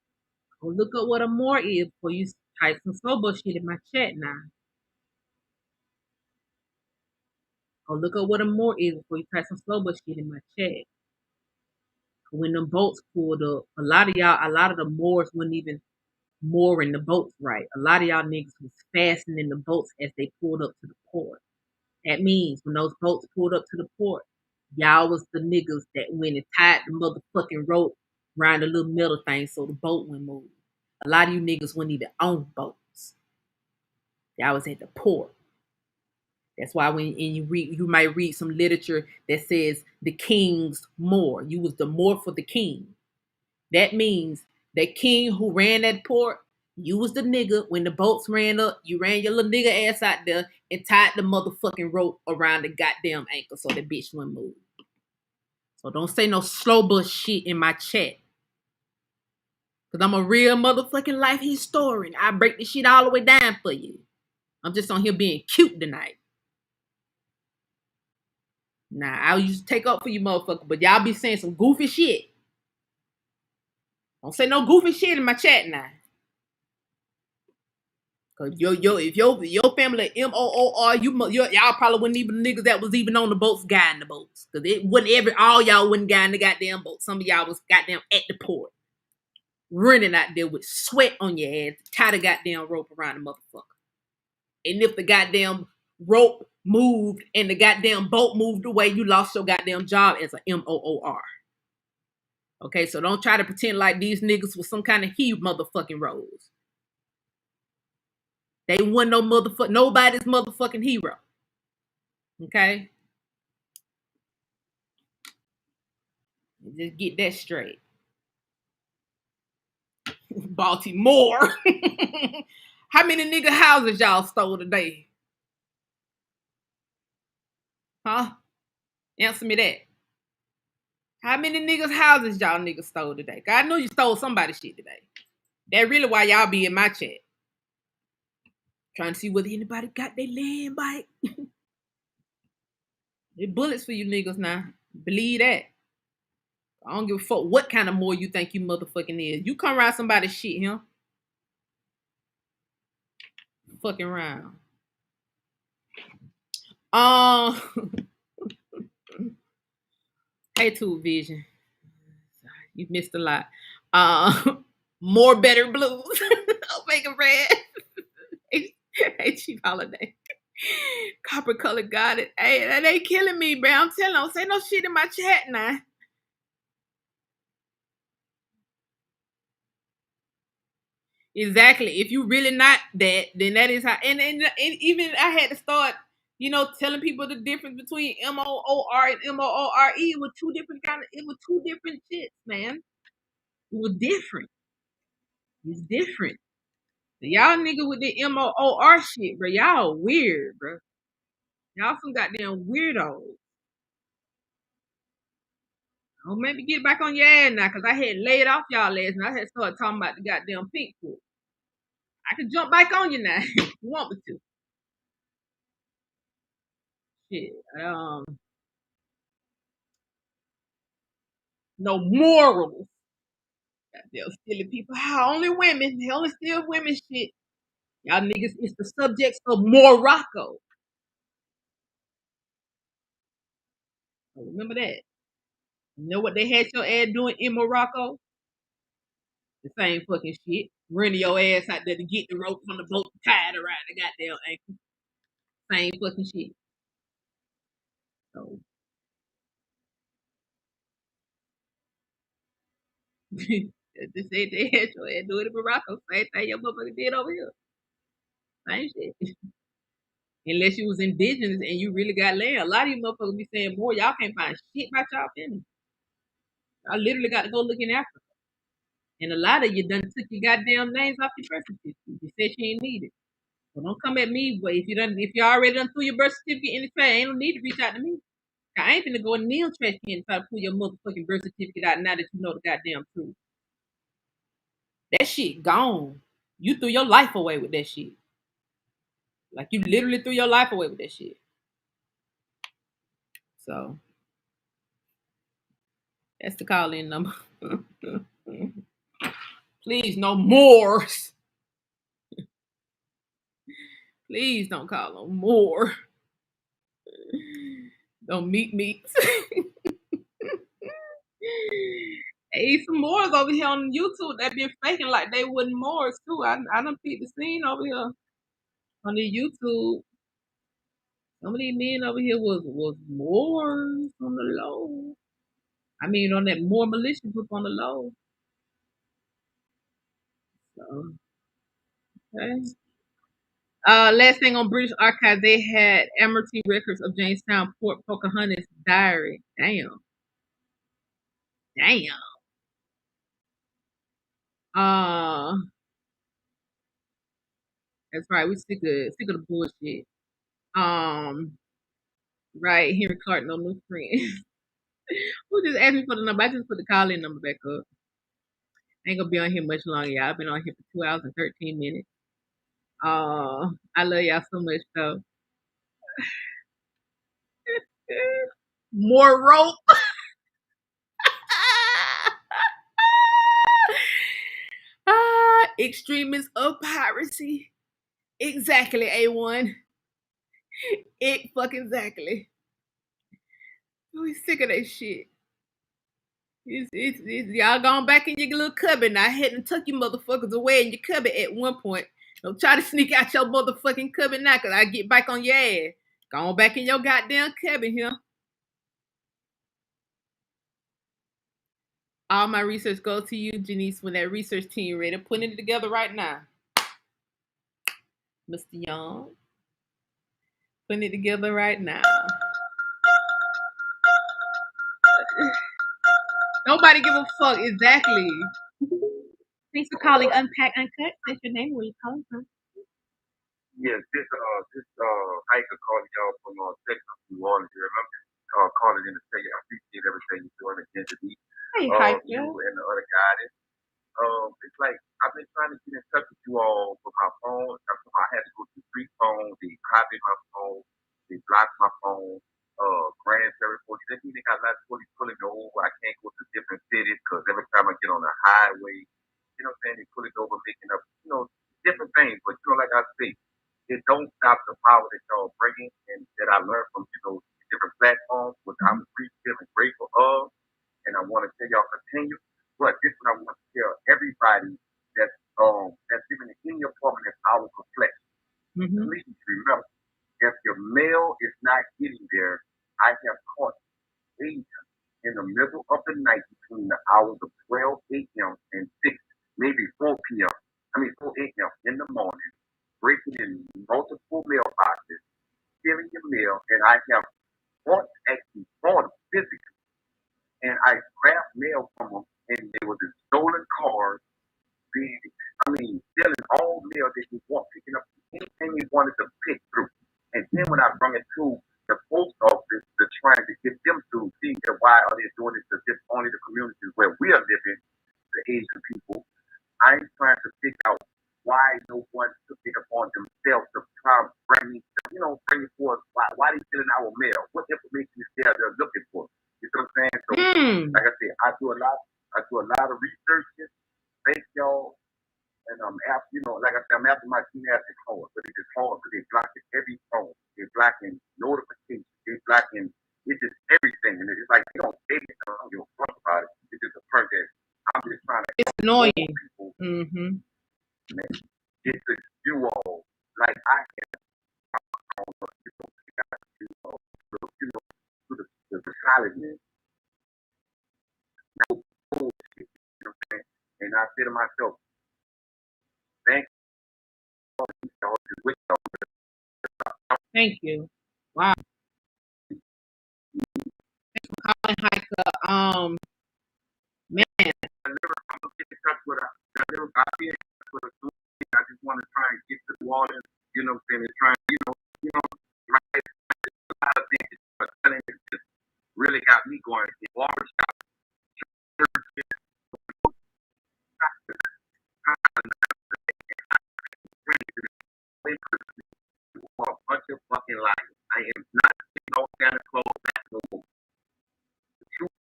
go look up what a Moor is before you type some sober shit in my chat now. Go look up what a Moor is before you type some sober shit in my chat. When them boats pulled up, a lot of the Moors wouldn't even mooring the boats right. A lot of y'all niggas was fastening the boats as they pulled up to the port. That means when those boats pulled up to the port, y'all was the niggas that went and tied the motherfucking rope around the little metal thing so the boat wouldn't move. A lot of you niggas wouldn't even own boats. Y'all was at the port. That's why when you might read some literature that says the king's Moor. You was the Moor for the king. That means that king who ran that port, you was the nigga. When the boats ran up, you ran your little nigga ass out there and tied the motherfucking rope around the goddamn ankle so the bitch wouldn't move. So don't say no slow bus shit in my chat. Cause I'm a real motherfucking life historian. I break this shit all the way down for you. I'm just on here being cute tonight. Nah, I used to take up for you motherfucker, but y'all be saying some goofy shit. Don't say no goofy shit in my chat now. Cause if your family MOOR, y'all probably wouldn't even niggas that was even on the boats guiding the boats. Cause it wouldn't all y'all wouldn't guide the goddamn boat. Some of y'all was goddamn at the port. Running out there with sweat on your ass, tie the goddamn rope around the motherfucker. And if the goddamn rope moved and the goddamn boat moved away, you lost your goddamn job as a MOOR. Okay, so don't try to pretend like these niggas was some kind of motherfucking roles. They wasn't nobody's motherfucking hero. Okay? Just get that straight. Baltimore. How many nigga houses y'all stole today? Huh? Answer me that. How many niggas houses y'all niggas stole today? I know you stole somebody's shit today. That's really why y'all be in my chat. Trying to see whether anybody got their land bike. They bullets for you niggas now. Believe that. I don't give a fuck what kind of more you think you motherfucking is. You come around somebody's shit, huh? Fucking around. Hey, Tube Vision. You missed a lot. More better blues. Omega Red. Hey, Chief Holiday. Copper color got it. Hey, they killing me, bro. I'm telling you, don't say no shit in my chat now. Exactly. If you really not that, then that is how. And even I had to start, telling people the difference between MOOR and MOORE. It was two different shits, man. It was different. It's different. Y'all nigga with the MOOR shit, bro. Y'all weird, bro. Y'all some goddamn weirdos. Oh, maybe get back on your ass now, cause I had laid off y'all last night. I had started talking about the goddamn pink foot. I can jump back on you now if you want me to. Shit. No morals. Goddamn silly people. How only women? They only steal women shit. Y'all niggas is the subjects of Morocco. So remember that. You know what they had your ass doing in Morocco? The same fucking shit. Running your ass out there to get the rope from the boat tied around the goddamn ankle. Same fucking shit. So they said they had your ass doing it in Morocco. Same thing your motherfucker did over here. Same shit. Unless you was indigenous and you really got land. A lot of you motherfuckers be saying more. Y'all can't find shit about y'all family. I literally got to go look in Africa. And a lot of you done took your goddamn names off your birth certificate. You said you ain't need it. So don't come at me, but if you already done threw your birth certificate in the trash, ain't no need to reach out to me. I ain't finna go in the nail trash can and try to pull your motherfucking birth certificate out now that you know the goddamn truth. That shit gone. You threw your life away with that shit. Like you literally threw your life away with that shit. So that's the call-in number. Please, no more. Please don't call no more. Don't meet. Hey, some Moors over here on YouTube that been faking like they wasn't Moors too. I done peeped the scene over here on the YouTube. Some of these men over here was Moors on the low. I mean, on that Moor militia group on the low. So, okay. Last thing on British Archive, they had Admiralty records of Jamestown Port Pocahontas diary. Damn. That's right. We sick of the bullshit. Right. Henry Clark, no new friend. Who just asked me for the number? I just put the call-in number back up. ain't gonna be on here much longer, y'all. I've been on here for 2 hours and 13 minutes. I love y'all so much, though. More rope. Extremists of piracy. Exactly, A1. It fucking exactly. We sick of that shit. It's y'all gone back in your little cubby now. I hadn't took you motherfuckers away in your cubby at one point. Don't try to sneak out your motherfucking cubby now, cause I get back on your ass. Go on back in your goddamn cubby here. All my research goes to you, Janice, when that research team ready. Putting it together right now. Mr. Young. Putting it together right now. Nobody give a fuck. Exactly. Thanks for calling Unpacked Uncut. That's your name. Where you calling from? Yes, this hiker calling y'all from Texas, New Orleans. You remember? Calling in to say I appreciate everything you're doing again to me. Hey, hiker. You and the other guy. It's like I've been trying to get in touch with you all with my phone. I had to go through 3 phones. They copied my phone. They blocked my phone. Grand territory. They think they got lots of police pulling me over. I can't go to different cities because every time I get on the highway, you know what I'm saying, they pull it over, making up, different things. But like I say, it don't stop the power that y'all bringing and that I learned from, different platforms, which I'm appreciative and grateful of. And I want to tell y'all continue. But this is what I want to tell everybody that's living in your apartment that's our reflection. Please remember, if your mail is not getting there, I have caught agents in the middle of the night between the hours of 12 a.m. and 6, maybe 4 p.m. 4 a.m. in the morning, breaking in multiple mailboxes, stealing your mail, and I have actually bought them physically. And I grabbed mail from them, and there was in stolen cars, stealing all mail that you want, picking up anything you wanted to pick through. And then when I brought it to the post office to trying to get them to see why are they doing it to just only the communities where we are living, the Asian people, I'm trying to figure out why no one took it upon themselves to try to bring it forth. Why they stealing our mail? What information is there they're looking for? You know what I'm saying? So, like I said, I do a lot of research. Thank y'all. And like I said, I'm after my gymnastics hard, but it's just hard because they're blocking every phone. They're blocking notifications. They're blocking it's just everything. And it's like they don't say it. I don't give a fuck about it. It's just a part that I'm just trying to. It's annoying. People, man, it's the you all like I have. To the solidness. No bullshit. You know what I'm saying? And I say to myself, thank you. Thank you. Wow. Thanks for calling, hiker. Man. I just want to try and get to the water, you know what I'm saying, and try and, it just really got me going. The barbershop. For a bunch of fucking lies. I am not getting no kind of clothes back no more. The truth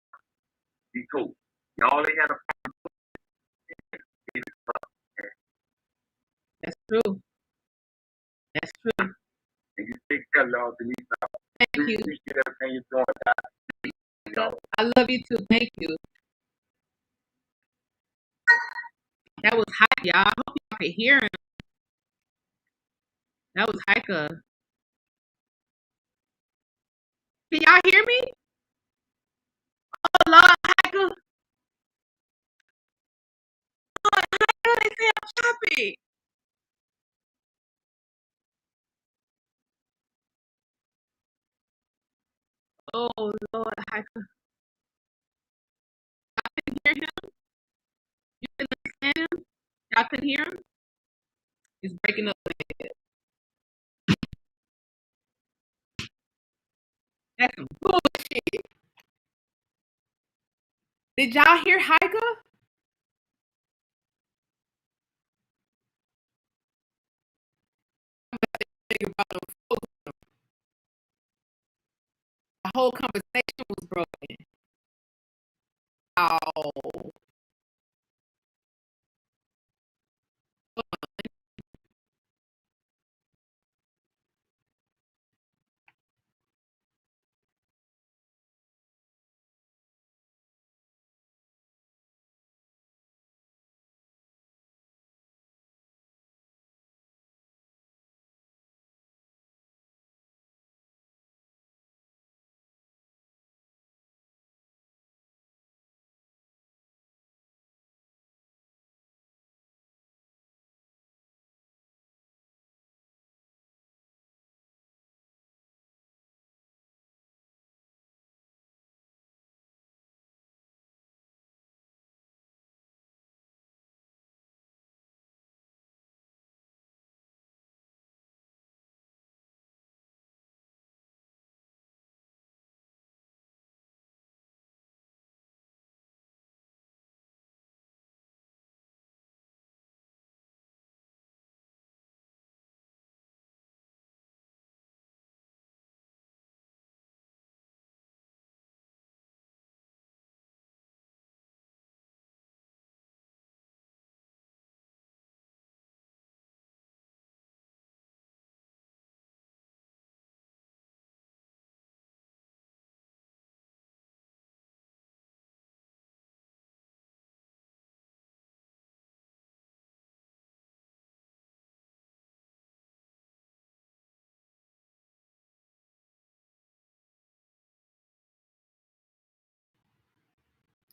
be told. Y'all ain't had a That's true. That's true. and you take care, Lord, Denise. Thank you. Appreciate everything you're doing, guys. I love you too. Thank you. That was hype, y'all. I hope y'all could hear him. That was hiker. Can y'all hear me? Oh, Lord, hiker. Lord, hiker, they say I'm choppy. Oh, Lord, hiker. Y'all can hear him? You can understand him? Y'all can hear him? He's breaking up. That's some bullshit. Did y'all hear hiker? The whole conversation was broken. Oh,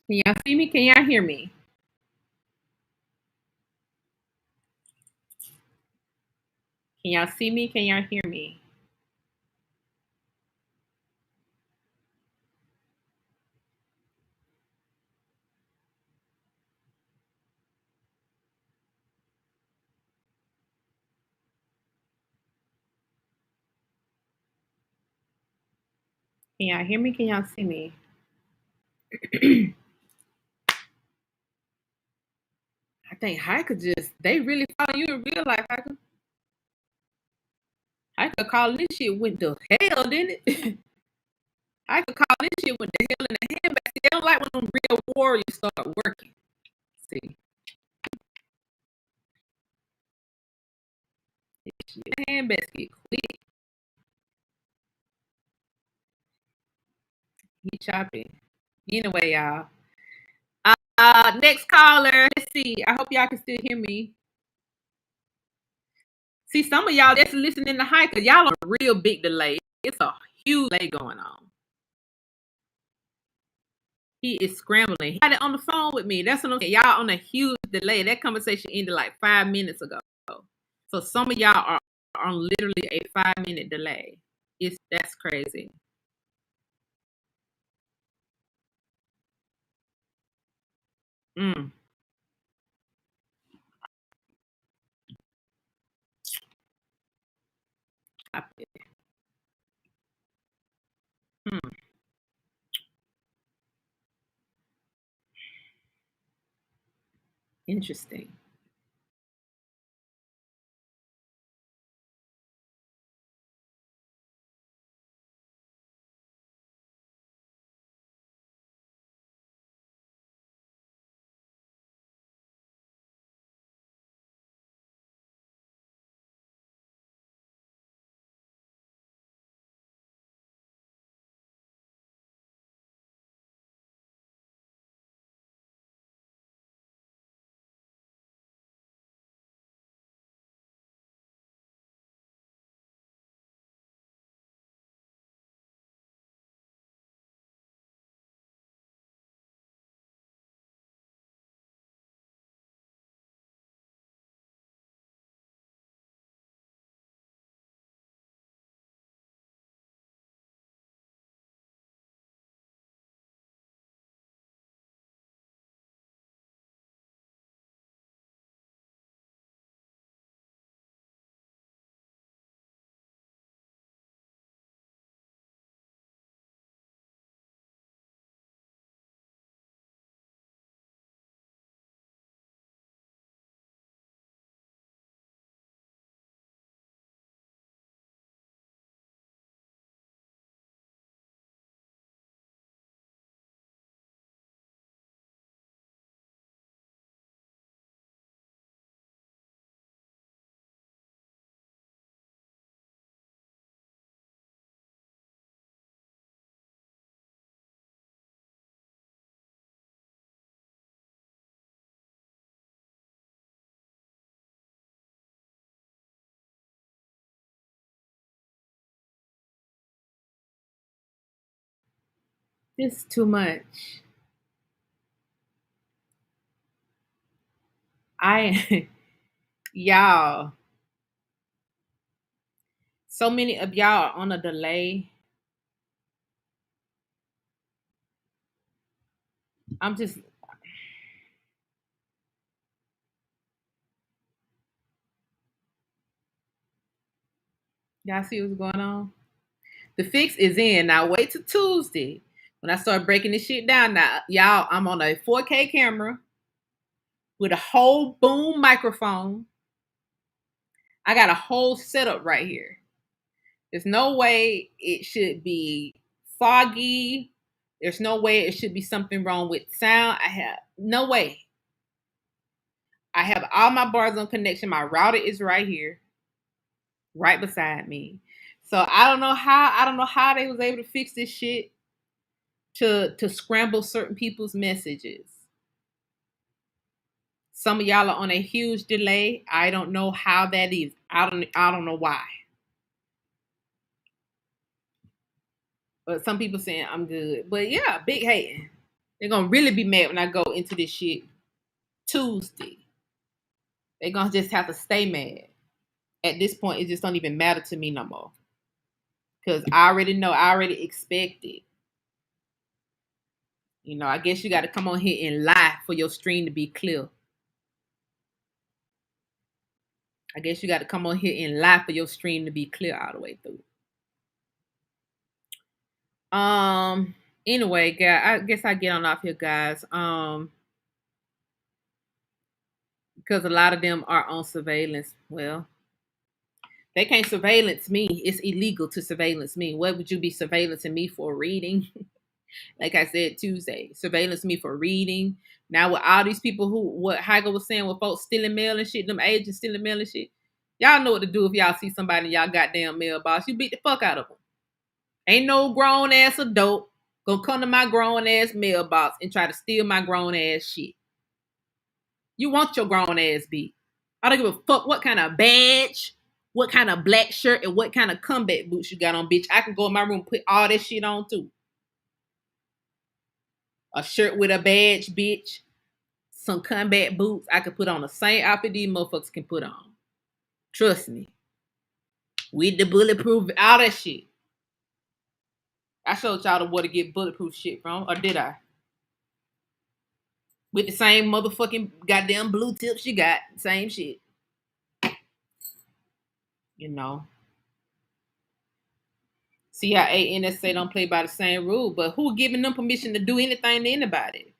can y'all see me? Can y'all hear me? Can y'all see me? Can y'all hear me? Can y'all hear me? Can y'all see me? I think Hiker they really follow you in real life, Hiker. Hiker calling this shit went to hell, didn't it? Hiker calling this shit went to hell in the handbag. They don't like when them real warriors start working. See, the handbasket quick. He choppy. Anyway, y'all. Next caller. Let's see. I hope y'all can still hear me. See, some of y'all that's listening to Hiker, y'all on a real big delay. It's a huge delay going on. He is scrambling. He got it on the phone with me. That's what I'm saying. Y'all on a huge delay. That conversation ended like 5 minutes ago. So some of y'all are on literally a 5-minute delay. That's crazy. Mm. Hmm. Interesting. It's too much. Y'all, so many of y'all are on a delay. I'm just, y'all see what's going on? The fix is in. Now wait till Tuesday when I start breaking this shit down. Now, y'all, I'm on a 4K camera with a whole boom microphone. I got a whole setup right here. There's no way it should be foggy. There's no way it should be something wrong with sound. I have no way. I have all my bars on connection. My router is right here, right beside me. So I don't know how they was able to fix this shit to scramble certain people's messages. Some of y'all are on a huge delay. I don't know how that is. I don't know why. But some people saying I'm good. But yeah, big hating. They're gonna really be mad when I go into this shit Tuesday. They're gonna just have to stay mad. At this point, it just don't even matter to me no more. Because I already know, I already expect it. You know, I guess you got to come on here and lie for your stream to be clear. I guess you got to come on here and lie for your stream to be clear all the way through. Anyway, guys, I guess I get on off here, guys. Because a lot of them are on surveillance. Well, they can't surveillance me. It's illegal to surveillance me. What would you be surveillancing me for? Reading? Like I said Tuesday, surveillance me for reading. Now with all these people who, what Heiger was saying, with folks stealing mail and shit, them agents stealing mail and shit, y'all know what to do if y'all see somebody in y'all goddamn mailbox. You beat the fuck out of them. Ain't no grown ass adult gonna come to my grown ass mailbox and try to steal my grown ass shit. You want your grown ass beat. I don't give a fuck what kind of badge, what kind of black shirt, and what kind of combat boots you got on, bitch. I can go in my room and put all that shit on too. A shirt with a badge, bitch. Some combat boots. I could put on the same outfit these motherfuckers can put on. Trust me. With the bulletproof, all that shit. I showed y'all where to get bulletproof shit from, or did I? With the same motherfucking goddamn blue tips you got. Same shit. You know. CIA, NSA don't play by the same rule, but who giving them permission to do anything to anybody?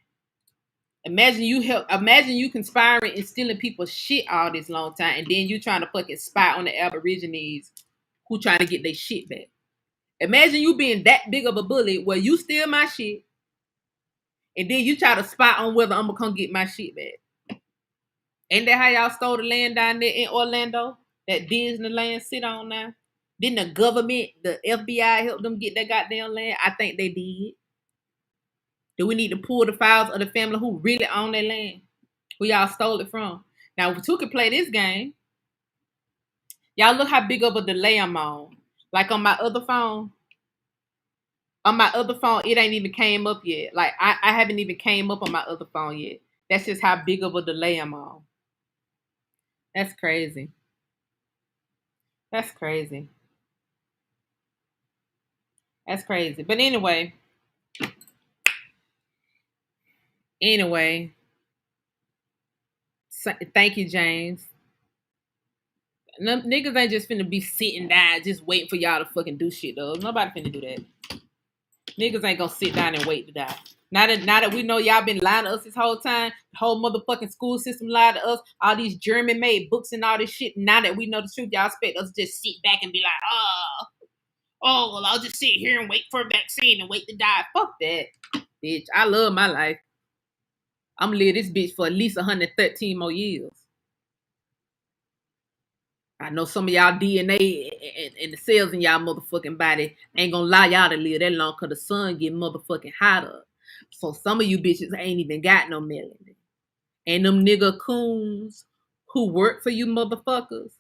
Imagine you conspiring and stealing people's shit all this long time, and then you trying to fucking spy on the Aborigines who trying to get their shit back. Imagine you being that big of a bully where you steal my shit, and then you try to spy on whether I'm gonna come get my shit back. Ain't that how y'all stole the land down there in Orlando? That Disneyland sit on now? Didn't the government, the FBI help them get that goddamn land? I think they did. Do we need to pull the files of the family who really own that land? Who y'all stole it from? Now, if we could play this game, y'all look how big of a delay I'm on. Like on my other phone, it ain't even came up yet. Like I haven't even came up on my other phone yet. That's just how big of a delay I'm on. That's crazy. That's crazy. That's crazy. But anyway, thank you, James. Niggas ain't just finna be sitting down just waiting for y'all to fucking do shit though. Nobody finna do that. Niggas ain't gonna sit down and wait to die. Now that we know y'all been lying to us this whole time, the whole motherfucking school system lied to us, all these German made books and all this shit. Now that we know the truth, y'all expect us to just sit back and be like, well, I'll just sit here and wait for a vaccine and wait to die. Fuck that, bitch. I love my life. I'm gonna live this bitch for at least 113 more years. I know some of y'all DNA and the cells in y'all motherfucking body ain't gonna allow y'all to live that long because the sun get motherfucking hotter. So some of you bitches ain't even got no melanin. And them nigga coons who work for you motherfuckers,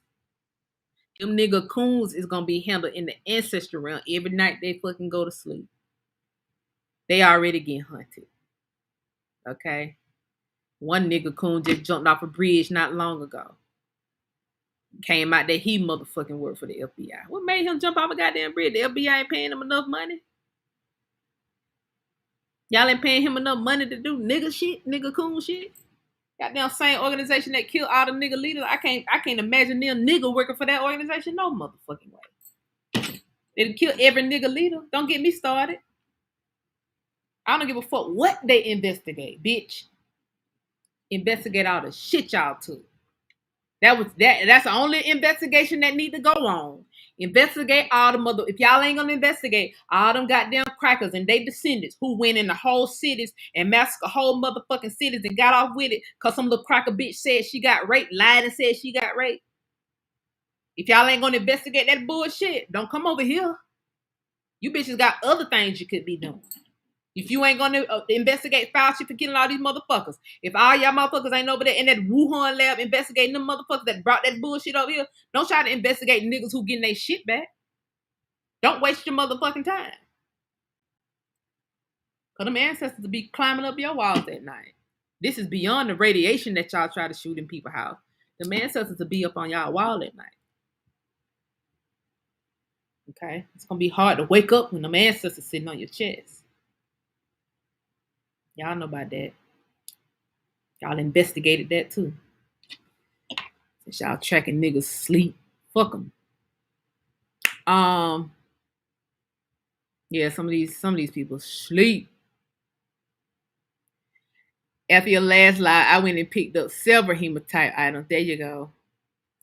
them nigga coons is gonna be handled in the ancestry realm every night they fucking go to sleep. They already getting hunted. Okay? One nigga coon just jumped off a bridge not long ago. Came out that he motherfucking worked for the FBI. What made him jump off a goddamn bridge? The FBI ain't paying him enough money. Y'all ain't paying him enough money to do nigga shit, nigga coon shit. Goddamn same organization that killed all the nigga leaders. I can't imagine them nigga working for that organization. No motherfucking way. They'd kill every nigga leader. Don't get me started. I don't give a fuck what they investigate, bitch. Investigate all the shit y'all took. That's the only investigation that need to go on. Investigate all the mother. If y'all ain't gonna investigate all them goddamn crackers and they descendants who went in the whole cities and massacred whole motherfucking cities and got off with it because some little cracker bitch said she got raped, lied and said she got raped. If y'all ain't gonna investigate that bullshit, don't come over here. You bitches got other things you could be doing. If you ain't gonna investigate Fauci for killing all these motherfuckers, if all y'all motherfuckers ain't over there in that Wuhan lab investigating them motherfuckers that brought that bullshit over here, don't try to investigate niggas who getting their shit back. Don't waste your motherfucking time. Cause them ancestors will be climbing up your walls at night. This is beyond the radiation that y'all try to shoot in people's house. The ancestors will be up on y'all wall at night. Okay? It's gonna be hard to wake up when the ancestors sitting on your chest. Y'all know about that. Y'all investigated that too. Since y'all tracking niggas sleep. Fuck them. Yeah, some of these people sleep. After your last lie, I went and picked up several hematite items. There you go.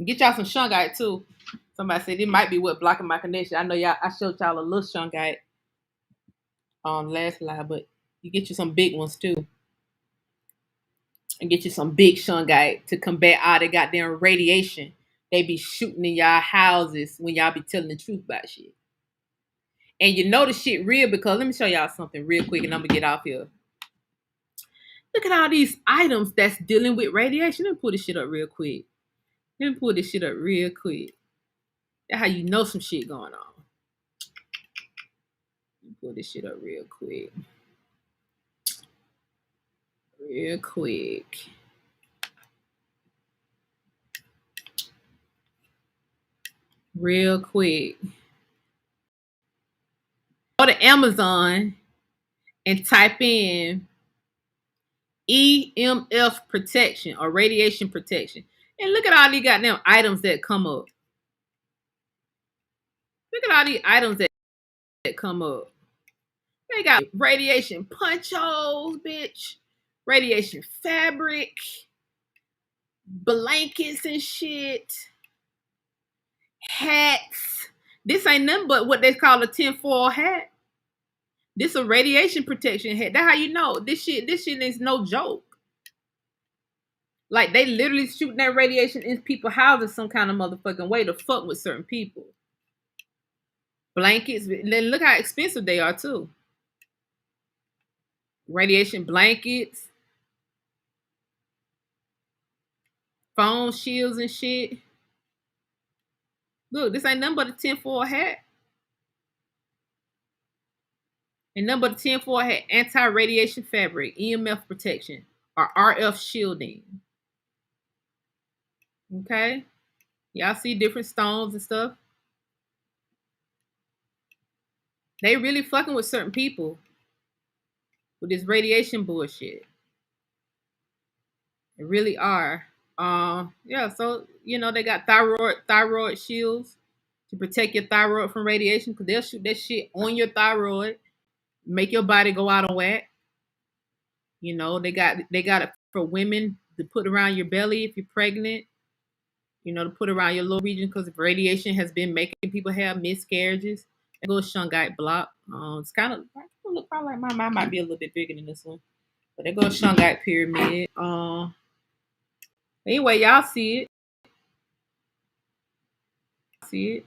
Get y'all some shungite too. Somebody said it might be what blocking my connection. I know y'all. I showed y'all a little shungite on last lie, but you get you some big ones too. And get you some big shungite to combat all the goddamn radiation they be shooting in y'all houses when y'all be telling the truth about shit. And you know the shit real because let me show y'all something real quick and I'm gonna get off here. Look at all these items that's dealing with radiation. Let me pull this shit up real quick. That's how you know some shit going on. Let me pull this shit up real quick. Real quick. Go to Amazon and type in EMF protection or radiation protection. And look at all these goddamn items that come up. Look at all these items that come up. They got radiation punch holes, bitch. Radiation fabric. Blankets and shit. Hats. This ain't nothing but what they call a tinfoil hat. This a radiation protection hat. That's how you know. This shit is no joke. Like, they literally shooting that radiation in people's houses some kind of motherfucking way to fuck with certain people. Blankets. Then look how expensive they are, too. Radiation blankets. Phone shields and shit. Look, this ain't nothing but a tinfoil hat. And nothing but a tinfoil hat. Anti-radiation fabric. EMF protection. Or RF shielding. Okay? Y'all see different stones and stuff? They really fucking with certain people with this radiation bullshit. They really are. Yeah, so you know they got thyroid shields to protect your thyroid from radiation because they'll shoot that shit on your thyroid, make your body go out of whack. You know, they got it for women to put around your belly if you're pregnant. You know, to put around your lower region because radiation has been making people have miscarriages. That goes shungite block. It's kind of look probably like mine might be a little bit bigger than this one, but there goes shungite pyramid. Anyway, y'all see it.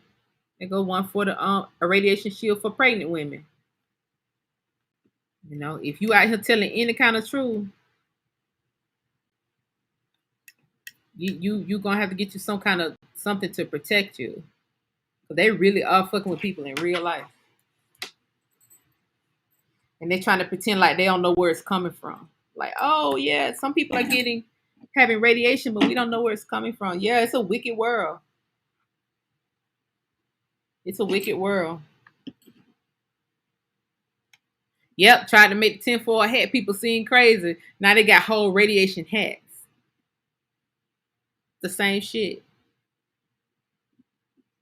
There go one for the a radiation shield for pregnant women. You know, if you out here telling any kind of truth, you gonna have to get you some kind of something to protect you. But they really are fucking with people in real life. And they're trying to pretend like they don't know where it's coming from. Like, oh yeah, some people are having radiation, but we don't know where it's coming from. Yeah, it's a wicked world. It's a wicked world. Yep, tried to make the tinfoil hat people seem crazy. Now they got whole radiation hats. The same shit.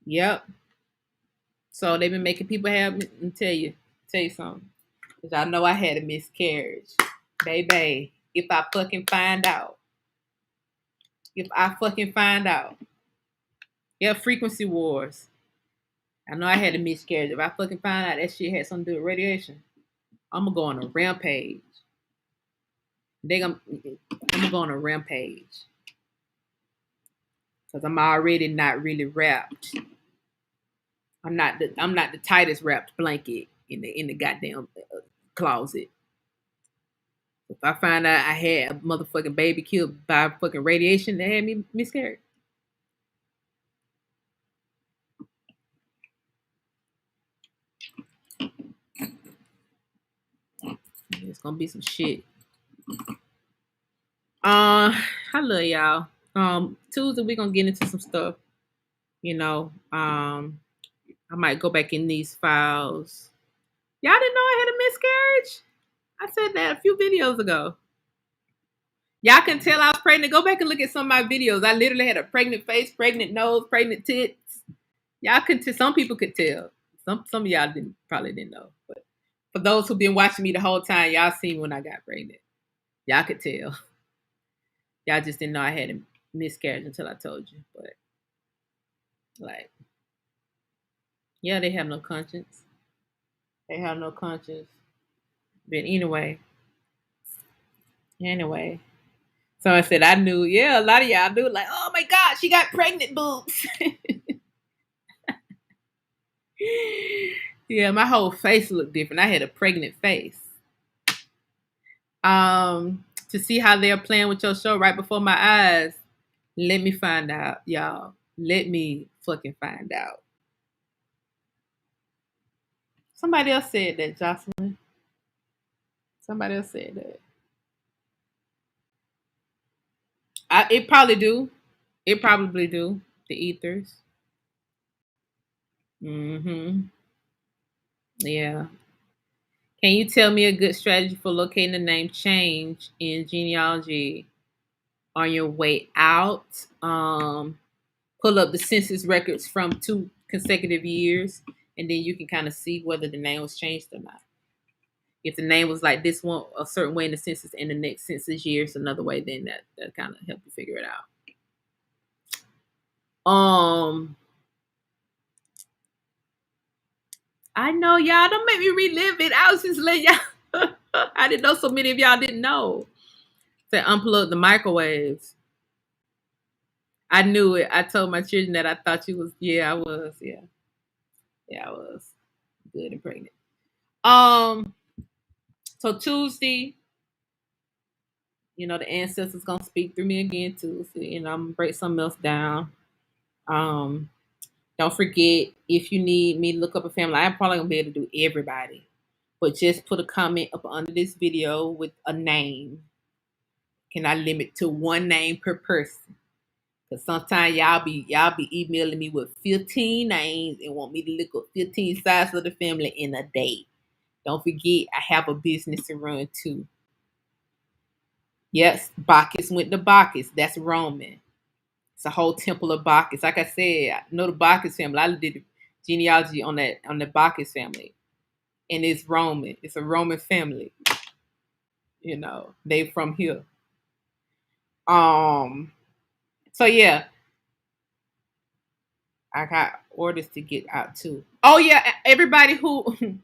Yep. So they've been making people have. And tell you something. Cause I know I had a miscarriage, baby. If I fucking find out. Yeah, frequency wars. I know I had a miscarriage. If I fucking find out that shit had something to do with radiation, I'm gonna go on a rampage. I'm gonna go on a rampage. Cause I'm already not really wrapped. I'm not the tightest wrapped blanket in the goddamn closet. If I find out I had a motherfucking baby killed by fucking radiation that had me miscarried. It's gonna be some shit. I love y'all. Tuesday we're gonna get into some stuff. You know, I might go back in these files. Y'all didn't know I had a miscarriage? I said that a few videos ago. Y'all can tell I was pregnant. Go back and look at some of my videos. I literally had a pregnant face, pregnant nose, pregnant tits. Y'all could tell. Some people could tell. Some of y'all probably didn't know. But for those who've been watching me the whole time, y'all seen when I got pregnant. Y'all could tell. Y'all just didn't know I had a miscarriage until I told you. But like, yeah, they have no conscience. They have no conscience. But anyway. So I said I knew, yeah, a lot of y'all knew, like, oh my God, she got pregnant boobs. Yeah, my whole face looked different. I had a pregnant face. To see how they're playing with your show right before my eyes, let me find out, y'all. Let me fucking find out. Somebody else said that, Jocelyn. Somebody else said that. It probably do. It probably do. The ethers. Mm-hmm. Yeah. Can you tell me a good strategy for locating the name change in genealogy on your way out? Pull up the census records from 2 consecutive years, and then you can kind of see whether the name was changed or not. If the name was like this one a certain way in the census, and the next census year is another way, then that kind of help you figure it out. I know y'all don't make me relive it. I was just letting y'all. I didn't know so many of y'all didn't know. To unplug the microwaves. I knew it. I told my children that I thought you was. Yeah, I was. Yeah, I was good and pregnant. So Tuesday, the ancestors gonna speak through me again Tuesday, and I'm gonna break something else down. Don't forget, if you need me to look up a family, I'm probably gonna be able to do everybody, but just put a comment up under this video with a name. Can I limit to one name per person? Because sometimes y'all be emailing me with 15 names and want me to look up 15 sides of the family in a day. Don't forget, I have a business to run too. Yes, Bacchus went to Bacchus. That's Roman. It's a whole temple of Bacchus. Like I said, I know the Bacchus family. I did genealogy on the Bacchus family. And it's Roman. It's a Roman family. They from here. So yeah. I got orders to get out too. Oh yeah, everybody who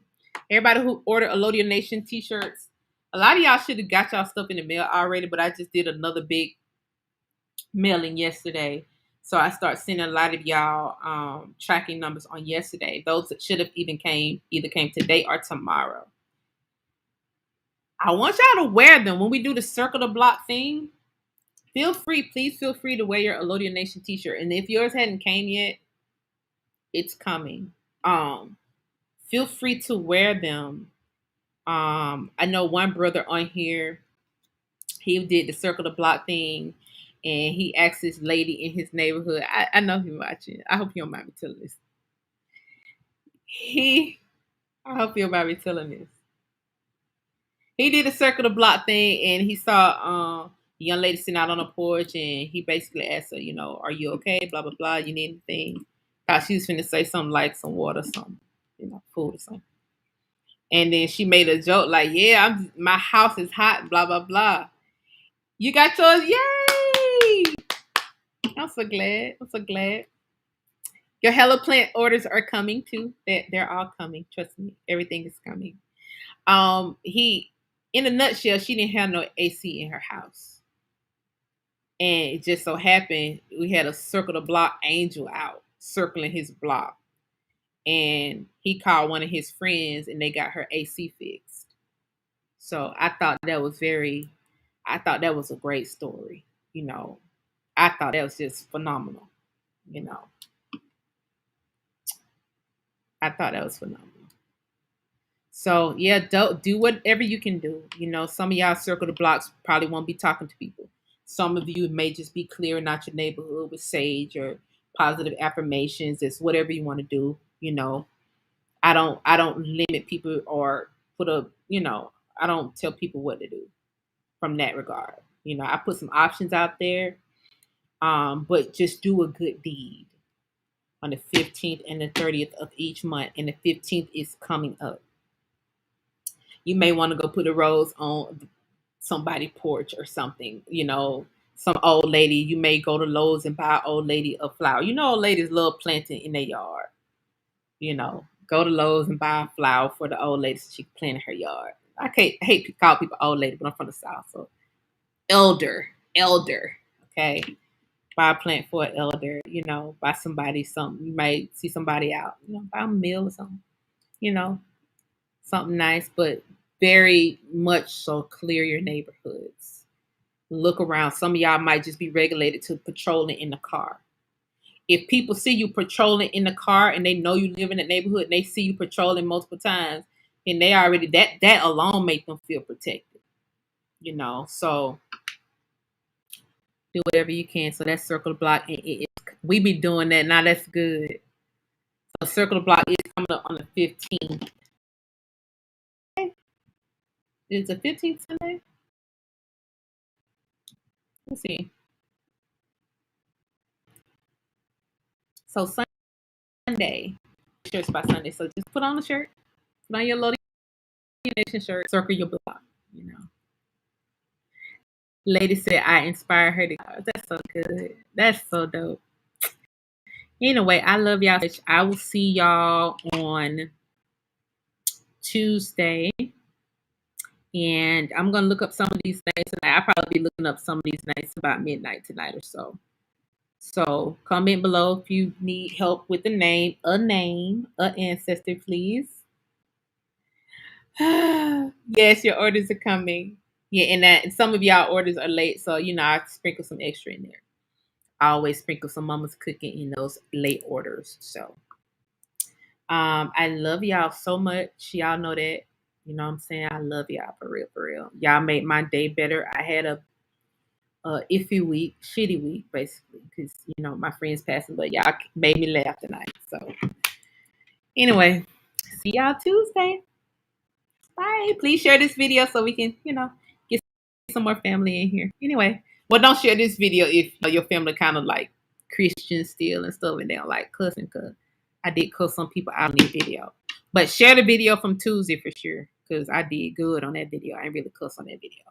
ordered Elodia Nation t-shirts, a lot of y'all should have got y'all stuff in the mail already, but I just did another big mailing yesterday. So I start sending a lot of y'all tracking numbers on yesterday. Those that should have either came today or tomorrow. I want y'all to wear them when we do the circle the block thing. Please feel free to wear your Elodia Nation t-shirt. And if yours hadn't came yet, it's coming. Feel free to wear them I know one brother on here, he did the circle the block thing, and he asked this lady in his neighborhood. I know him watching. I hope you don't mind me telling this. I hope you don't mind me telling this. He did a circle the block thing, and he saw a young lady sitting out on the porch, and he basically asked her, are you okay? Blah blah blah. You need anything? Thought she was finna say something like some water, something, food or something. And then she made a joke like, "Yeah, my house is hot." Blah blah blah. You got yours, yay! I'm so glad. I'm so glad. Your Hello Plant orders are coming too. They're all coming. Trust me, everything is coming. He, in a nutshell, she didn't have no AC in her house, and it just so happened we had a circle the block angel out circling his block, and he called one of his friends, and they got her AC fixed. So I thought that was a great story. I thought that was just phenomenal. You know, I thought that was phenomenal. So yeah, do whatever you can do. Some of y'all circle the blocks probably won't be talking to people. Some of you may just be clearing out your neighborhood with sage or positive affirmations. It's whatever you want to do. I don't limit people or I don't tell people what to do from that regard. I put some options out there, but just do a good deed on the 15th and the 30th of each month, and the 15th is coming up. You may want to go put a rose on somebody's porch or something. Some old lady, you may go to Lowe's and buy an old lady a flower. Old ladies love planting in their yard. Go to Lowe's and buy a flower for the old lady so she can plant in her yard. I hate to call people old lady, but I'm from the South, so elder, okay? Buy a plant for an elder, buy somebody something. You might see somebody out, buy them a meal or something, something nice, but very much so clear your neighborhoods. Look around. Some of y'all might just be regulated to patrolling in the car. If people see you patrolling in the car and they know you live in that neighborhood and they see you patrolling multiple times, and they already that alone make them feel protected. So do whatever you can. So that's circle the block, and we be doing that now. That's good. So circle the block is coming up on the 15th. Is the 15th Sunday? Let's see. So Sunday, shirts by Sunday. So just put on a shirt, put on your Loading Nation shirt, circle your block. Lady said I inspire her to. That's so good. That's so dope. Anyway, I love y'all. I will see y'all on Tuesday. And I'm going to look up some of these things tonight. I'll probably be looking up some of these nights about midnight tonight or so. So comment below if you need help with an ancestor, please. Yes, your orders are coming. Yeah, and some of y'all orders are late. So, I sprinkle some extra in there. I always sprinkle some mama's cooking in those late orders. So I love y'all so much. Y'all know that. You know what I'm saying? I love y'all for real, for real. Y'all made my day better. I had a iffy week, shitty week, basically, because my friends passing, but y'all made me laugh tonight. So anyway, see y'all Tuesday. Bye. Please share this video so we can, get some more family in here. Anyway, well, don't share this video if your family kind of like Christian still and stuff, and they don't like cussing, because I did cuss some people out in the video. But share the video from Tuesday for sure, because I did good on that video. I ain't really cuss on that video.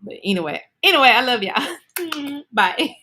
But anyway, I love y'all. Bye.